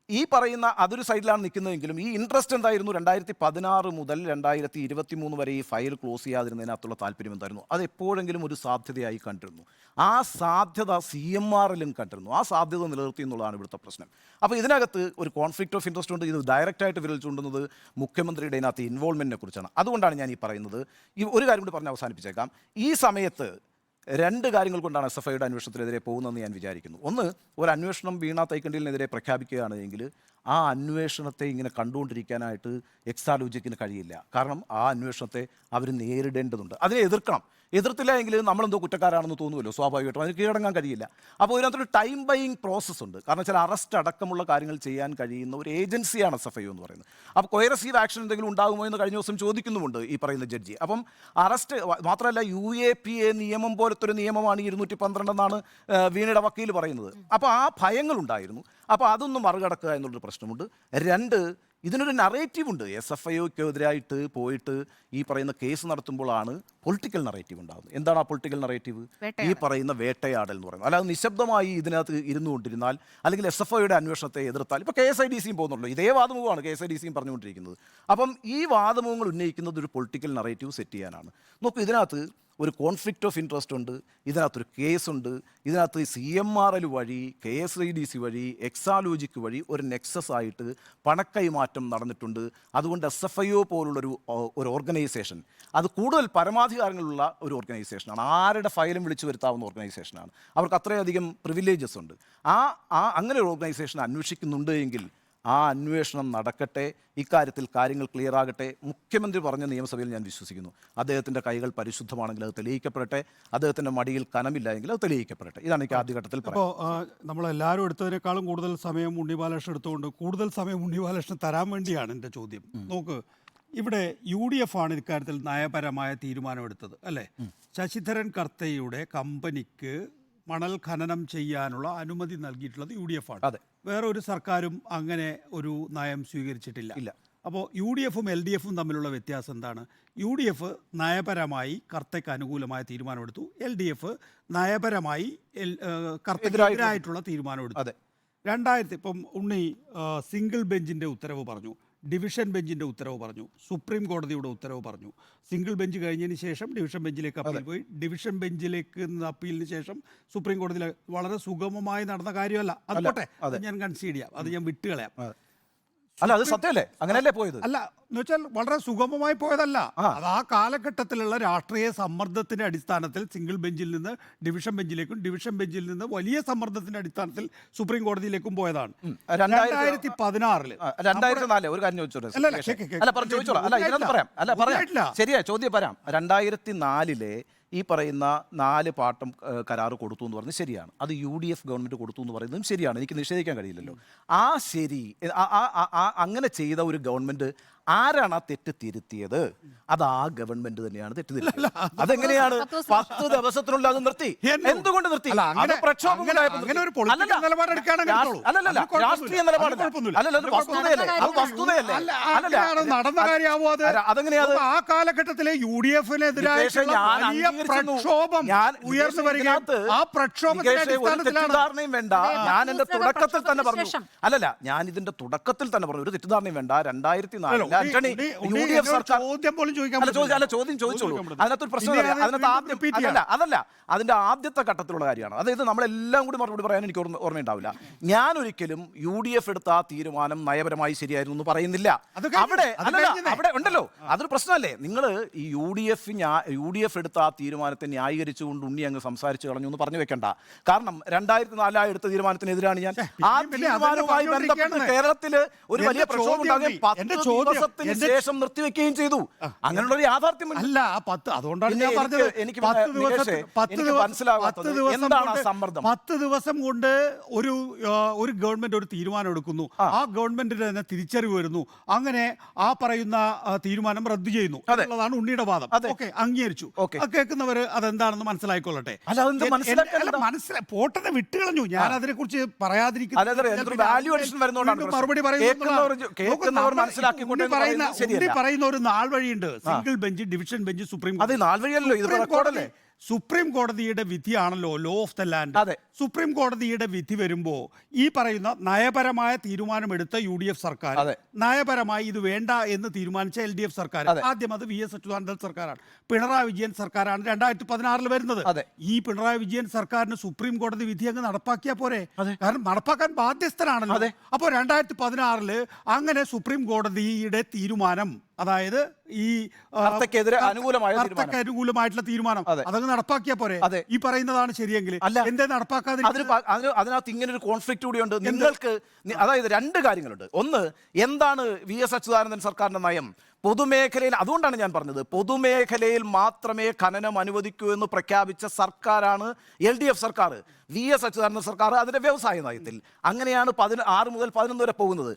ഈ പറയുന്ന അതൊരു സൈഡിലാണ് നിൽക്കുന്നതെങ്കിലും ഈ ഇൻട്രസ്റ്റ് എന്തായിരുന്നു? 2016 മുതൽ 2023 വരെ ഈ ഫയൽ ക്ലോസ് ചെയ്യാതിരുന്നതിനകത്തുള്ള താല്പര്യം എന്തായിരുന്നു? അത് എപ്പോഴെങ്കിലും ഒരു സാധ്യതയായി കണ്ടിരുന്നു. ആ സാധ്യത CMRലും കണ്ടിരുന്നു. ആ സാധ്യത നിലനിർത്തി എന്നുള്ളതാണ് ഇവിടുത്തെ പ്രശ്നം. അപ്പോൾ ഇതിനകത്ത് ഒരു കോൺഫ്ലിക്റ്റ് ഓഫ് ഇൻട്രസ്റ്റ് ഉണ്ട്. ഇത് ഡയറക്റ്റായിട്ട് വിരൽ ചൂണ്ടുന്നത് മുഖ്യമന്ത്രിയുടെ ഇതിനകത്ത് ഇൻവോൾവ്മെൻറ്റിനെ കുറിച്ചാണ്. അതുകൊണ്ടാണ് ഞാൻ ഈ പറയുന്നത്. ഈ ഒരു കാര്യം കൂടി പറഞ്ഞ് അവസാനിപ്പിച്ചേക്കാം. ഈ സമയത്ത് 2 കാര്യങ്ങൾ കൊണ്ടാണ് SFIയുടെ അന്വേഷണത്തിനെതിരെ പോകുന്നതെന്ന് ഞാൻ വിചാരിക്കുന്നു. ഒന്ന്, ഒരു അന്വേഷണം വീണ തൈക്കണ്ടിലിനെതിരെ പ്രഖ്യാപിക്കുകയാണ് എങ്കിൽ ആ അന്വേഷണത്തെ ഇങ്ങനെ കണ്ടുകൊണ്ടിരിക്കാനായിട്ട് എക്സാലോജിക്കിന് കഴിയില്ല. കാരണം ആ അന്വേഷണത്തെ അവർ നേരിടേണ്ടതുണ്ട്, അതിനെ എതിർക്കണം. എതിർത്തില്ല എങ്കിൽ നമ്മളെന്തോ കുറ്റക്കാരാണെന്ന് തോന്നുമല്ലോ, സ്വാഭാവികമായിട്ടും അതിന് കീഴടങ്ങാൻ കഴിയില്ല. അപ്പോൾ ഇതിനകത്തൊരു ടൈം ബൈയിങ് പ്രോസസ്സ് ഉണ്ട്. കാരണം ചില അറസ്റ്റ് അടക്കമുള്ള കാര്യങ്ങൾ ചെയ്യാൻ കഴിയുന്ന ഒരു ഏജൻസിയാണ് SFIO എന്ന് പറയുന്നത്. അപ്പോൾ കൊയറസീവ് ആക്ഷൻ എന്തെങ്കിലും ഉണ്ടാകുമോ എന്ന് കഴിഞ്ഞ ദിവസം ചോദിക്കുന്നുമുണ്ട് ഈ പറയുന്ന ജഡ്ജി. അപ്പം അറസ്റ്റ് മാത്രമല്ല, UAPA നിയമം പോലത്തെ ഒരു നിയമമാണ് 212 എന്നാണ് വീണയുടെ വക്കീൽ പറയുന്നത്. അപ്പോൾ ആ ഭയങ്ങളുണ്ടായിരുന്നു. അപ്പോൾ അതൊന്നും മറികടക്കുക എന്നുള്ളൊരു പ്രശ്നമുണ്ട്. രണ്ട്, ഇതിനൊരു നറേറ്റീവ് ഉണ്ട്. SFIOക്കെതിരായിട്ട് പോയിട്ട് ഈ പറയുന്ന കേസ് നടത്തുമ്പോഴാണ് പൊളിറ്റിക്കൽ നറേറ്റീവ് ഉണ്ടാകുന്നത്. എന്താണ് ആ പൊളിറ്റിക്കൽ നറേറ്റീവ്? ഈ പറയുന്ന വേട്ടയാടൽ എന്ന് പറയുന്നത്. അല്ലാതെ നിശബ്ദമായി ഇതിനകത്ത് ഇരുന്നുകൊണ്ടിരുന്നാൽ, അല്ലെങ്കിൽ SFIOയുടെ അന്വേഷണത്തെ എതിർത്താൽ, ഇപ്പോൾ KSIDCയും പോകുന്നുള്ളൂ, ഇതേ വാദമുഖമാണ് KSIDCയും പറഞ്ഞുകൊണ്ടിരിക്കുന്നത്. അപ്പം ഈ വാദമുഖങ്ങൾ ഉന്നയിക്കുന്നത് ഒരു പൊളിറ്റിക്കൽ നറേറ്റീവ് സെറ്റ് ചെയ്യാനാണ്. നോക്കൂ, ഇതിനകത്ത് ഒരു കോൺഫ്ലിക്റ്റ് ഓഫ് ഇൻട്രസ്റ്റ് ഉണ്ട്, ഇതിനകത്തൊരു കേസുണ്ട്, ഇതിനകത്ത് CMRL വഴി, KSIDC വഴി, എക്സാലോജിക് വഴി ഒരു നെക്സസ് ആയിട്ട് പണക്കൈമാറ്റം നടന്നിട്ടുണ്ട്. അതുകൊണ്ട് SFIO പോലുള്ളൊരു ഓർഗനൈസേഷൻ അത് കൂടുതൽ പരമാധികാരങ്ങളുള്ള ഒരു ഓർഗനൈസേഷനാണ്. ആരുടെ ഫയലും വിളിച്ചു വരുത്താവുന്ന ഓർഗനൈസേഷനാണ്. അവർക്ക് അത്രയധികം പ്രിവിലേജസ് ഉണ്ട്. അങ്ങനെ ഒരു ഓർഗനൈസേഷൻ അന്വേഷിക്കുന്നുണ്ട് എങ്കിൽ ആ അന്വേഷണം നടക്കട്ടെ, ഇക്കാര്യത്തിൽ കാര്യങ്ങൾ ക്ലിയർ ആകട്ടെ. മുഖ്യമന്ത്രി പറഞ്ഞ നിയമസഭയിൽ ഞാൻ വിശ്വസിക്കുന്നു. അദ്ദേഹത്തിൻ്റെ കൈകൾ പരിശുദ്ധമാണെങ്കിൽ അത് തെളിയിക്കപ്പെടട്ടെ, അദ്ദേഹത്തിൻ്റെ മടിയിൽ കനമില്ല എങ്കിൽ അത് തെളിയിക്കപ്പെടട്ടെ. ഇതാണ് എനിക്ക് ആദ്യഘട്ടത്തിൽ അപ്പോൾ നമ്മളെല്ലാവരും എടുത്തതിനേക്കാളും കൂടുതൽ സമയം ഉണ്ണി ബാലകൃഷ്ണൻ എടുത്തുകൊണ്ട് കൂടുതൽ സമയം ഉണ്ണി ബാലകൃഷ്ണൻ തരാൻ വേണ്ടിയാണ് എൻ്റെ ചോദ്യം. നോക്ക്, ഇവിടെ UDF ആണ് ഇക്കാര്യത്തിൽ നയപരമായ തീരുമാനമെടുത്തത്, അല്ലേ? ശശിധരൻ കർത്തയുടെ കമ്പനിക്ക് മണൽ ഖനനം ചെയ്യാനുള്ള അനുമതി നൽകിയിട്ടുള്ളത് UDF ആണ്. അതെ. വേറെ ഒരു സർക്കാരും അങ്ങനെ ഒരു നയം സ്വീകരിച്ചിട്ടില്ല. അപ്പോൾ UDFും LDFും തമ്മിലുള്ള വ്യത്യാസം എന്താണ്? UDF നയപരമായി കർത്തയ്ക്ക് അനുകൂലമായ തീരുമാനമെടുത്തു, LDF നയപരമായി കർത്തയ്ക്കെതിരായിട്ടുള്ള തീരുമാനമെടുത്തു. 2000 ഇപ്പം ഉണ്ണി സിംഗിൾ ബെഞ്ചിൻ്റെ ഉത്തരവ് പറഞ്ഞു, ഡിവിഷൻ ബെഞ്ചിൻ്റെ ഉത്തരവ് പറഞ്ഞു, സുപ്രീം കോടതിയുടെ ഉത്തരവ് പറഞ്ഞു. സിംഗിൾ ബെഞ്ച് കഴിഞ്ഞതിന് ശേഷം ഡിവിഷൻ ബെഞ്ചിലേക്ക് അപ്പീൽ പോയി, ഡിവിഷൻ ബെഞ്ചിലേക്ക് അപ്പീലിന് ശേഷം സുപ്രീം കോടതിയിൽ. വളരെ സുഗമമായി നടന്ന കാര്യമല്ല. അതുകൊട്ടെ, അത് ഞാൻ കൺസീഡ് ചെയ്യാം, അത് ഞാൻ വിട്ടുകളയാം. അല്ല, അത് സത്യമല്ലേ? അങ്ങനെയല്ലേ പോയത്? അല്ല എന്ന് വെച്ചാൽ വളരെ സുഗമമായി പോയതല്ല. അത് ആ കാലഘട്ടത്തിലുള്ള രാഷ്ട്രീയ സമ്മർദ്ദത്തിന്റെ അടിസ്ഥാനത്തിൽ സിംഗിൾ ബെഞ്ചിൽ നിന്ന് ഡിവിഷൻ ബെഞ്ചിലേക്കും, ഡിവിഷൻ ബെഞ്ചിൽ നിന്ന് വലിയ സമ്മർദ്ദത്തിന്റെ അടിസ്ഥാനത്തിൽ സുപ്രീം കോടതിയിലേക്കും പോയതാണ്. 2016 ഒരു കാര്യം ശരിയാ, ചോദ്യം പറയാം. 2004 ഈ പറയുന്ന 4 പാട്ടം കരാറ് കൊടുത്തു എന്ന് പറഞ്ഞത് ശരിയാണ്. അത് UDF ഗവൺമെൻറ് കൊടുത്തു എന്ന് പറയുന്നതും ശരിയാണ്, എനിക്ക് നിഷേധിക്കാൻ കഴിയില്ലല്ലോ. അങ്ങനെ ചെയ്ത ഒരു ഗവൺമെൻറ് ആരാണ് ആ തെറ്റ് തിരുത്തിയത്? അത് ആ ഗവൺമെന്റ് തന്നെയാണ് തെറ്റ് തിരുത്തിയത്. അതെങ്ങനെയാണ്? 10 ദിവസത്തിനുള്ളിൽ അത് നിർത്തി. എന്തുകൊണ്ട് നിർത്തി? അത് പ്രക്ഷോഭം രാഷ്ട്രീയ നിലപാടല്ല, നടന്ന കാര്യമാവോ? അതെങ്ങനെയാണ്? ആ കാലഘട്ടത്തിലെ UDFിനെതിരായ പ്രക്ഷോഭം ഉയർന്നു വരികയാണ്. ആ തെറ്റിദ്ധാരണയും വേണ്ട. ഞാൻ എന്റെ തുടക്കത്തിൽ തന്നെ പറഞ്ഞു, ഞാൻ ഇതിന്റെ തുടക്കത്തിൽ തന്നെ പറഞ്ഞു, ഒരു തെറ്റിദ്ധാരണയും വേണ്ട. 2004 UDF സർക്കാർ ചോദ്യം ചോദിച്ചോളൂ. അതിനകത്തൊരു പ്രശ്നം അതല്ല, അതിന്റെ ആദ്യത്തെ ഘട്ടത്തിലുള്ള കാര്യമാണ്. അതായത് നമ്മളെല്ലാം കൂടി മറുപടി പറയാൻ എനിക്ക് ഓർമ്മയുണ്ടാവില്ല. ഞാൻ ഒരിക്കലും UDF എടുത്ത ആ തീരുമാനം നയപരമായി ശരിയായിരുന്നു എന്ന് പറയുന്നില്ല. അവിടെ ഉണ്ടല്ലോ, അതൊരു പ്രശ്നമല്ലേ? നിങ്ങൾ ഈ UDF എടുത്ത ആ തീരുമാനത്തെ ന്യായീകരിച്ചുകൊണ്ട് ഉണ്ണി അങ്ങ് സംസാരിച്ചു കളഞ്ഞു എന്ന് പറഞ്ഞു വെക്കണ്ട. കാരണം 2004 എടുത്ത തീരുമാനത്തിനെതിരാണ് ഞാൻ. ആ തീരുമാനവുമായി ബന്ധപ്പെട്ട് കേരളത്തില് ഒരു വലിയ പ്രക്ഷോഭം ഉണ്ടാകുകയും 10 ദിവസത്തിന് ശേഷം നിർത്തിവെക്കുകയും ചെയ്തു. അങ്ങനെയുള്ള ഒരു യാഥാർത്ഥ്യം അല്ല. അതുകൊണ്ടാണ് ഞാൻ പറഞ്ഞത്, എനിക്ക് മനസ്സിലാവാത്തത് എന്താണ് സമ്മർദ്ദം. 10 ദിവസം കൊണ്ട് ഒരു ഗവൺമെന്റ് ഒരു തീരുമാനം എടുക്കുന്നു, ആ ഗവൺമെന്റിന് തന്നെ തിരിച്ചറിവ് വരുന്നു, അങ്ങനെ ആ പറയുന്ന തീരുമാനം റദ്ദു ചെയ്യുന്നു എന്നുള്ളതാണ് ഉണ്ണിയുടെ വാദം. ഓക്കെ, അംഗീകരിച്ചു. കേൾക്കുന്നവര് അതെന്താണെന്ന് മനസ്സിലായിക്കൊള്ളട്ടെ. പോട്ടെന്ന് വിട്ടുകളഞ്ഞു. ഞാൻ അതിനെ കുറിച്ച് പറയാതിരിക്കുന്നു, മറുപടി പറയുന്ന ഒരു നാൾ വഴിയുണ്ട്. Single bench, division bench, supreme കോടതി. സുപ്രീം കോടതിയുടെ വിധിയാണല്ലോ law of the land. Supreme കോടതിയുടെ വിധി വരുമ്പോ ഈ പറയുന്ന നയപരമായ തീരുമാനമെടുത്ത UDF സർക്കാർ, നയപരമായി ഇത് വേണ്ട എന്ന് തീരുമാനിച്ച LDF സർക്കാർ, ആദ്യം അത് VS അച്യുതാനന്ദൻ സർക്കാരാണ്, പിണറായി വിജയൻ സർക്കാരാണ് 2016 വരുന്നത്. ഈ പിണറായി വിജയൻ സർക്കാരിന് സുപ്രീം കോടതി വിധി അങ്ങ് നടപ്പാക്കിയാ പോരെ? കാരണം നടപ്പാക്കാൻ ബാധ്യസ്ഥനാണല്ലോ. അപ്പോൾ 2016 അങ്ങനെ സുപ്രീം കോടതിയുടെ തീരുമാനം അതായത് ഈ കർത്തയ്ക്കെതിരെ അനുകൂലമായ കർത്തയ്ക്ക് അനുകൂലമായിട്ടുള്ള തീരുമാനം അതെ. അതങ്ങ് നടപ്പാക്കിയാ പോരെ? അതെ. ഈ പറയുന്നതാണ് ശരിയെങ്കിൽ അല്ല. എന്തേ നടപ്പാക്കാതെ? അതിനകത്ത് ഇങ്ങനെ ഒരു കോൺഫ്ലിക്റ്റ് കൂടിയുണ്ട്. നിങ്ങൾക്ക് അതായത് രണ്ട് കാര്യങ്ങളുണ്ട്. ഒന്ന്, എന്താണ് VS അച്യുതാനന്ദൻ സർക്കാരിന്റെ നയം? പൊതുമേഖലയിൽ, അതുകൊണ്ടാണ് ഞാൻ പറഞ്ഞത്, പൊതുമേഖലയിൽ മാത്രമേ ഖനനം അനുവദിക്കൂ എന്ന് പ്രഖ്യാപിച്ച സർക്കാരാണ് LDF സർക്കാർ. VS അച്യുതാനന്ദൻ സർക്കാർ അതിന്റെ വ്യവസായ നയത്തിൽ അങ്ങനെയാണ് 6 മുതൽ 11 വരെ പോകുന്നത്.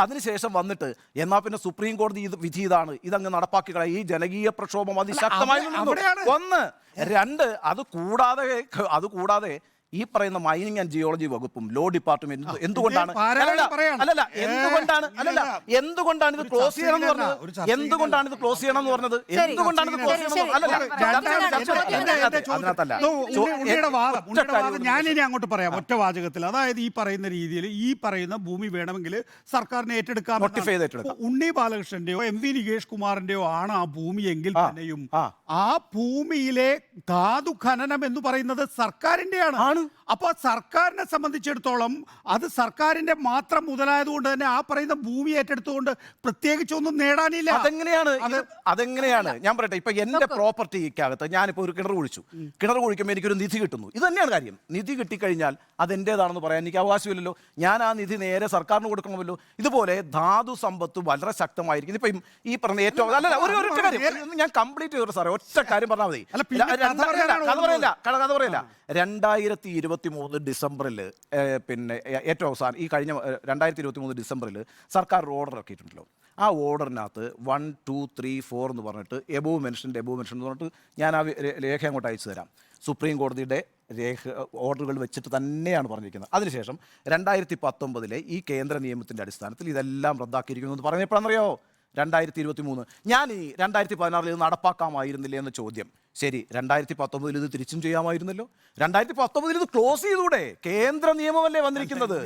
അതിനുശേഷം വന്നിട്ട് എന്നാൽ പിന്നെ സുപ്രീം കോടതി വിധി ഇതാണ്, ഇതങ്ങ് നടപ്പാക്കി കളയാം. ഈ ജനകീയ പ്രക്ഷോഭം അതിശക്തമായി നിന്നു. ഒന്ന്. രണ്ട്, അതുകൂടാതെ ഈ പറയുന്ന മൈനിങ് ആൻഡ് ജിയോളജി വകുപ്പും ലോ ഡിപ്പാർട്ട്മെന്റും എന്തുകൊണ്ടാണ് ഇത് ക്ലോസ് ചെയ്യണം എന്ന് പറഞ്ഞത്? എന്തുകൊണ്ടാണ് ഇത് ക്ലോസ് ചെയ്യണം എന്ന് പറഞ്ഞത്? ഞാനിനി അങ്ങോട്ട് പറയാം ഒറ്റ വാചകത്തിൽ. അതായത് ഈ പറയുന്ന രീതിയിൽ ഈ പറയുന്ന ഭൂമി വേണമെങ്കിൽ സർക്കാരിനെ ഏറ്റെടുക്കാം. ഉണ്ണി ബാലകൃഷ്ണന്റെയോ MV നികേഷ് കുമാറിന്റെയോ ആണ് ആ ഭൂമി എങ്കിൽ തന്നെയും ആ ഭൂമിയിലെ ധാതു ഖനനം എന്ന് പറയുന്നത് സർക്കാരിന്റെയാണ്. അപ്പോൾ സർക്കാരിനെ സംബന്ധിച്ചിടത്തോളം അത് സർക്കാരിന്റെ മാത്രം മുതലായതുകൊണ്ട് തന്നെ ആ പറയുന്ന ഭൂമി ഏറ്റെടുത്തുകൊണ്ട് പ്രത്യേകിച്ചൊന്നും നേടാനില്ല. അതെങ്ങനെയാണ് ഞാൻ പറയട്ടെ. ഇപ്പൊ എന്റെ പ്രോപ്പർട്ടിക്കകത്ത് ഞാനിപ്പോ ഒരു കിണർ കുഴിക്കുമ്പോൾ എനിക്കൊരു നിധി കിട്ടുന്നു. ഇത് തന്നെയാണ് കാര്യം. നിധി കിട്ടിക്കഴിഞ്ഞാൽ അതെന്റേതാണെന്ന് പറയാൻ എനിക്ക് അവകാശമില്ലല്ലോ. ഞാൻ ആ നിധി നേരെ സർക്കാരിന് കൊടുക്കണമല്ലോ. ഇതുപോലെ ധാതു സമ്പത്ത് വളരെ ശക്തമായിരിക്കും. ഇപ്പം ഈ പറഞ്ഞ ഏറ്റവും ഒരു കാര്യം ഞാൻ കംപ്ലീറ്റ് ചെയ്തു സാറേ. ഒറ്റ കാര്യം പറഞ്ഞാൽ മതി. കഥ പറയില്ല. 2023 ഡിസംബറിൽ പിന്നെ ഏറ്റവും അവസാനം ഈ കഴിഞ്ഞ 2023 ഡിസംബറിൽ സർക്കാർ ഒരു ഓർഡർ ഇറക്കിയിട്ടുണ്ടല്ലോ. ആ ഓർഡറിനകത്ത് 1, 2, 3, 4 എന്ന് പറഞ്ഞിട്ട് എബോവ് മെൻഷൻ എന്ന് പറഞ്ഞിട്ട് ഞാൻ ആ രേഖ അങ്ങോട്ട് അയച്ചു തരാം. സുപ്രീം കോടതിയുടെ ഓർഡറുകൾ വെച്ചിട്ട് തന്നെയാണ് പറഞ്ഞിരിക്കുന്നത്. അതിനുശേഷം 2019 ഈ കേന്ദ്ര നിയമത്തിൻ്റെ അടിസ്ഥാനത്തിൽ ഇതെല്ലാം റദ്ദാക്കിയിരിക്കുന്നു എന്ന് പറഞ്ഞപ്പോഴാണെന്നറിയോ? 2023. ഞാൻ ഈ 2016 ഇത് നടപ്പാക്കാമായിരുന്നില്ലേ എന്ന ചോദ്യം. ശരി, 2019 ഇത് തിരിച്ചും ചെയ്യാമായിരുന്നല്ലോ. 2019 ഇത് ക്ലോസ് ചെയ്തൂടെ? കേന്ദ്ര നിയമമല്ലേ വന്നിരിക്കുന്നത്.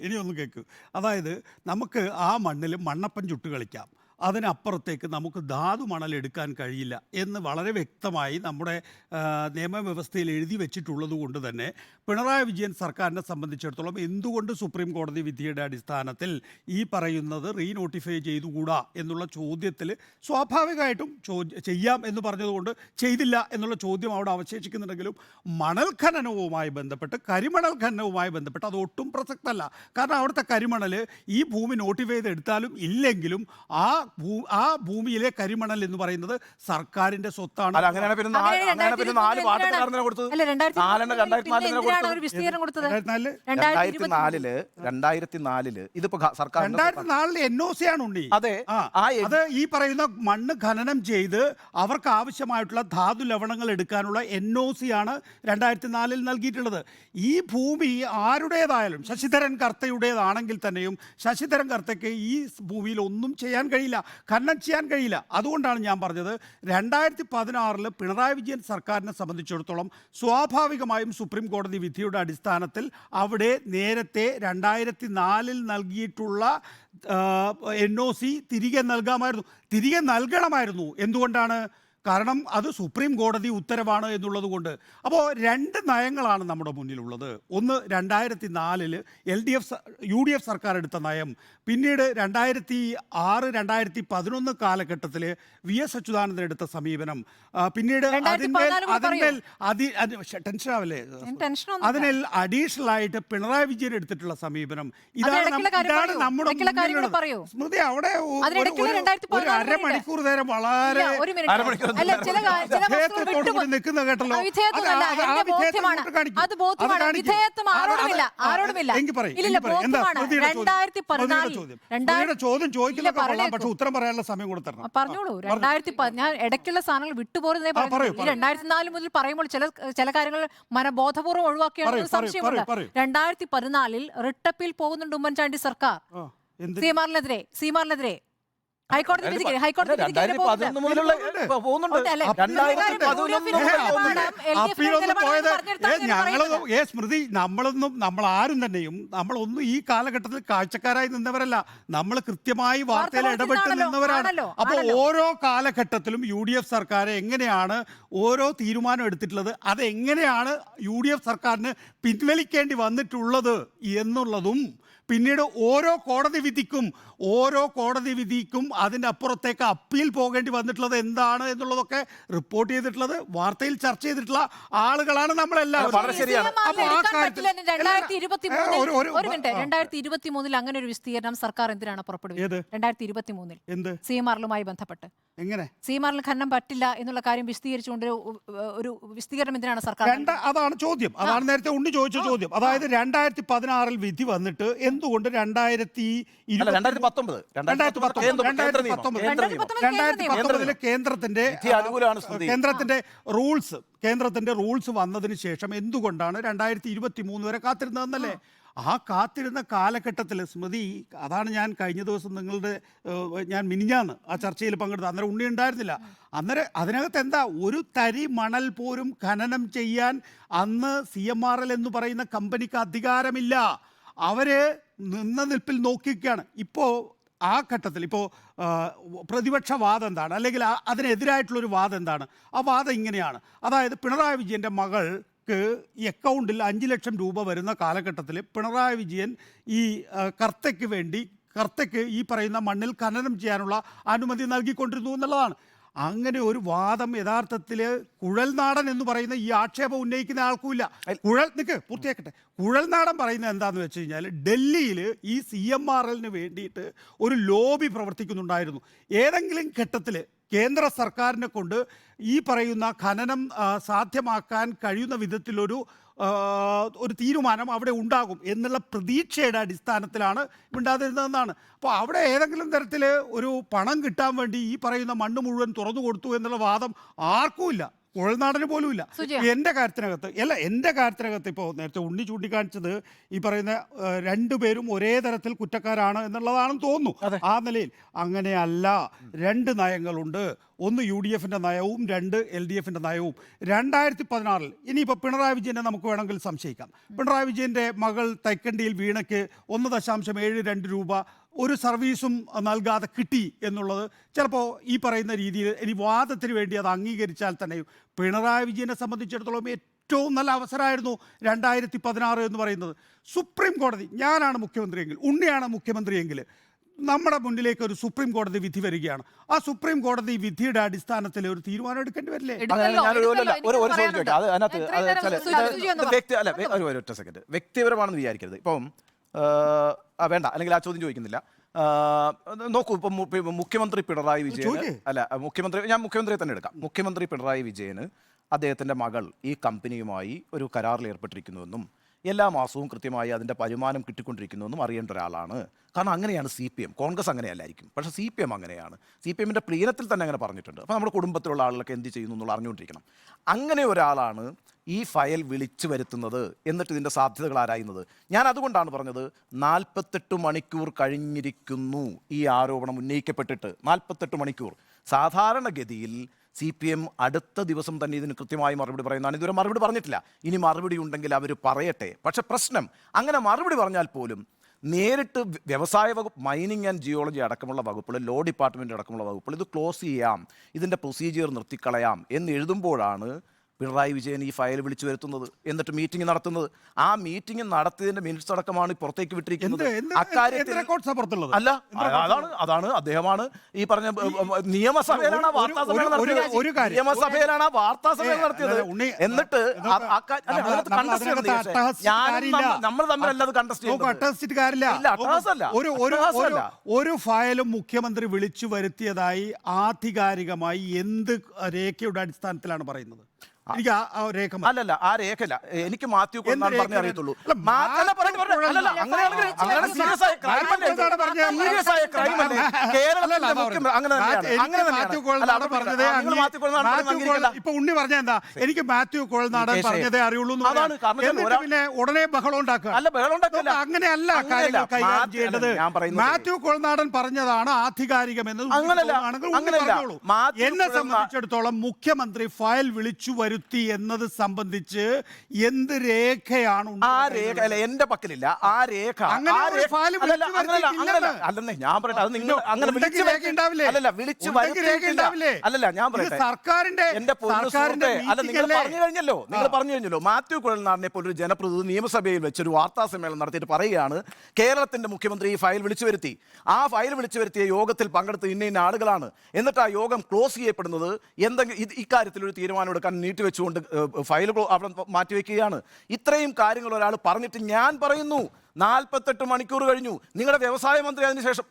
ഇനി ഒന്ന് കേക്ക്. അതായത് നമുക്ക് ആ മണ്ണിൽ മണ്ണപ്പൻ ചുട്ട് കളിക്കാം, അതിനപ്പുറത്തേക്ക് നമുക്ക് ധാതു മണൽ എടുക്കാൻ കഴിയില്ല എന്ന് വളരെ വ്യക്തമായി നമ്മുടെ നിയമവ്യവസ്ഥയിൽ എഴുതി വെച്ചിട്ടുള്ളത് കൊണ്ട് തന്നെ പിണറായി വിജയൻ സർക്കാരിനെ സംബന്ധിച്ചിടത്തോളം എന്തുകൊണ്ട് സുപ്രീം കോടതി വിധിയുടെ അടിസ്ഥാനത്തിൽ ഈ പറയുന്നത് റീനോട്ടിഫൈ ചെയ്തുകൂടാ എന്നുള്ള ചോദ്യത്തിൽ സ്വാഭാവികമായിട്ടും ചെയ്യാം എന്ന് പറഞ്ഞതുകൊണ്ട് ചെയ്തില്ല എന്നുള്ള ചോദ്യം അവിടെ അവശേഷിക്കുന്നുണ്ടെങ്കിലും മണൽ ഖനനവുമായി ബന്ധപ്പെട്ട് കരിമണൽ ഖനനവുമായി ബന്ധപ്പെട്ട് അത് ഒട്ടും പ്രസക്തമല്ല. കാരണം അവിടുത്തെ കരിമണൽ ഈ ഭൂമി നോട്ടിഫൈ ചെയ്തെടുത്താലും ഇല്ലെങ്കിലും ആ ഭൂമിയിലെ കരിമണൽ എന്ന് പറയുന്നത് സർക്കാരിന്റെ സ്വത്താണ്. 2004 ഇതിപ്പോ സർക്കാർ 2004 NOC ആണ് ഉണ്ണി. അതെ, അത് ഈ പറയുന്ന മണ്ണ് ഖനനം ചെയ്ത് അവർക്ക് ആവശ്യമായിട്ടുള്ള ധാതു ലവണങ്ങൾ എടുക്കാനുള്ള NOC ആണ് 2004 നൽകിയിട്ടുള്ളത്. ഈ ഭൂമി ആരുടേതായാലും ശശിധരൻ കർത്തയുടേതാണെങ്കിൽ തന്നെയും ശശിധരൻ കർത്തയ്ക്ക് ഈ ഭൂമിയിൽ ഒന്നും ചെയ്യാൻ കഴിയില്ല, ഖനനം ചെയ്യാൻ കഴിയില്ല. അതുകൊണ്ടാണ് ഞാൻ പറഞ്ഞത് 2016 പിണറായി വിജയൻ സർക്കാരിനെ സംബന്ധിച്ചിടത്തോളം സ്വാഭാവികമായും സുപ്രീം കോടതി വിധിയുടെ അടിസ്ഥാനത്തിൽ അവിടെ നേരത്തെ 2004 നൽകിയിട്ടുള്ള NOC തിരികെ നൽകണമായിരുന്നു. എന്തുകൊണ്ടാണ്? കാരണം അത് സുപ്രീം കോടതി ഉത്തരവാണ് എന്നുള്ളത് കൊണ്ട്. അപ്പോൾ രണ്ട് നയങ്ങളാണ് നമ്മുടെ മുന്നിലുള്ളത്. ഒന്ന് 2004 UDF സർക്കാർ എടുത്ത നയം, പിന്നീട് 2006-2011 കാലഘട്ടത്തിൽ VS അച്യുതാനന്ദൻ എടുത്ത സമീപനം, പിന്നീട് ടെൻഷനാവല്ലേ, അതിനിൽ അഡീഷണൽ ആയിട്ട് പിണറായി വിജയൻ എടുത്തിട്ടുള്ള സമീപനം. ഇതാണ് നമ്മുടെ സ്മൃതി. അവിടെ ഒരു അരമണിക്കൂർ നേരം വളരെ നിൽക്കുന്ന കേട്ടല്ലോ. ചോദ്യം ചോദിക്കില്ല, പക്ഷെ ഉത്തരം പറയാനുള്ള സമയം കൊടുത്തരണം. പറഞ്ഞോളൂ. ഞാൻ ഇടയ്ക്കുള്ള സാധനങ്ങൾ വിട്ടുപോകുന്നേ. 2004 മുതൽ പറയുമ്പോൾ ചില കാര്യങ്ങൾ മനബോധപൂർവ്വം ഒഴിവാക്കിയാണ് സംശയമുണ്ട്. 2014 റിട്ടപ്പിൽ പോകുന്നുണ്ട് ഉമ്മൻചാണ്ടി സർക്കാർ സീമാറിനെതിരെ. ഹൈക്കോടതി സ്മൃതി, നമ്മളാരും തന്നെയും നമ്മളൊന്നും ഈ കാലഘട്ടത്തിൽ കാഴ്ചക്കാരായി നിന്നവരല്ല, നമ്മൾ കൃത്യമായി വാർത്തയിൽ ഇടപെട്ട് നിന്നവരാണ്. അപ്പോൾ ഓരോ കാലഘട്ടത്തിലും UDF സർക്കാർ എങ്ങനെയാണ് ഓരോ തീരുമാനം എടുത്തിട്ടുള്ളത്, അതെങ്ങനെയാണ് UDF സർക്കാരിന് പിൻവലിക്കേണ്ടി വന്നിട്ടുള്ളത് എന്നുള്ളതും പിന്നീട് ഓരോ കോടതി വിധിക്കും അതിൻ്റെ അപ്പുറത്തേക്ക് അപ്പീൽ പോകേണ്ടി വന്നിട്ടുള്ളത് എന്താണ് എന്നുള്ളതൊക്കെ റിപ്പോർട്ട് ചെയ്തിട്ടുള്ളത്, വാർത്തയിൽ ചർച്ച ചെയ്തിട്ടുള്ള ആളുകളാണ് നമ്മളെല്ലാവരും. വളരെ ശരിയാണ്. അപ്പോൾ ആ കാര്യത്തിൽ 2023 അങ്ങനെ ഒരു വിസ്തീർണം സർക്കാർ എന്തിനാണ് പുറപ്പെടുവിച്ചത്? 2023 എന്ത് സിഎംആറിലുമായി ബന്ധപ്പെട്ട് എങ്ങനെ സിഎംആറിൽ ഖനനം പറ്റില്ല എന്നുള്ള കാര്യം വിശദീകരിച്ചുകൊണ്ട് ഒരു വിസ്തീർണം എന്തിനാണ് സർക്കാർ? അതാണ് ചോദ്യം. അതാണ് നേരത്തെ ഉണ്ണി ചോദിച്ച ചോദ്യം. അതായത് 2016 വിധി വന്നിട്ട് എന്തുകൊണ്ട് 2019 കേന്ദ്രത്തിന്റെ റൂൾസ് വന്നതിന് ശേഷം എന്തുകൊണ്ടാണ് 2023 വരെ കാത്തിരുന്നതെന്നല്ലേ? ആ കാത്തിരുന്ന കാലഘട്ടത്തിൽ സ്മൃതി, അതാണ് ഞാൻ കഴിഞ്ഞ ദിവസം ഞാൻ മിനിഞ്ഞാന്ന് ആ ചർച്ചയിൽ പങ്കെടുത്തത്. അന്നേരം ഉണ്ണി ഉണ്ടായിരുന്നില്ല. അന്നേരം അതിനകത്ത് എന്താ, ഒരു തരി മണൽ പോലും ഖനനം ചെയ്യാൻ അന്ന് CMRL എന്ന് പറയുന്ന കമ്പനിക്ക് അധികാരമില്ല. അവര് നിന്ന നിൽപ്പിൽ നോക്കിയിരിക്കുകയാണ്. ഇപ്പോൾ ആ ഘട്ടത്തിൽ പ്രതിപക്ഷ വാദം എന്താണ്, അല്ലെങ്കിൽ അതിനെതിരായിട്ടുള്ളൊരു വാദം എന്താണ്? ആ വാദം ഇങ്ങനെയാണ്. അതായത് പിണറായി വിജയൻ്റെ മകൾക്ക് ഈ അക്കൗണ്ടിൽ 5 ലക്ഷം രൂപ വരുന്ന കാലഘട്ടത്തിൽ പിണറായി വിജയൻ ഈ കർത്തയ്ക്ക് ഈ പറയുന്ന മണ്ണിൽ ഖനനം ചെയ്യാനുള്ള അനുമതി നൽകിക്കൊണ്ടിരുന്നു എന്നുള്ളതാണ്. അങ്ങനെ ഒരു വാദം യഥാർത്ഥത്തിൽ കുഴൽനാടൻ എന്ന് പറയുന്ന ഈ ആക്ഷേപം ഉന്നയിക്കുന്ന ആൾക്കുമില്ല. പൂർത്തിയാക്കട്ടെ. കുഴൽനാടൻ പറയുന്നത് എന്താണെന്ന് വെച്ച് കഴിഞ്ഞാൽ, ഡൽഹിയിൽ ഈ CMRLന് വേണ്ടിയിട്ട് ഒരു ലോബി പ്രവർത്തിക്കുന്നുണ്ടായിരുന്നു. ഏതെങ്കിലും ഘട്ടത്തിൽ കേന്ദ്ര സർക്കാരിനെ കൊണ്ട് ഈ പറയുന്ന ഖനനം സാധ്യമാക്കാൻ കഴിയുന്ന വിധത്തിലൊരു തീരുമാനം അവിടെ ഉണ്ടാകും എന്നുള്ള പ്രതീക്ഷയുടെ അടിസ്ഥാനത്തിലാണ് ഉണ്ടാതിരുന്നതെന്നാണ്. അപ്പോൾ അവിടെ ഏതെങ്കിലും തരത്തിൽ ഒരു പണം കിട്ടാൻ വേണ്ടി ഈ പറയുന്ന മണ്ണ് മുഴുവൻ തുറന്നു കൊടുത്തു എന്നുള്ള വാദം ആർക്കുമില്ല, കുഴൽനാടന് പോലും ഇല്ല. എൻ്റെ കാര്യത്തിനകത്ത് ഇപ്പോൾ നേരത്തെ ഉണ്ണി ചൂണ്ടിക്കാണിച്ചത് ഈ പറയുന്ന രണ്ടുപേരും ഒരേ തരത്തിൽ കുറ്റക്കാരാണ് എന്നുള്ളതാണെന്ന് തോന്നുന്നു. ആ നിലയിൽ അങ്ങനെയല്ല. 2 നയങ്ങളുണ്ട്. ഒന്ന് UDFൻ്റെ നയവും 2 LDFൻ്റെ നയവും. 2016 ഇനിയിപ്പോൾ പിണറായി വിജയനെ നമുക്ക് വേണമെങ്കിൽ സംശയിക്കാം. പിണറായി വിജയൻ്റെ മകൾ തൈക്കണ്ടിയിൽ വീണയ്ക്ക് 1.72 രൂപ ഒരു സർവീസും നൽകാതെ കിട്ടി എന്നുള്ളത് ചിലപ്പോൾ ഈ പറയുന്ന രീതിയിൽ ഇനി വാദത്തിന് വേണ്ടി അത് അംഗീകരിച്ചാൽ തന്നെയും പിണറായി വിജയനെ സംബന്ധിച്ചിടത്തോളം ഏറ്റവും നല്ല അവസരമായിരുന്നു 2016 എന്ന് പറയുന്നത്. സുപ്രീം കോടതി, ഞാനാണ് മുഖ്യമന്ത്രിയെങ്കിൽ, ഉണ്ണിയാണ് മുഖ്യമന്ത്രിയെങ്കിൽ, നമ്മുടെ മുന്നിലേക്ക് ഒരു സുപ്രീം കോടതി വിധി വരികയാണ്. ആ സുപ്രീം കോടതി വിധിയുടെ അടിസ്ഥാനത്തിൽ ഒരു തീരുമാനം എടുക്കേണ്ടി വരില്ലേ? വ്യക്തിപരമാണെന്ന് വിചാരിക്കരുത്. ഇപ്പം വേണ്ട, അല്ലെങ്കിൽ ആ ചോദ്യം ചോദിക്കുന്നില്ല. നോക്കൂ, ഇപ്പം മുഖ്യമന്ത്രി പിണറായി വിജയൻ ഞാൻ മുഖ്യമന്ത്രിയെ തന്നെ എടുക്കാം. മുഖ്യമന്ത്രി പിണറായി വിജയന് അദ്ദേഹത്തിൻ്റെ മകൾ ഈ കമ്പനിയുമായി ഒരു കരാറിൽ ഏർപ്പെട്ടിരിക്കുന്നുവെന്നും എല്ലാ മാസവും കൃത്യമായി അതിൻ്റെ വരുമാനം കിട്ടിക്കൊണ്ടിരിക്കുന്നുവെന്നും അറിയേണ്ട ഒരാളാണ്. കാരണം അങ്ങനെയാണ് CPM. കോൺഗ്രസ് അങ്ങനെയല്ലായിരിക്കും, പക്ഷേ CPM അങ്ങനെയാണ്. CPMൻ്റെ പ്ലീനത്തിൽ തന്നെ അങ്ങനെ പറഞ്ഞിട്ടുണ്ട്. അപ്പോൾ നമ്മുടെ കുടുംബത്തിലുള്ള ആളുകളൊക്കെ എന്ത് ചെയ്യുന്നു എന്നുള്ള അറിഞ്ഞുകൊണ്ടിരിക്കണം. അങ്ങനെ ഒരാളാണ് ഈ ഫയൽ വിളിച്ചു വരുത്തുന്നത്, എന്നിട്ട് ഇതിൻ്റെ സാധ്യതകൾ ആരായുന്നത്. ഞാൻ അതുകൊണ്ടാണ് പറഞ്ഞത് 48 മണിക്കൂർ കഴിഞ്ഞിരിക്കുന്നു ഈ ആരോപണം ഉന്നയിക്കപ്പെട്ടിട്ട്. 48 മണിക്കൂർ. സാധാരണഗതിയിൽ CPM അടുത്ത ദിവസം തന്നെ ഇതിന് കൃത്യമായി മറുപടി പറയുന്നതാണ്. ഇതുവരെ മറുപടി പറഞ്ഞിട്ടില്ല. ഇനി മറുപടി ഉണ്ടെങ്കിൽ അവർ പറയട്ടെ. പക്ഷേ പ്രശ്നം, അങ്ങനെ മറുപടി പറഞ്ഞാൽ പോലും നേരിട്ട് വ്യവസായ വകുപ്പ്, മൈനിങ് ആൻഡ് ജിയോളജി അടക്കമുള്ള വകുപ്പുകൾ, ലോ ഡിപ്പാർട്ട്മെൻറ്റ് അടക്കമുള്ള വകുപ്പുകൾ ഇത് ക്ലോസ് ചെയ്യാം, ഇതിൻ്റെ പ്രൊസീജിയർ നിർത്തിക്കളയാം എന്ന് എഴുതുമ്പോഴാണ് പിണറായി വിജയൻ ഈ ഫയൽ വിളിച്ചു വരുത്തുന്നത്, എന്നിട്ട് മീറ്റിംഗ് നടത്തുന്നത്. ആ മീറ്റിംഗ് നടത്തിയതിന്റെ മിനിറ്റ്സ് അടക്കമാണ് പുറത്തേക്ക് വിട്ടിരിക്കുന്നത്. അക്കാര്യത്തിൽ അല്ല, അതാണ് അദ്ദേഹമാണ് ഈ പറഞ്ഞ നിയമസഭയിലാണ് ആ വാർത്താ സമ്മേളനം നടത്തിയത്. എന്നിട്ട് നമ്മൾ തമ്മിലല്ലത് കണ്ടസ്റ്റ് ഒരു ഫയലും മുഖ്യമന്ത്രി വിളിച്ചു വരുത്തിയതായി ആധികാരികമായി എന്ത് രേഖയുടെ അടിസ്ഥാനത്തിലാണ് പറയുന്നത്? അല്ലല്ല, ആ രേഖല്ല. എനിക്ക് മാത്യു പറഞ്ഞേ അറിയത്തുള്ളൂ. ഇപ്പൊ ഉണ്ണി പറഞ്ഞ എന്താ, എനിക്ക് മാത്യു കോൾനാടൻ പറഞ്ഞതേ അറിയുള്ളൂ, പിന്നെ ഉടനെ ബഹളം ഉണ്ടാക്കുക. അങ്ങനെയല്ല കാര്യങ്ങൾ കൈകാര്യം ചെയ്യേണ്ടത്. മാത്യു കോൾനാടൻ പറഞ്ഞതാണ് ആധികാരികം എന്ന് എന്നെ സംബന്ധിച്ചിടത്തോളം മുഖ്യമന്ത്രി ഫയൽ വിളിച്ചു വിളിച്ചു വരുത്തി എന്നത് സംബന്ധിച്ച് എന്ത് രേഖയാണ് ആ രേഖ അല്ല എന്റെ പക്കലില്ല. ആ രേഖ അങ്ങനെ ആ ഒരു രേഖ- ഫയൽ അല്ലല്ല, വിളിച്ചു അങ്ങനല്ല, വരുത്തിയിട്ടില്ലെന്ന്. അല്ലെന്നേ ഞാൻ പറയട്ടെ. അത് നിങ്ങൾ അങ്ങനെ ഉണ്ടെങ്കിൽ വിളിച്ചു രേഖ ഉണ്ടാവില്ലേ? അല്ലല്ല വിളിച്ചു ഉണ്ടെങ്കിൽ രേഖ വരുത്തിയിട്ടില്ല. ഉണ്ടാവില്ലേ? അല്ലല്ല ഞാൻ ഇത് പറയട്ടെ. സർക്കാരിന്റെ എന്റെ പൊന്നു സുഹൃത്തേ, അല്ല നിങ്ങൾ മീറ്റിംഗ് പറഞ്ഞു കഴിഞ്ഞല്ലോ. നിങ്ങൾ പറഞ്ഞു കഴിഞ്ഞല്ലോ. മാത്യു കുഴൽനാടനെ പോലെ ഒരു ജനപ്രതിനിധി നിയമസഭയിൽ വെച്ചൊരു വാർത്താ സമ്മേളനം നടത്തിയിട്ട് പറയുകയാണ് കേരളത്തിന്റെ മുഖ്യമന്ത്രി ഈ ഫയൽ വിളിച്ചു വരുത്തി. ആ ഫയൽ വിളിച്ചു വരുത്തിയ യോഗത്തിൽ പങ്കെടുത്ത ഇന്ന ആളുകളാണ്. എന്നിട്ട് ആ യോഗം ക്ലോസ് ചെയ്യപ്പെടുന്നത് എന്തെങ്കിലും ഇക്കാര്യത്തിൽ ഒരു തീരുമാനം എടുക്കാൻ നീട്ടിവെച്ചുകൊണ്ട് ഫയൽ അവിടെ മാറ്റിവെക്കുകയാണ്. ഇത്രയും കാര്യങ്ങൾ ഒരാൾ പറഞ്ഞിട്ട് ഞാൻ പറയുന്നു 48 മണിക്കൂർ കഴിഞ്ഞു. നിങ്ങളുടെ വ്യവസായ മന്ത്രി അതിനുശേഷം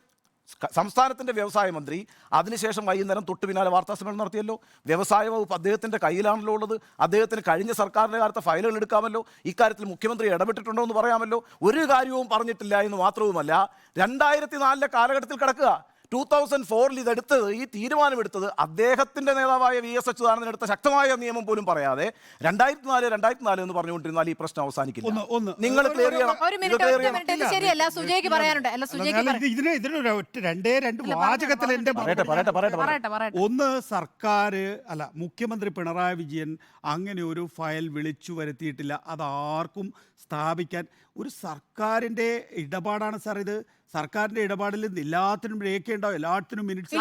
സംസ്ഥാനത്തിന്റെ വ്യവസായ മന്ത്രി അതിനുശേഷം വൈകുന്നേരം തൊട്ട് പിന്നാലെ വാർത്താ സമ്മേളനം നടത്തിയല്ലോ. വ്യവസായ വകുപ്പ് അദ്ദേഹത്തിന്റെ കയ്യിലാണല്ലോ ഉള്ളത്. അദ്ദേഹത്തിന് കഴിഞ്ഞ സർക്കാരിന്റെ കാലത്തെ ഫയലുകൾ എടുക്കാമല്ലോ. ഇക്കാര്യത്തിൽ മുഖ്യമന്ത്രി ഇടപെട്ടിട്ടുണ്ടോ എന്ന് പറയാമല്ലോ. ഒരു കാര്യവും പറഞ്ഞിട്ടില്ല എന്ന് മാത്രവുമല്ല 2004 കാലഘട്ടത്തിൽ കിടക്കുക. 2004 ഇതെടുത്തത്, ഈ തീരുമാനമെടുത്തത് അദ്ദേഹത്തിന്റെ നേതാവായ VS അച്യുതാനന്ദൻ എടുത്ത ശക്തമായ നിയമം പോലും പറയാതെ 2004 എന്ന് പറഞ്ഞുകൊണ്ടിരുന്നാൽ ഈ പ്രശ്നം അവസാനിക്കില്ല. നിങ്ങൾ ക്ലിയർ ചെയ്യണം. ഒരു മിനിറ്റ് ഇത് ശരിയല്ല. സുജയ്ക്ക് പറയാനുണ്ട്. അല്ല സുജയ്ക്ക് ഇതിനൊരു രണ്ട് വാചകത്തിൽ എന്റെ പറയട്ടെ. ഒന്ന്, സർക്കാർ അല്ല മുഖ്യമന്ത്രി പിണറായി വിജയൻ അങ്ങനെ ഒരു ഫയൽ വിളിച്ചു വരുത്തിയിട്ടില്ല. അതാർക്കും സ്ഥാപിക്കാൻ ഒരു സർക്കാരിന്റെ ഇടപാടാണ് സാർ ഇത്. സർക്കാരിന്റെ ഇടപാടിൽ എല്ലാത്തിനും രേഖയുണ്ടാവും, എല്ലാത്തിനും മിനിറ്റ്സ്.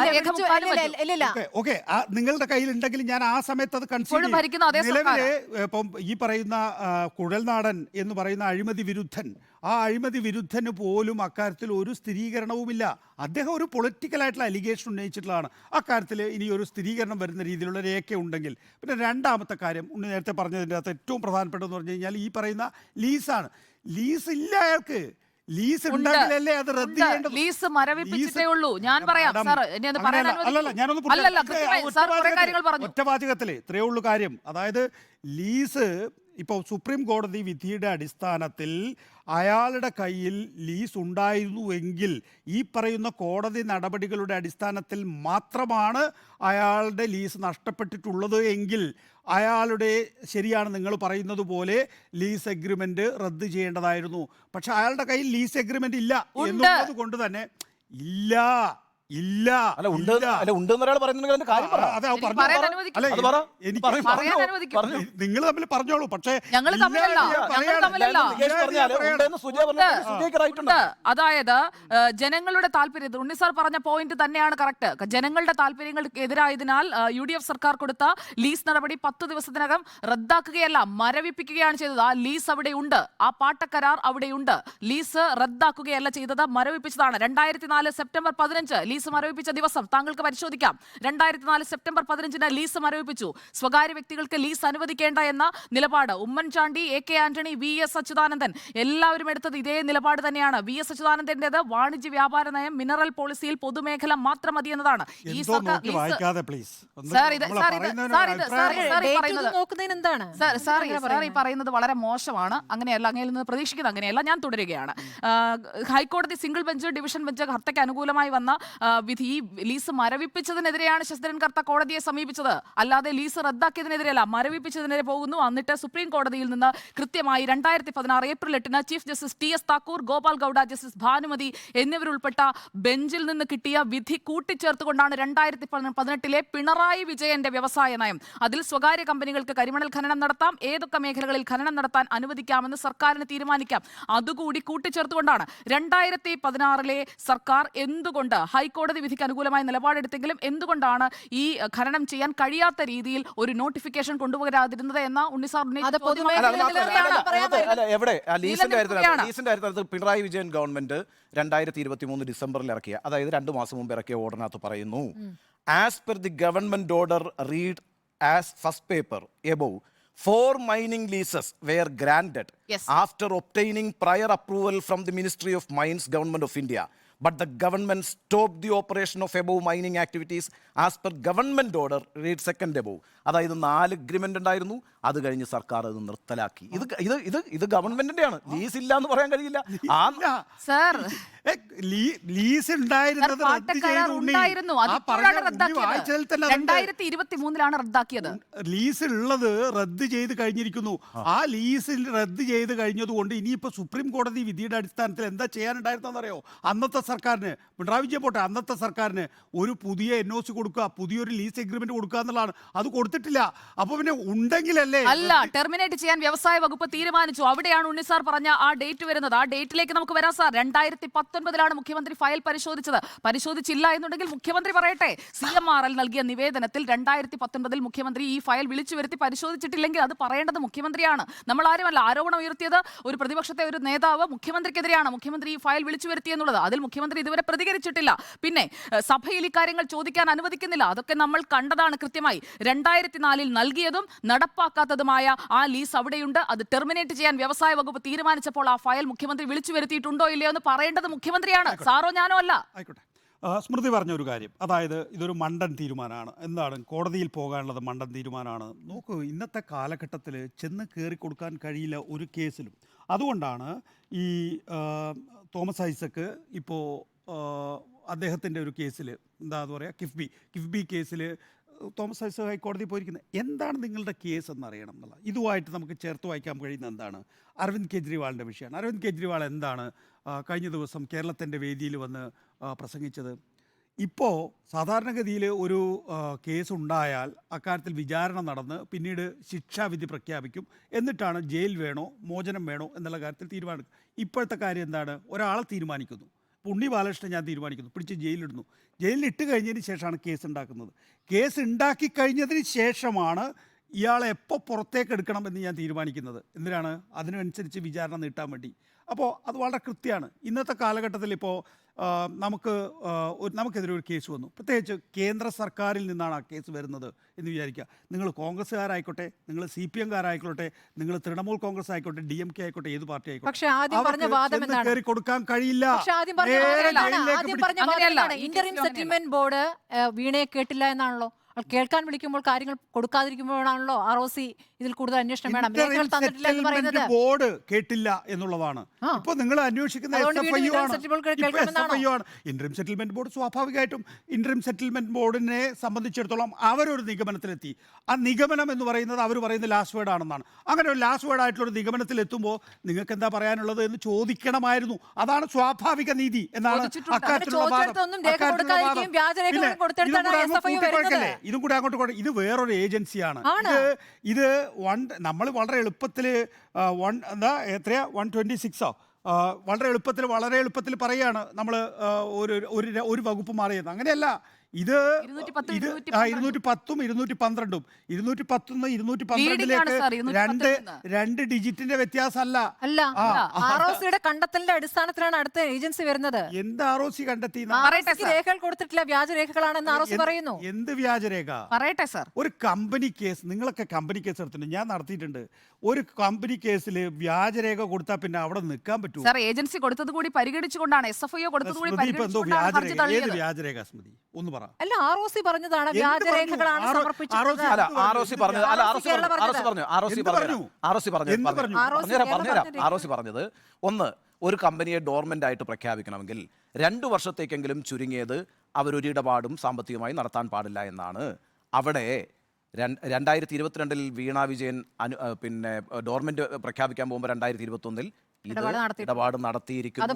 ഓക്കെ, നിങ്ങളുടെ കയ്യിൽ ഉണ്ടെങ്കിൽ ഞാൻ ആ സമയത്ത് അത് കൺസിഡർ നിലവിലെ ഇപ്പം ഈ പറയുന്ന കുഴൽനാടൻ എന്ന് പറയുന്ന അഴിമതി വിരുദ്ധൻ, ആ അഴിമതി വിരുദ്ധന് പോലും അക്കാര്യത്തിൽ ഒരു സ്ഥിരീകരണവുമില്ല. അദ്ദേഹം ഒരു പൊളിറ്റിക്കലായിട്ടുള്ള അലിഗേഷൻ ഉന്നയിച്ചിട്ടുള്ളതാണ്. അക്കാര്യത്തിൽ ഇനി ഒരു സ്ഥിരീകരണം വരുന്ന രീതിയിലുള്ള രേഖ ഉണ്ടെങ്കിൽ. പിന്നെ രണ്ടാമത്തെ കാര്യം ഉണ്ണി നേരത്തെ പറഞ്ഞതിൻ്റെ അകത്ത് ഏറ്റവും പ്രധാനപ്പെട്ടതെന്ന് പറഞ്ഞു കഴിഞ്ഞാൽ ഈ പറയുന്ന ലീസാണ്. ലീസ് ഇല്ല അയാൾക്ക്. ലീസ് ഉണ്ടെങ്കിലല്ലേ അത് റദ്ദ് ചെയ്യേണ്ടത്. ലീസ് മരവിപ്പിച്ചിട്ടേ ഉള്ളൂ. ഞാൻ പറയാം സാർ, എന്നെ ഒന്ന് പറയാൻ ഒറ്റവാചകത്തില് ഇത്രയേ ഉള്ളൂ കാര്യം. അതായത് ലീസ് ഇപ്പോൾ സുപ്രീം കോടതി വിധിയുടെ അടിസ്ഥാനത്തിൽ അയാളുടെ കയ്യിൽ ലീസ് ഉണ്ടായിരുന്നുവെങ്കിൽ ഈ പറയുന്ന കോടതി നടപടികളുടെ അടിസ്ഥാനത്തിൽ മാത്രമാണ് അയാളുടെ ലീസ് നഷ്ടപ്പെട്ടിട്ടുള്ളത് എങ്കിൽ അയാളുടെ ശരിയാണ് നിങ്ങൾ പറയുന്നത് പോലെ ലീസ് എഗ്രിമെന്റ് റദ്ദ് ചെയ്യേണ്ടതായിരുന്നു. പക്ഷെ അയാളുടെ കയ്യിൽ ലീസ് എഗ്രിമെന്റ് ഇല്ല എന്നുള്ളത് കൊണ്ട് തന്നെ നിങ്ങൾ തമ്മിൽ പറഞ്ഞോളൂ. പക്ഷേ അതായത് ജനങ്ങളുടെ താല്പര്യം, ഉണ്ണി സാർ പറഞ്ഞ പോയിന്റ് തന്നെയാണ് കറക്റ്റ്. ജനങ്ങളുടെ താല്പര്യങ്ങൾക്ക് എതിരായതിനാൽ UDF സർക്കാർ കൊടുത്ത ലീസ് നടപടി 10 ദിവസത്തിനകം റദ്ദാക്കുകയല്ല, മരവിപ്പിക്കുകയാണ് ചെയ്തത്. ആ ലീസ് അവിടെ ഉണ്ട്, ആ പാട്ടക്കരാർ അവിടെയുണ്ട്. ലീസ് റദ്ദാക്കുകയല്ല ചെയ്തത്, മരവിപ്പിച്ചതാണ്. 2004 സെപ്റ്റംബർ 15 ലീസ് മരവിപ്പിച്ച ദിവസം താങ്കൾക്ക് പരിശോധിക്കാം. 2004 സെപ്റ്റംബർ 15 ലീസ് മരവിപ്പിച്ചു. സ്വകാര്യ വ്യക്തികൾക്ക് ലീസ് അനുവദിക്കേണ്ട എന്ന നിലപാട് ഉമ്മൻചാണ്ടി, AK ആന്റണി, VS അച്യുതാനന്ദൻ എല്ലാവരും എടുത്തത് ഇതേ നിലപാട് തന്നെയാണ്. VS അച്യുതാനന്ദന്റേത് വാണിജ്യ വ്യാപാര നയം, മിനറൽ പോളിസിയിൽ പൊതുമേഖല മാത്രം മതി എന്നതാണ്. ഈ പറയുന്നത് വളരെ മോശമാണ്. അങ്ങനെയല്ല, അങ്ങയിൽ നിന്ന് പ്രതീക്ഷിക്കുന്നത് അങ്ങനെയല്ല. ഞാൻ തുടരുകയാണ്. ഹൈക്കോടതി സിംഗിൾ ബെഞ്ച്, ഡിവിഷൻ ബെഞ്ച് ഹർത്തയ്ക്ക് അനുകൂലമായി വന്ന വിധി ലീസ് മരവിപ്പിച്ചതിനെതിരെയാണ് ശശിധരൻ കർത്ത കോടതിയെ സമീപിച്ചത്. അല്ലാതെ ലീസ് റദ്ദാക്കിയതിനെതിരെയല്ല, മരവിപ്പിച്ചതിനെതിരെ പോകുന്നു. എന്നിട്ട് സുപ്രീം കോടതിയിൽ നിന്ന് കൃത്യമായി 2016 April 8 chief justice TS Thakur, Gopala Gowda, justice Bhanumathi എന്നിവരുൾപ്പെട്ട ബെഞ്ചിൽ നിന്ന് കിട്ടിയ വിധി കൂട്ടിച്ചേർത്തുകൊണ്ടാണ് 2018 പിണറായി വിജയന്റെ വ്യവസായ നയം, അതിൽ സ്വകാര്യ കമ്പനികൾക്ക് കരിമണൽ ഖനനം നടത്താം, ഏതൊക്കെ മേഖലകളിൽ ഖനനം നടത്താൻ അനുവദിക്കാമെന്ന് സർക്കാരിന് തീരുമാനിക്കാം, അതുകൂടി കൂട്ടിച്ചേർത്തുകൊണ്ടാണ് 2016 സർക്കാർ എന്തുകൊണ്ട് ഹൈക്കോടതി വിധിക്ക് അനുകൂലമായ നിലപാടെടുത്തെങ്കിലും എന്തുകൊണ്ടാണ് ഈ ഖനനം ചെയ്യാൻ കഴിയാത്ത രീതിയിൽ ഒരു നോട്ടിഫിക്കേഷൻ കൊണ്ടുവരാതിരുന്നത് എന്ന ഉണ്ണിസാർ പിണറായി വിജയൻ ഗവൺമെന്റ് 2023 ഡിസംബറിൽ ഇറക്കിയ, അതായത് 2 മാസം മുമ്പ് ഇറക്കിയ ഓർഡിനകത്ത് പറയുന്നു, as per the government order read as first paper above 4 mining leases were granted after obtaining prior approval from the Ministry of Mines, Government of India. But the government stopped the operation of above mining activities as per government order read second above. അതായത് 4 agreement ഉണ്ടായിരുന്നു, അത് കഴിഞ്ഞ് സർക്കാർ അത് നിർത്തലാക്കി. ഇത് ഗവൺമെന്റിന്റെയാണ്, lease ഇല്ല എന്ന് പറയാൻ കഴിയില്ല. ലീസ് ഉണ്ടായിരുന്നത് സർ, റദ്ദ് പാട്ടക്കരാർ ചെയ്തു ഉണ്ണി. ഉണ്ടായിരുന്നു. അത് ആ ഇപ്പോഴാണ് പറഞ്ഞ ഉണ്ണി റദ്ദാക്കിയത്. വായിച്ചതിൽ തന്നെ അതുണ്ട്. 2023 റദ്ദാക്കിയത്. ലീസ് ഉള്ളത് റദ്ദ് ചെയ്ത് കഴിഞ്ഞിരിക്കുന്നു. ആ ലീസിൽ റദ്ദ് ചെയ്ത് കഴിഞ്ഞതുകൊണ്ട് ഇനിയിപ്പോൾ സുപ്രീം കോടതി വിധിയുടെ അടിസ്ഥാനത്തിൽ എന്താ ചെയ്യാനുണ്ടായിരുന്നതെന്നറിയോ? അന്നത്തെ സർക്കാരിന്, പിണറായി വിജയൻ പോട്ടെ, അന്നത്തെ സർക്കാരിന് ഒരു പുതിയ NOC കൊടുക്കുക, പുതിയൊരു ലീസ് എഗ്രിമെന്റ് കൊടുക്കുക എന്നുള്ളതാണ്. അത് കൊടുത്തിട്ടില്ല. അപ്പൊ പിന്നെ ഉണ്ടെങ്കിലല്ലേ അല്ല, ടെർമിനേറ്റ് ചെയ്യാൻ വ്യവസായ വകുപ്പ് തീരുമാനിച്ചു. അവിടെയാണ് ഉണ്ണി സാർ പറഞ്ഞ ആ ഡേറ്റ് വരുന്നത്. ആ ഡേറ്റിലേക്ക് നമുക്ക് വരാം സാർ. 2019 മുഖ്യമന്ത്രി ഫയൽ പരിശോധിച്ചത്. പരിശോധിച്ചില്ല എന്നുണ്ടെങ്കിൽ മുഖ്യമന്ത്രി പറയട്ടെ. CMRL നൽകിയ നിവേദനത്തിൽ 2019 മുഖ്യമന്ത്രി ഈ ഫയൽ വിളിച്ചു വരുത്തി പരിശോധിച്ചിട്ടില്ലെങ്കിൽ അത് പറയേണ്ടത് മുഖ്യമന്ത്രിയാണ്. നമ്മൾ ആരുമല്ല. ആരോപണം ഉയർത്തിയത് ഒരു പ്രതിപക്ഷത്തെ ഒരു നേതാവ് മുഖ്യമന്ത്രിക്കെതിരെയാണ്. മുഖ്യമന്ത്രി ഈ ഫയൽ വിളിച്ചു വരുത്തി എന്നുള്ളത്. അതിൽ മുഖ്യമന്ത്രി ഇതുവരെ പ്രതികരിച്ചിട്ടില്ല. പിന്നെ സഭയിൽ ഇക്കാര്യങ്ങൾ ചോദിക്കാൻ അനുവദിക്കുന്നില്ല. അതൊക്കെ നമ്മൾ കണ്ടതാണ് കൃത്യമായി. 2004 നൽകിയതും നടപ്പാക്കാത്തതുമായ ആ ലീസ് അവിടെയുണ്ട്. അത് ടെർമിനേറ്റ് ചെയ്യാൻ വ്യവസായ വകുപ്പ് തീരുമാനിച്ചപ്പോൾ ആ ഫയൽ മുഖ്യമന്ത്രി വിളിച്ചു വരുത്തിയിട്ടുണ്ടോ ഇല്ലയോ എന്ന് പറയേണ്ടത് മുഖ്യമന്ത്രിയാണ്, സാറോ ഞാനോ അല്ല. ആയിക്കോട്ടെ. സ്മൃതി പറഞ്ഞ ഒരു കാര്യം, അതായത് ഇതൊരു മണ്ടൻ തീരുമാനമാണ്. എന്താണ് കോടതിയിൽ പോകാനുള്ളത്? മണ്ടൻ തീരുമാനമാണ്. നോക്കൂ, ഇന്നത്തെ കാലഘട്ടത്തിൽ ചെന്ന് കയറി കൊടുക്കാൻ കഴിയില്ല ഒരു കേസിലും. അതുകൊണ്ടാണ് ഈ തോമസ് ഐസക്ക് ഇപ്പോൾ അദ്ദേഹത്തിൻ്റെ ഒരു കേസിൽ, എന്താ പറയുക, കിഫ്ബി കേസിൽ തോമസ് ഐസക് ഹൈക്കോടതി പോയിരിക്കുന്നത്. എന്താണ് നിങ്ങളുടെ കേസ് എന്നറിയണം എന്നുള്ള. ഇതുമായിട്ട് നമുക്ക് ചേർത്ത് വായിക്കാൻ കഴിയുന്ന എന്താണ്? അരവിന്ദ് കെജ്രിവാളിൻ്റെ വിഷയമാണ്. അരവിന്ദ് കെജ്രിവാൾ എന്താണ് കഴിഞ്ഞ ദിവസം കേരളത്തിൻ്റെ വേദിയിൽ വന്ന് പ്രസംഗിച്ചത്? ഇപ്പോൾ സാധാരണഗതിയിൽ ഒരു കേസ് ഉണ്ടായാൽ അക്കാര്യത്തിൽ വിചാരണ നടന്ന് പിന്നീട് ശിക്ഷാവിധി പ്രഖ്യാപിക്കും. എന്നിട്ടാണ് ജയിൽ വേണോ മോചനം വേണോ എന്നുള്ള കാര്യത്തിൽ തീരുമാനം. ഇപ്പോഴത്തെ കാര്യം എന്താണ്? ഒരാളെ തീരുമാനിക്കുന്നു. ഉണ്ണി ബാലകൃഷ്ണൻ ഞാൻ തീരുമാനിക്കുന്നു, പിടിച്ച് ജയിലിടുന്നു. ജയിലിലിട്ട് കഴിഞ്ഞതിന് ശേഷമാണ് കേസ് ഉണ്ടാക്കുന്നത്. കേസ് ഉണ്ടാക്കി കഴിഞ്ഞതിന് ശേഷമാണ് ഇയാളെ എപ്പോൾ പുറത്തേക്ക് എടുക്കണം എന്ന് ഞാൻ തീരുമാനിക്കുന്നത്. എന്തിനാണ്? അതിനനുസരിച്ച് വിചാരണ നീട്ടാൻ വേണ്ടി. അപ്പോൾ അത് വളരെ കൃത്യമാണ്. ഇന്നത്തെ കാലഘട്ടത്തിൽ ഇപ്പോൾ നമുക്കെതിരെ ഒരു കേസ് വന്നു, പ്രത്യേകിച്ച് കേന്ദ്ര സർക്കാരിൽ നിന്നാണ് ആ കേസ് വരുന്നത് എന്ന് വിചാരിക്കുക. നിങ്ങൾ കോൺഗ്രസ്സുകാരായിക്കോട്ടെ, നിങ്ങൾ CPM-കാരായിക്കോട്ടെ, നിങ്ങൾ തൃണമൂൽ കോൺഗ്രസ് ആയിക്കോട്ടെ, DMK ആയിക്കോട്ടെ, ഏത് പാർട്ടി ആയിക്കോട്ടെ, പക്ഷേ ആദ്യം പറഞ്ഞ വാദം എന്താണ്? കയറി കൊടുക്കാൻ കഴിയില്ല. ഇന്ററിം സെറ്റിൽമെന്റ് ബോർഡ് വീണയെ കേട്ടില്ല എന്നാണല്ലോ. കേൾക്കാൻ വിളിക്കുമ്പോൾ കാര്യങ്ങൾ കൊടുക്കാതിരിക്കുമ്പോഴാണല്ലോ ROC ഇതിൽ കൂടുതൽ അന്വേഷണം വേണം, രേഖകൾ തന്നിട്ടില്ല എന്ന് പറയുന്നത്. ബോർഡ് കേട്ടില്ല എന്നുള്ളതാണ്. ഇപ്പൊ നിങ്ങൾ അന്വേഷിക്കുന്ന SFIO ആണ്. ഇന്ററിം സെറ്റിൽമെന്റ് ബോർഡ് സ്വാഭാവികമായിട്ടും ഇന്ററിം സെറ്റിൽമെന്റ് ബോർഡിനെ സംബന്ധിച്ചിടത്തോളം അവരൊരു നിഗമനത്തിലെത്തി. ആ നിഗമനം എന്ന് പറയുന്നത് അവർ പറയുന്ന ലാസ്റ്റ് വേർഡ് ആണെന്നാണ്. അങ്ങനെ ഒരു ലാസ്റ്റ് വേർഡ് ആയിട്ടുള്ള ഒരു നിഗമനത്തിൽ എത്തുമ്പോൾ നിങ്ങൾക്ക് എന്താ പറയാനുള്ളത് എന്ന് ചോദിക്കണമായിരുന്നു. അതാണ് സ്വാഭാവിക നീതി എന്നാണ് ഇതും കൂടെ അങ്ങോട്ട്. ഇത് വേറൊരു ഏജൻസിയാണ്. ഇത് നമ്മൾ വളരെ എളുപ്പത്തിൽ 126 വളരെ എളുപ്പത്തിൽ പറയുകയാണ് നമ്മൾ ഒരു വകുപ്പ് മാറിയത്. അങ്ങനെയല്ല. ഇത് 210ഉം 212ഉം 212 രണ്ട് ഡിജിറ്റിന്റെ വ്യത്യാസമല്ല. ROCയുടെ കണ്ടെത്തലിന്റെ അടിസ്ഥാനത്തിലാണ് അടുത്ത ഏജൻസി വരുന്നത്. എന്ത് ROC കണ്ടെത്തി? രേഖകൾ കൊടുത്തിട്ടില്ല, വ്യാജരേഖകളാണെന്ന് ROC പറയുന്നു. എന്ത് വ്യാജരേഖ? പറയട്ടെ സാർ. ഒരു കമ്പനി കേസ്, നിങ്ങളൊക്കെ കമ്പനി കേസ് എടുത്തിട്ടുണ്ട്, ഞാൻ നടത്തിയിട്ടുണ്ട്. ഒരു കമ്പനി കേസിൽ വ്യാജരേഖ കൊടുത്താൽ പിന്നെ അവിടെ നിൽക്കാൻ പറ്റുമോ? സാർ, ഏജൻസി കൊടുത്തത് കൂടി പരിഗണിച്ചുകൊണ്ടാണ്, SFIO കൊടുത്തത് കൂടി പരിഗണിച്ചുകൊണ്ടാണ്. ഏത് വ്യാജരേഖ സ്മൃതി ഒന്ന് പറ. അല്ല, ROC പറഞ്ഞതാണ് വ്യാജരേഖകളാണ് സമർപ്പിച്ചത്. പറഞ്ഞത് ഒന്ന്, ഒരു കമ്പനിയെ ഡോർമെന്റ് ആയിട്ട് പ്രഖ്യാപിക്കണമെങ്കിൽ 2 വർഷത്തേക്കെങ്കിലും ചുരുങ്ങിയത് അവരൊരിടപാടും സാമ്പത്തികമായി നടത്താൻ പാടില്ല എന്നാണ്. അവിടെ 2022 വീണ വിജയൻ പിന്നെ ഡോർമെന്റ് പ്രഖ്യാപിക്കാൻ പോകുമ്പോൾ 2021 ഇടപാട് നടത്തിയിരിക്കുന്നു.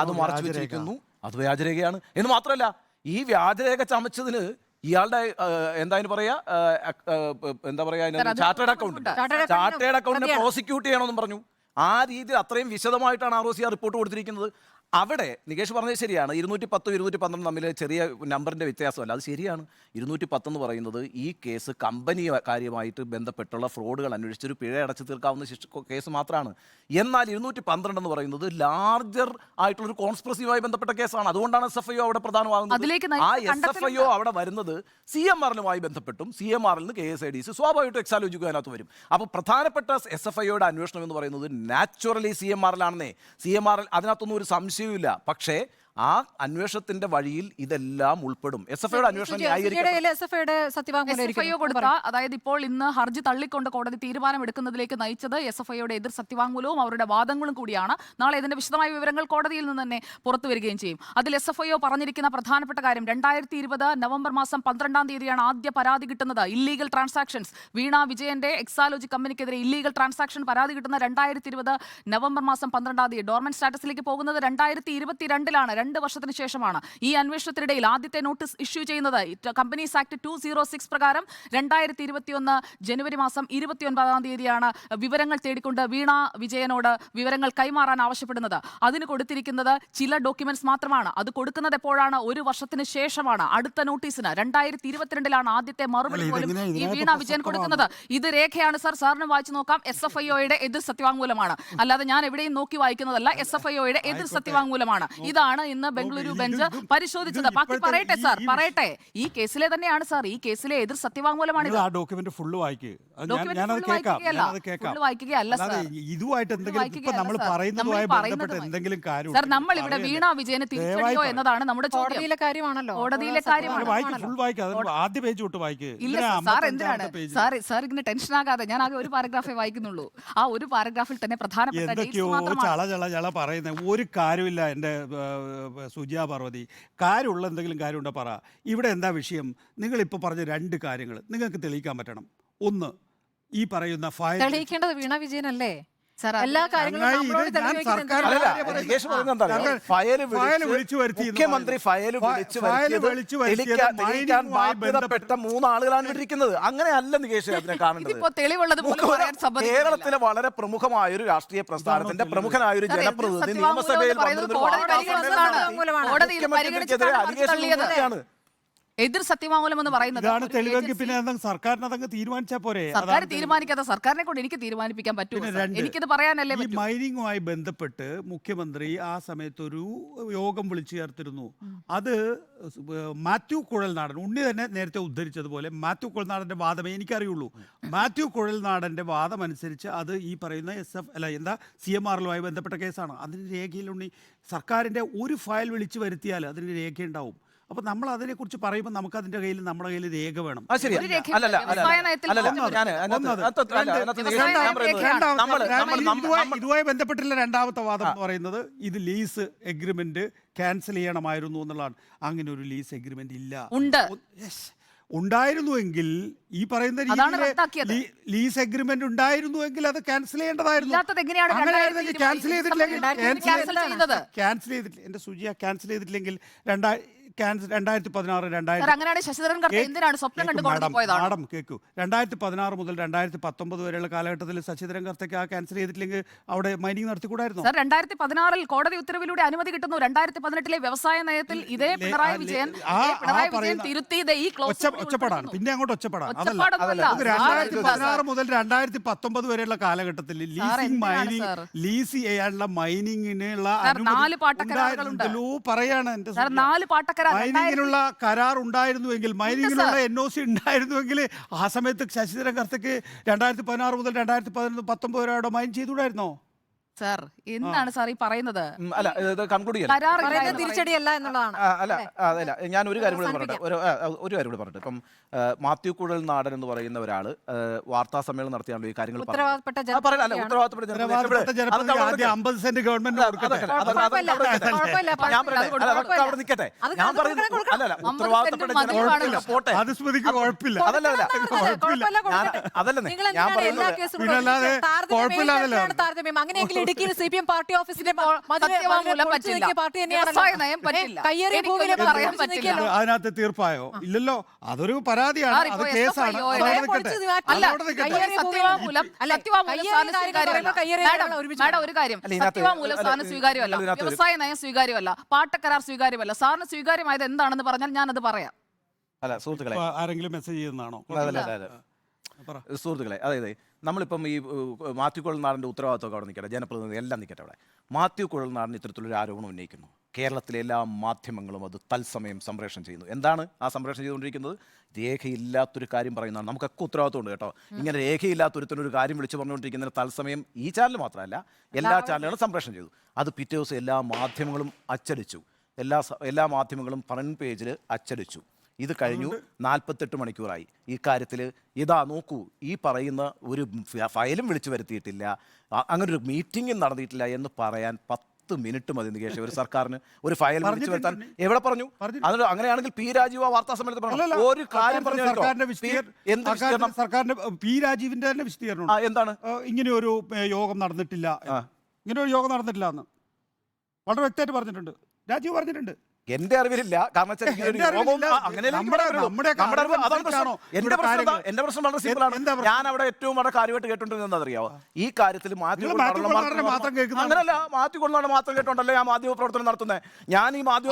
അത് മറച്ചു വെച്ചിരിക്കുന്നു. അത് വ്യാജരേഖയാണ്. എന്ന് മാത്രമല്ല, ഈ വ്യാജരേഖ ചമച്ചതിന് ഇയാളുടെ എന്താ പറയാ ചാർട്ടേഡ് അക്കൗണ്ടിനെ പ്രോസിക്യൂട്ട് ചെയ്യണമെന്നും പറഞ്ഞു. ആ രീതിയിൽ അത്രയും വിശദമായിട്ടാണ് ROC റിപ്പോർട്ട് കൊടുത്തിരിക്കുന്നത്. അവിടെ നികേഷ് പറഞ്ഞത് ശരിയാണ്. 210 212 തമ്മിൽ ചെറിയ നമ്പറിൻ്റെ വ്യത്യാസമല്ല, അത് ശരിയാണ്. 210 എന്ന് പറയുന്നത് ഈ കേസ് കമ്പനി കാര്യമായിട്ട് ബന്ധപ്പെട്ടുള്ള ഫ്രോഡുകൾ അന്വേഷിച്ചൊരു പിഴ അടച്ചു തീർക്കാവുന്ന കേസ് മാത്രമാണ്. എന്നാൽ 212 എന്ന് പറയുന്നത് ലാർജർ ആയിട്ടുള്ളൊരു കോൺസ്പിറസിയുമായി ബന്ധപ്പെട്ട കേസാണ്. അതുകൊണ്ടാണ് SFIO അവിടെ പ്രധാനമാകുന്നത്. ആ SFIO അവിടെ വരുന്നത് CMRലുമായി ബന്ധപ്പെട്ടും CMRൽ നിന്ന് KSIDC സ്വാഭാവികമായിട്ടും എക്സാലോജിക്കും അതിനകത്ത് വരും. അപ്പോൾ പ്രധാനപ്പെട്ട SFIOയുടെ അന്വേഷണം എന്ന് പറയുന്നത് നാച്ചുറലി CMRലാണെന്നേ. CMRൽ അതിനകത്തൊന്നും ഒരു സംശയമില്ല. പക്ഷേ ആ അന്വേഷണത്തിന്റെ വഴിയിൽ ഇതെല്ലാം ഉൾപ്പെടും. SFIയുടെ അന്വേഷണം ന്യായീകരിക്കപ്പെടും. SFIO കൊടുത്ത, അതായത് ഇപ്പോൾ ഇന്ന് ഹർജി തള്ളിക്കൊണ്ട് കോടതി തീരുമാനമെടുക്കുന്നതിലേക്ക് നയിച്ചത് SFIയുടെ എതിർ സത്യവാങ്മൂലവും അവരുടെ വാദങ്ങളും കൂടിയാണ്. നാളെ ഇതിന്റെ വിശദമായ വിവരങ്ങൾ കോടതിയിൽ നിന്ന് തന്നെ പുറത്തു വരികയും ചെയ്യും. അതിൽ SFIO പറഞ്ഞിരിക്കുന്ന പ്രധാനപ്പെട്ട കാര്യം 2020 നവംബർ മാസം 12-ാം തീയതിയാണ് ആദ്യ പരാതി കിട്ടുന്നത്. ഇല്ലീഗൽ ട്രാൻസാക്ഷൻസ്, വീണ വിജയന്റെ എക്സാലോജി കമ്പനിക്കെതിരെ ഇല്ലീഗൽ ട്രാൻസാക്ഷൻ പരാതി കിട്ടുന്ന 2020 നവംബർ മാസം 12-ാം തീയതി. ഡോർമെന്റ് സ്റ്റാറ്റസിലേക്ക് പോകുന്നത് 2022-ലാണ്, 2 വർഷത്തിന് ശേഷമാണ്. ഈ അന്വേഷണത്തിനിടയിൽ ആദ്യത്തെ നോട്ടീസ് ഇഷ്യൂ ചെയ്യുന്നത് കമ്പനീസ് ആക്ട് 206 പ്രകാരം 2021 ജനുവരി മാസം 29-ാം തീയതിയാണ്. വിവരങ്ങൾ തേടിക്കൊണ്ട് വീണ വിജയനോട് വിവരങ്ങൾ കൈമാറാൻ ആവശ്യപ്പെടുന്നത്. അതിന് കൊടുത്തിരിക്കുന്നത് ചില ഡോക്യുമെന്റ്സ് മാത്രമാണ്. അത് കൊടുക്കുന്നത് എപ്പോഴാണ്? 1 വർഷത്തിന് ശേഷമാണ്. അടുത്ത നോട്ടീസിന് 2022-ലാണ് ആദ്യത്തെ മറുപടി പോലും ഈ വീണ വിജയൻ കൊടുക്കുന്നത്. ഇത് രേഖയാണ് സർ, സാറിന് വായിച്ചു നോക്കാം. SFIOയുടെ എതിർ സത്യവാങ്മൂലമാണ്, അല്ലാതെ ഞാൻ എവിടെയും നോക്കി വായിക്കുന്നതല്ല. SFIOയുടെ എതിർ സത്യവാങ്മൂലമാണ്. ഇതാണ് ഇന്ന് ബംഗളൂരു ബെഞ്ച് പരിശോധിച്ചത്. ബാക്കി പറയട്ടെ സാർ, പറയട്ടെ. ഈ കേസിലെ തന്നെയാണ് സാർ, ഈ കേസിലെ എതിർ സത്യവാങ്മൂലമാണ്. ആ ഡോക്യുമെന്റ് ഫുള്ള് വായിക്കുക. ഞാനത് കേൾക്കാം. വായിക്കുകയല്ല സാർ, ഇതുമായിട്ട് എന്തെങ്കിലും നമ്മൾ പറയുന്നതുമായി ബന്ധപ്പെട്ട് എന്തെങ്കിലും കാര്യം സാർ, നമ്മൾ ഇവിടെ വീണ വിജയന് തിരിച്ചടിയോ എന്നതാണ് നമ്മുടെ കോടതിയിലെ കാര്യമാണല്ലോ. കോടതിയിലെ കാര്യമാണ്. ഫുൾ വായിക്കുക. ആദ്യ പേജ് തൊട്ട് വായിക്കുക. ഇല്ല സാർ, എന്തിനാണ് സാർ ഇങ്ങനെ ടെൻഷൻ ആകാതെ? ഞാൻ ആകെ ഒരു പാരഗ്രാഫേ വായിക്കുന്നുള്ളൂ. ആ ഒരു പാരഗ്രാഫിൽ തന്നെ പ്രധാനപ്പെട്ട എന്തൊക്കെയോ ചള പറയുന്നത് ഒരു കാര്യമില്ല. എൻ്റെ സുജിയ പാർവതി, കാര്യമുള്ള എന്തെങ്കിലും കാര്യമുണ്ടോ പറ. ഇവിടെ എന്താ വിഷയം? നിങ്ങളിപ്പോൾ പറഞ്ഞ 2 കാര്യങ്ങൾ നിങ്ങൾക്ക് തെളിയിക്കാൻ പറ്റണം. ഒന്ന്, ഈ പറയുന്ന ഫയൽ തെളിയിക്കേണ്ടത് വീണ വിജയനല്ലേ? എല്ലാ മുഖ്യമന്ത്രി ഫയൽ തെളിയിക്കാൻ ബാധ്യതപ്പെട്ട 3 ആളുകളാണ് ഇരിക്കുന്നത്. അങ്ങനെയല്ല നികേഷ് അതിനെ കാണേണ്ടത്. കേരളത്തിലെ വളരെ പ്രമുഖമായ ഒരു രാഷ്ട്രീയ പ്രസ്ഥാനത്തിന്റെ പ്രമുഖനായ ഒരു ജനപ്രതിനിധി നിയമസഭയിൽ വന്നിരുന്നു. എതിർ സത്യവാങ്മൂലം എന്ന് പറയുന്നത് സർക്കാരിനതങ്ങ് തീരുമാനിച്ചാൽ പോരെ? സർക്കാർ തീരുമാനിക്കാതെ സർക്കാരിനെ കൊണ്ട് എനിക്ക് തീരുമാനിപ്പിക്കാൻ പറ്റുമോ? എനിക്കത് പറയാനല്ലേ പറ്റൂ. മൈനിങ്ങുമായി ബന്ധപ്പെട്ട് മുഖ്യമന്ത്രി ആ സമയത്ത് ഒരു യോഗം വിളിച്ചു ചേർത്തിരുന്നു. അത് മാത്യു കുഴൽനാടൻ, ഉണ്ണി തന്നെ നേരത്തെ ഉദ്ധരിച്ചതുപോലെ മാത്യു കുഴൽനാടന്റെ വാദമേ എനിക്കറിയുള്ളൂ. മാത്യു കുഴൽനാടന്റെ വാദം അനുസരിച്ച് അത് ഈ പറയുന്ന CMRലുമായി ബന്ധപ്പെട്ട കേസാണ്. അതിന് രേഖയിൽ ഉണ്ണി സർക്കാരിന്റെ ഒരു ഫയൽ വിളിച്ചു വരുത്തിയാൽ അതിന് രേഖയുണ്ടാവും. അപ്പൊ നമ്മൾ അതിനെക്കുറിച്ച് പറയുമ്പോൾ നമുക്ക് അതിന്റെ കയ്യിൽ നമ്മുടെ കയ്യിൽ രേഖ വേണം. ഇതുമായി ബന്ധപ്പെട്ടുള്ള 2ാമത്തെ വാദം എന്ന് പറയുന്നത് ഇത് ലീസ് എഗ്രിമെന്റ് ക്യാൻസൽ ചെയ്യണമായിരുന്നു എന്നുള്ളതാണ്. അങ്ങനെ ഒരു ലീസ് എഗ്രിമെന്റ് ഇല്ല. ഉണ്ടായിരുന്നുവെങ്കിൽ ഈ പറയുന്ന രീതിയിൽ ലീസ് എഗ്രിമെന്റ് ഉണ്ടായിരുന്നുവെങ്കിൽ അത് ക്യാൻസൽ ചെയ്യേണ്ടതായിരുന്നു. ക്യാൻസൽ ചെയ്തിട്ടില്ലെങ്കിൽ എന്റെ സുജിയ ക്യാൻസൽ ചെയ്തിട്ടില്ലെങ്കിൽ 2016 കേൾക്കൂ, 2016 മുതൽ 2019 വരെയുള്ള കാലഘട്ടത്തിൽ ശശിധരൻ കർത്തയ്ക്ക് ആ ക്യാൻസൽ ചെയ്തിട്ടില്ലെങ്കിൽ അവിടെ മൈനിങ് നടത്തിക്കൂടായിരുന്നു. 2016 കോടതി ഉത്തരവിലൂടെ അനുമതി കിട്ടുന്നു. 2018 വ്യവസായ നയത്തിൽ ഇതേ പിണറായി വിജയൻ തിരുത്തി ഒച്ചപ്പാടാണ്. പിന്നെ അങ്ങോട്ട് ഒച്ചപ്പാടാണ്. അതല്ല, 2016 മുതൽ 2019 വരെയുള്ള കാലഘട്ടത്തിൽ ലീസ് ചെയ്യാനുള്ള മൈനിങ്ങിനുള്ള പറയാണ് എന്റെ മൈനിങ്ങിനുള്ള കരാർ ഉണ്ടായിരുന്നുവെങ്കിൽ, മൈനിങ്ങിനുള്ള NOC ഉണ്ടായിരുന്നുവെങ്കിൽ ആ സമയത്ത് ശശിധരൻ കർത്തയ്ക്ക് 2016 മുതൽ 2019 വരെ അവിടെ മൈൻ ചെയ്തുകൂടായിരുന്നോ? സാർ, എന്താണ് സാർ ഈ പറയുന്നത്? അല്ല, കൺക്ലൂഡ് ചെയ്യാം. തിരിച്ചടിയല്ല എന്നുള്ളതാണ്. അതല്ല, ഞാൻ ഒരു കാര്യം കൂടെ പറയട്ടെ. ഇപ്പം മാത്യു കുഴൽനാടൻ എന്ന് പറയുന്ന ഒരാൾ വാർത്താ സമ്മേളനം നടത്തിയാണല്ലോ ഈ കാര്യങ്ങൾ ഉത്തരവാദപ്പെട്ട നിൽക്കട്ടെ. ഞാൻ അങ്ങനെയെങ്കിൽ ഇടുക്കിയിൽ CPM പാർട്ടി ഓഫീസിന്റെ അതിനകത്ത് തീർപ്പായോ? ഇല്ലല്ലോ. അതൊരു പരാതിയാണ്, അത് കേസാണ്. ഒരു കാര്യം, സത്യവാങ്മൂലം സാറിന് സ്വീകാര്യമല്ല, വ്യവസായ നയം സ്വീകാര്യമല്ല, പാട്ടക്കരാർ സ്വീകാര്യമല്ല. സാറിന് സ്വീകാര്യമായത് എന്താണെന്ന് പറഞ്ഞാൽ ഞാനത് പറയാം. അല്ല സുഹൃത്തുക്കളെ, ആരെങ്കിലും മെസ്സേജ് ചെയ്യുന്നതാണോ? സുഹൃത്തുക്കളെ, അതായത് നമ്മളിപ്പം ഈ മാത്യു കുഴൽനാടൻ്റെ ഉത്തരവാദിത്തമൊക്കെ അവിടെ നിൽക്കട്ടെ, ജനപ്രതിനിധി എല്ലാം നിൽക്കട്ടെ. അവിടെ മാത്യു കുഴൽനാടൻ ഇത്തരത്തിലൊരു ആരോപണം ഉന്നയിക്കുന്നു. കേരളത്തിലെ എല്ലാ മാധ്യമങ്ങളും അത് തത്സമയം സംപ്രേഷണം ചെയ്യുന്നു. എന്താണ് ആ സംപ്രേഷണം ചെയ്തുകൊണ്ടിരിക്കുന്നത്? രേഖയില്ലാത്തൊരു കാര്യം പറയുന്നതാണ്. നമുക്കൊക്കെ ഉത്തരവാദിത്തമുണ്ട് കേട്ടോ. ഇങ്ങനെ രേഖയില്ലാത്തൊരുത്തിനൊരു കാര്യം വിളിച്ചു പറഞ്ഞുകൊണ്ടിരിക്കുന്നതിന് തത്സമയം ഈ ചാനൽ മാത്രമല്ല എല്ലാ ചാനലുകളും സംപ്രേഷണം ചെയ്തു. അത് പിറ്റേ ദിവസം എല്ലാ മാധ്യമങ്ങളും അച്ചടിച്ചു. എല്ലാ മാധ്യമങ്ങളും ഫ്രണ്ട് പേജിൽ അച്ചടിച്ചു. ഇത് കഴിഞ്ഞു 48 മണിക്കൂറായി. ഈ കാര്യത്തിൽ ഇതാ നോക്കൂ, ഈ പറയുന്ന ഒരു ഫയലും വിളിച്ചു വരുത്തിയിട്ടില്ല, അങ്ങനെ ഒരു മീറ്റിംഗും നടന്നിട്ടില്ല എന്ന് പറയാൻ 10 മിനിറ്റ് മതി നികേഷ് ഒരു സർക്കാരിന് ഒരു ഫയൽ വിളിച്ചു വരുത്താൻ. എവിടെ പറഞ്ഞു? അതിന് അങ്ങനെയാണെങ്കിൽ പി രാജീവ് വാർത്താ സമ്മേളനത്തിൽ പറഞ്ഞു ഒരു കാര്യം പറഞ്ഞു. സർക്കാരിന്റെ പി രാജീവിന്റെ തന്നെ വിശദീകരണം എന്താണ്? ഇങ്ങനെ ഒരു യോഗം നടന്നിട്ടില്ല, ഇങ്ങനെ ഒരു യോഗം നടന്നിട്ടില്ല എന്ന് വളരെ വ്യക്തമായിട്ട് പറഞ്ഞിട്ടുണ്ട്. രാജീവ് പറഞ്ഞിട്ടുണ്ട്. എന്റെ അറിവിലില്ല. കാരണം എന്റെ പ്രശ്നം വളരെ സിമ്പിളാണ്. ഞാൻ അവിടെ ഏറ്റവും വളരെ കാര്യമായിട്ട് കേട്ടോണ്ടിരുന്നത് അറിയാവോ, ഈ കാര്യത്തിൽ അങ്ങനല്ല മാത്യു കൊള്ളാണ് മാത്രം കേട്ടോണ്ടല്ലോ ഞാൻ മാധ്യമ പ്രവർത്തനം നടത്തുന്നത്. ഞാൻ ഈ മാധ്യമ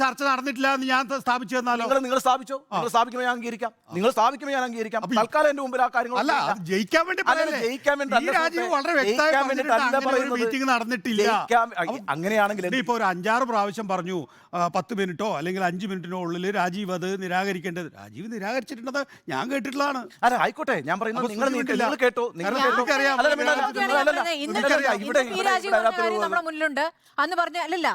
ചർച്ച നടന്നിട്ടില്ല എന്ന് ഞാൻ സ്ഥാപിച്ചു തന്നാലോ? നിങ്ങൾ സ്ഥാപിച്ചോ? നിങ്ങൾ സ്ഥാപിക്കുമ്പോൾ ഞാൻ അംഗീകരിക്കാം. നിങ്ങൾ സ്ഥാപിക്കുമ്പോൾ ഞാൻ അംഗീകരിക്കാം. തൽക്കാലം എന്റെ മുമ്പിൽ ആ കാര്യങ്ങൾ ജയിക്കാൻ വേണ്ടി വളരെ മീറ്റിംഗ് നടന്നിട്ടില്ല. അങ്ങനെയാണെങ്കിൽ ഇപ്പൊ ഒരു 5-6 പ്രാവശ്യം പറഞ്ഞു 10 മിനിറ്റോ അല്ലെങ്കിൽ 5 മിനിറ്റിനോ ഉള്ളിൽ രാജീവ് അത് നിരാകരിക്കേണ്ടത്. രാജീവ് നിരാകരിച്ചിട്ടുള്ളത് ഞാൻ കേട്ടിട്ടുള്ളതാണ്. അല്ല ആയിക്കോട്ടെ, ഞാൻ പറയുന്നത് നിങ്ങൾ കേട്ടോ. നമ്മുടെ മുന്നിലുണ്ട് അന്ന് പറഞ്ഞ അല്ലല്ല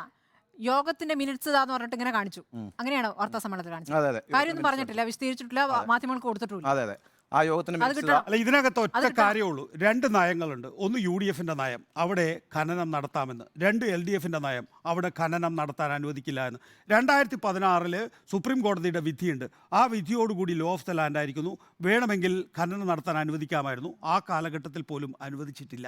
യോഗത്തിന്റെ മിനിറ്റ്സ് എന്ന് പറഞ്ഞിട്ട് ഇങ്ങനെ കാണിച്ചു. അങ്ങനെയാണോ വാർത്താ സമ്മേളനത്തിൽ കാണിച്ചത്? കാര്യമൊന്നും പറഞ്ഞിട്ടില്ല, വിശദീകരിച്ചിട്ടില്ല, മാധ്യമങ്ങൾക്ക് കൊടുത്തിട്ടില്ല. ആ യോഗത്തിന് അല്ല, ഇതിനകത്ത് ഒറ്റ കാര്യമുള്ളൂ. 2 നയങ്ങളുണ്ട്. ഒന്ന് UDFന്റെ നയം, അവിടെ ഖനനം നടത്താമെന്ന്. 2 LDFന്റെ നയം, അവിടെ ഖനനം നടത്താൻ അനുവദിക്കില്ല എന്ന്. 2016 സുപ്രീം കോടതിയുടെ വിധിയുണ്ട്. ആ വിധിയോടുകൂടി ലോ ഓഫ് ദ ലാൻഡ് ആയിരിക്കുന്നു. വേണമെങ്കിൽ ഖനനം നടത്താൻ അനുവദിക്കാമായിരുന്നു. ആ കാലഘട്ടത്തിൽ പോലും അനുവദിച്ചിട്ടില്ല.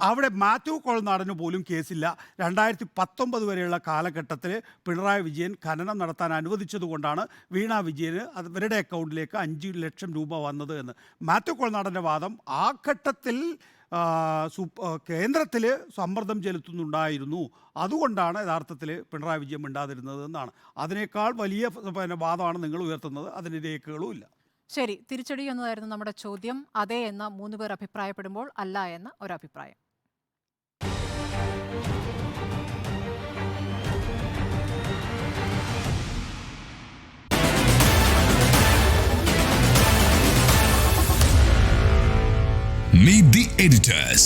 അവിടെ മാത്യു കൊളനാടന് പോലും കേസില്ല. 2019 വരെയുള്ള കാലഘട്ടത്തിൽ പിണറായി വിജയൻ ഖനനം നടത്താൻ അനുവദിച്ചതുകൊണ്ടാണ് വീണ വിജയന് അവരുടെ അക്കൗണ്ടിലേക്ക് 5 ലക്ഷം രൂപ വന്നത് എന്ന്. മാത്യു കൊളനാടൻ്റെ വാദം ആ ഘട്ടത്തിൽ കേന്ദ്രത്തിൽ സമ്മർദ്ദം ചെലുത്തുന്നുണ്ടായിരുന്നു, അതുകൊണ്ടാണ് യഥാർത്ഥത്തിൽ പിണറായി വിജയൻ മിണ്ടാതിരുന്നത് എന്നാണ്. അതിനേക്കാൾ വലിയ വാദമാണ് നിങ്ങൾ ഉയർത്തുന്നത്. അതിന് രേഖകളും ഇല്ല. ശരി, തിരിച്ചടി എന്നതായിരുന്നു നമ്മുടെ ചോദ്യം. അതെ എന്ന് 3 പേർ അഭിപ്രായപ്പെടുമ്പോൾ അല്ല എന്ന് ഒരഭിപ്രായം. Meet the editors.